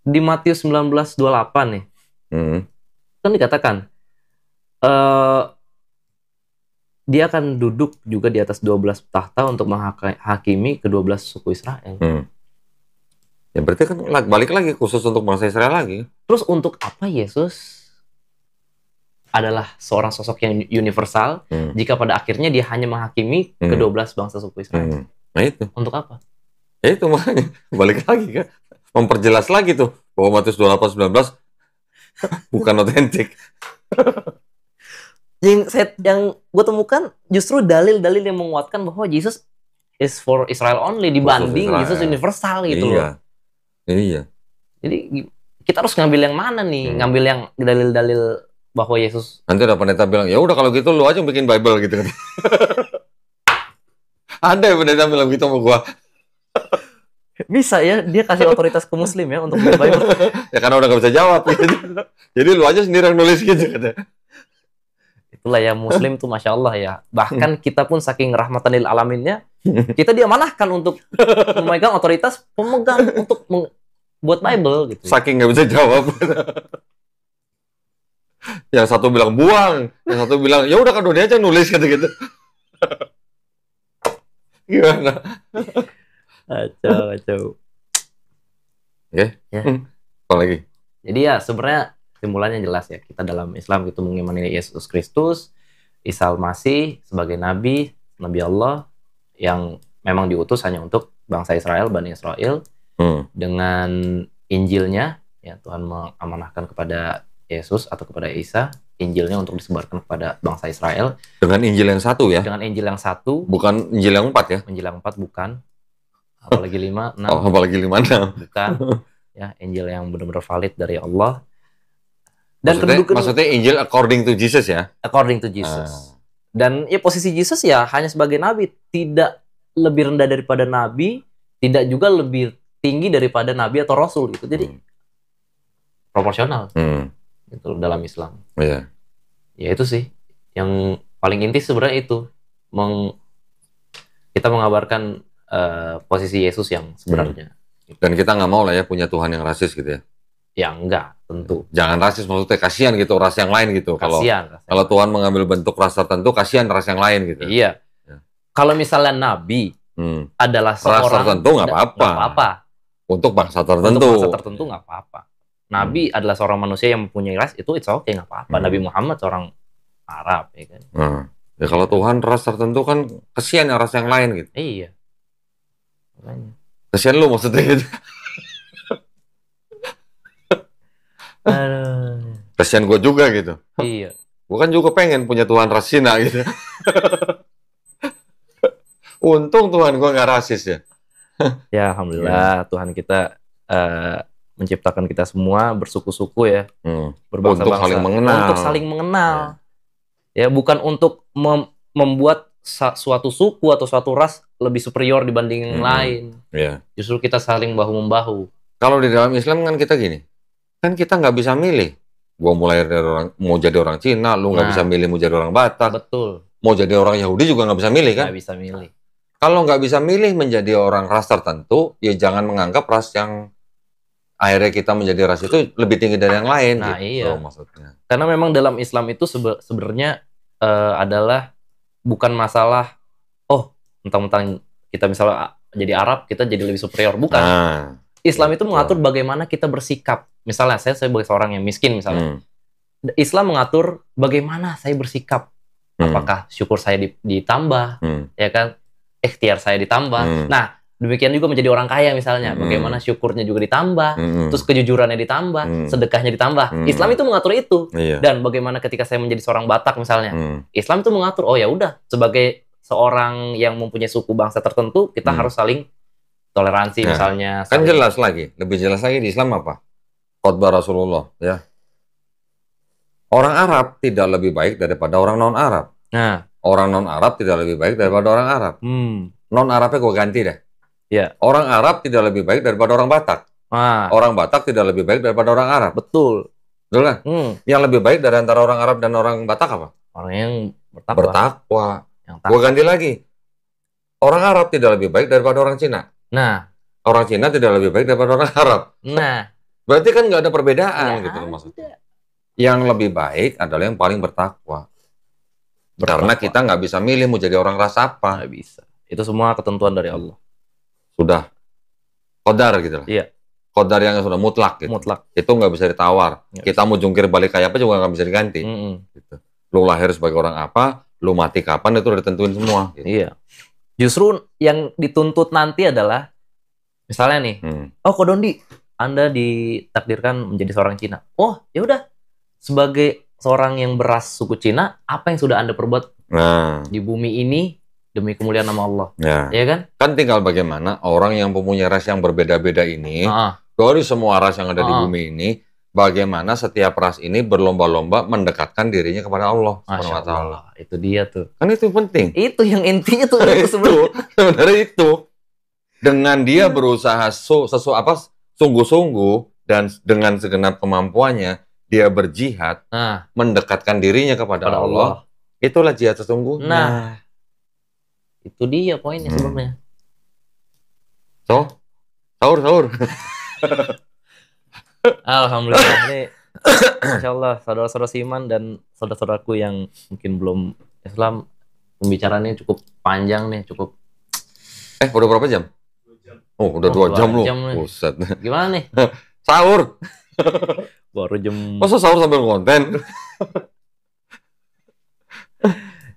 Di Matius 19:28 nih, kan dikatakan, dia akan duduk juga di atas 12 tahta untuk menghakimi ke-12 suku Israel. Ya berarti kan balik lagi khusus untuk bangsa Israel lagi. Terus untuk apa Yesus adalah seorang sosok yang universal jika pada akhirnya dia hanya menghakimi ke-12 bangsa suku Israel? Nah itu. Untuk apa? Ya itu makanya balik lagi kan. Memperjelas lagi tuh bahwa Matius 28:19 bukan otentik. Yang gue temukan justru dalil-dalil yang menguatkan bahwa Jesus is for Israel only dibanding Jesus universal gitu loh. Iya. Jadi kita harus ngambil yang mana nih? Ngambil yang dalil-dalil bahwa Yesus. Nanti ada pendeta bilang, ya udah kalau gitu lu aja bikin Bible gitu kan. Ada yang pendeta bilang gitu sama gua. Bisa ya, dia kasih otoritas ke Muslim ya untuk bikin Bible. Ya karena udah gak bisa jawab. Gitu. Jadi lu aja sendiri yang nulis gitu katanya. Itulah ya Muslim tuh Masya Allah ya. Bahkan kita pun saking rahmatan lil alaminnya, kita diamanahkan untuk memegang otoritas pemegang untuk buat Bible gitu. Saking nggak bisa jawab. Yang satu bilang buang, yang satu bilang ya udah kan dia aja nulis gitu. Gimana? Acau. Oke. Ya. Apa lagi? Jadi ya sebenarnya simpulannya jelas ya, kita dalam Islam itu mengimani Yesus Kristus, Isa Al-Masih sebagai Nabi Allah yang memang diutus hanya untuk bangsa Israel, Bani Israel, dengan Injilnya, ya Tuhan mengamanahkan kepada Yesus atau kepada Isa, Injilnya untuk disebarkan kepada bangsa Israel. Dengan Injil yang satu ya? Dengan Injil yang satu. Bukan Injil yang 4 ya? Injil yang 4 bukan. Apalagi 5, 6. Oh, apalagi 5, 6. Bukan. Ya, Injil yang benar-benar valid dari Allah. Dan maksudnya Injil according to Jesus ya? According to Jesus. Dan ya posisi Yesus ya hanya sebagai nabi, tidak lebih rendah daripada nabi, tidak juga lebih tinggi daripada nabi atau rasul gitu. Jadi proporsional. Gitu dalam Islam. Iya. Ya itu sih yang paling inti sebenarnya itu kita mengabarkan posisi Yesus yang sebenarnya. Dan kita nggak mau lah ya punya Tuhan yang rasis gitu ya? Ya enggak, tentu. Jangan rasis, maksudnya kasihan gitu ras yang lain gitu. Kalau Tuhan mengambil bentuk ras tertentu, kasihan ras yang lain gitu. Iya. Ya. Kalau misalnya Nabi adalah seorang ras tertentu nggak apa-apa. Untuk bangsa tertentu. Untuk bangsa tertentu nggak apa-apa. Nabi adalah seorang manusia yang mempunyai ras, itu it's okay, nggak apa-apa. Nabi Muhammad seorang Arab, ya kan. Ya kalau Tuhan ras tertentu kan kasihan ras yang lain gitu. Iya. Kasihan lu maksudnya gitu. Kasihan gue juga gitu. Iya. Gue kan juga pengen punya Tuhan ras Cina gitu. Untung Tuhan gue nggak rasis ya. Ya alhamdulillah Tuhan kita menciptakan kita semua bersuku-suku ya, berbangsa-bangsa. Untuk saling mengenal. Untuk saling mengenal. Ya bukan untuk membuat suatu suku atau suatu ras lebih superior dibanding yang lain. Justru kita saling bahu-membahu. Kalau di dalam Islam kan kita gini. Kan kita nggak bisa milih. Gua mulai dari mau jadi orang Cina, lu nggak bisa milih mau jadi orang Batak. Betul. Mau jadi orang Yahudi juga nggak bisa milih kan? Nggak bisa milih. Kalau nggak bisa milih menjadi orang ras tertentu, ya jangan menganggap ras yang akhirnya kita menjadi ras itu lebih tinggi dari yang lain. Nah gitu, iya. Maksudnya. Karena memang dalam Islam itu sebenarnya adalah bukan masalah, mentang-mentang kita misalnya jadi Arab, kita jadi lebih superior. Bukan. Islam itu mengatur bagaimana kita bersikap. Misalnya saya sebagai seorang yang miskin misalnya. Islam mengatur bagaimana saya bersikap. Apakah syukur saya ditambah, ya kan? Ikhtiar saya ditambah. Nah, demikian juga menjadi orang kaya misalnya. Bagaimana syukurnya juga ditambah, terus kejujurannya ditambah, sedekahnya ditambah. Islam itu mengatur itu. Dan bagaimana ketika saya menjadi seorang Batak misalnya. Islam itu mengatur, oh ya udah, sebagai seorang yang mempunyai suku bangsa tertentu, kita harus saling toleransi misalnya. Kan jelas lagi, lebih jelas lagi di Islam apa? Khotbah Rasulullah, ya. Orang Arab tidak lebih baik daripada orang non-Arab. Nah, orang non-Arab tidak lebih baik daripada orang Arab. Non-Arabnya gue ganti deh. Ya. Orang Arab tidak lebih baik daripada orang Batak. Orang Batak tidak lebih baik daripada orang Arab. Betul. Betul kan? Yang lebih baik dari antara orang Arab dan orang Batak apa? Orang yang bertakwa. Gue ganti lagi. Orang Arab tidak lebih baik daripada orang Cina. Nah, orang Cina tidak lebih baik daripada orang Arab. Nah, berarti kan nggak ada perbedaan gitu maksudnya. Yang lebih baik adalah yang paling bertakwa. Karena kita nggak bisa milih mau jadi orang ras apa. Nggak bisa. Itu semua ketentuan dari Allah. Sudah qadar gitu lah. Iya. Qadar yang sudah mutlak gitu. Mutlak. Itu nggak bisa ditawar. Kita mau jungkir balik kayak apa juga nggak bisa diganti. Gitu. Lu lahir sebagai orang apa, lu mati kapan itu udah ditentuin semua. Gitu. Iya. Justru yang dituntut nanti adalah, misalnya nih, Ko Dondi, Anda ditakdirkan menjadi seorang Cina. Oh, ya udah, sebagai seorang yang beras suku Cina, apa yang sudah Anda perbuat di bumi ini demi kemuliaan nama Allah? Ya kan? Kan tinggal bagaimana orang yang mempunyai ras yang berbeda-beda ini, dari semua ras yang ada di bumi ini, bagaimana setiap ras ini berlomba-lomba mendekatkan dirinya kepada Allah SWT. Itu dia tuh. Kan itu penting. Itu yang inti itu. Sebenarnya itu. Dengan dia berusaha sungguh-sungguh dan dengan segenap kemampuannya, dia berjihad, mendekatkan dirinya kepada Allah. Itulah jihad sesungguhnya. Nah, itu dia poinnya sebenarnya. Sahur. Alhamdulillah ini Masya Allah saudara-saudara Siman dan saudara-saudaraku yang mungkin belum Islam, pembicaraannya cukup panjang nih, cukup. Udah berapa jam? 2 jam. Oh, udah 2 jam loh. Buset. Gimana nih? Sahur. Baru jam. Masa sahur sambil konten?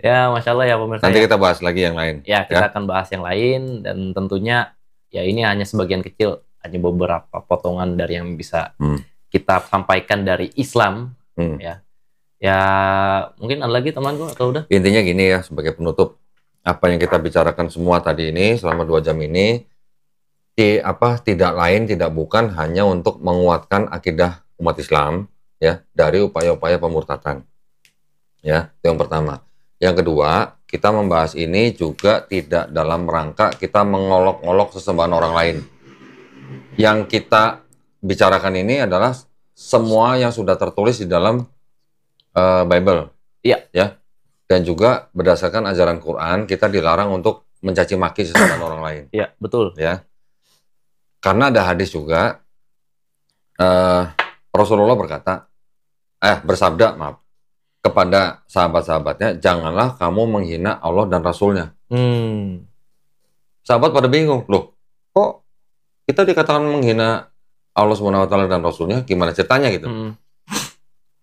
Ya, Masya Allah ya pemirsa. Nanti kita bahas lagi yang lain. Ya, kita akan bahas yang lain dan tentunya ya ini hanya sebagian kecil. Hanya beberapa potongan dari yang bisa kita sampaikan dari Islam Ya. Ya, mungkin ada lagi temanku atau udah? Intinya gini ya, sebagai penutup, apa yang kita bicarakan semua tadi ini selama 2 jam ini, tidak lain tidak bukan hanya untuk menguatkan akidah umat Islam ya dari upaya-upaya pemurtadan. Ya, itu yang pertama. Yang kedua, kita membahas ini juga tidak dalam rangka kita mengolok-olok sesembahan orang lain. Yang kita bicarakan ini adalah semua yang sudah tertulis di dalam Bible. Iya. Ya. Dan juga berdasarkan ajaran Quran, kita dilarang untuk mencaci maki sesembahan orang lain. Iya, betul. Ya. Karena ada hadis juga, Rasulullah bersabda, kepada sahabat-sahabatnya, janganlah kamu menghina Allah dan Rasulnya. Sahabat pada bingung, loh, kok kita dikatakan menghina Allah SWT dan Rasulnya, gimana ceritanya gitu?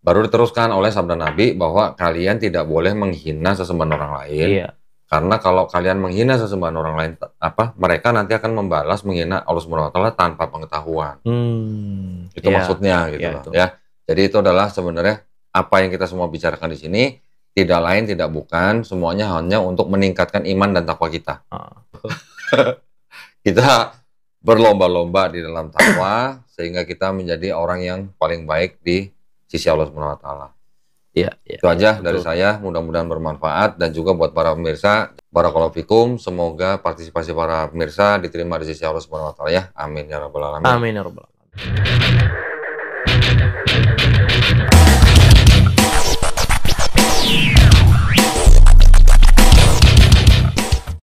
Baru diteruskan oleh sabda Nabi bahwa kalian tidak boleh menghina sesembahan orang lain. Iya. Karena kalau kalian menghina sesembahan orang lain, mereka nanti akan membalas menghina Allah SWT tanpa pengetahuan. Itu maksudnya gitu loh, ya. Jadi itu adalah sebenarnya apa yang kita semua bicarakan di sini, tidak lain tidak bukan, semuanya hanya untuk meningkatkan iman dan takwa kita. Kita berlomba-lomba di dalam takwa sehingga kita menjadi orang yang paling baik di sisi Allah SWT. Iya. Itu aja dari saya, mudah-mudahan bermanfaat dan juga buat para pemirsa. Barakallahu fikum, semoga partisipasi para pemirsa diterima di sisi Allah SWT ya. Amin ya rabbal alamin. Amin ya rabbal alamin.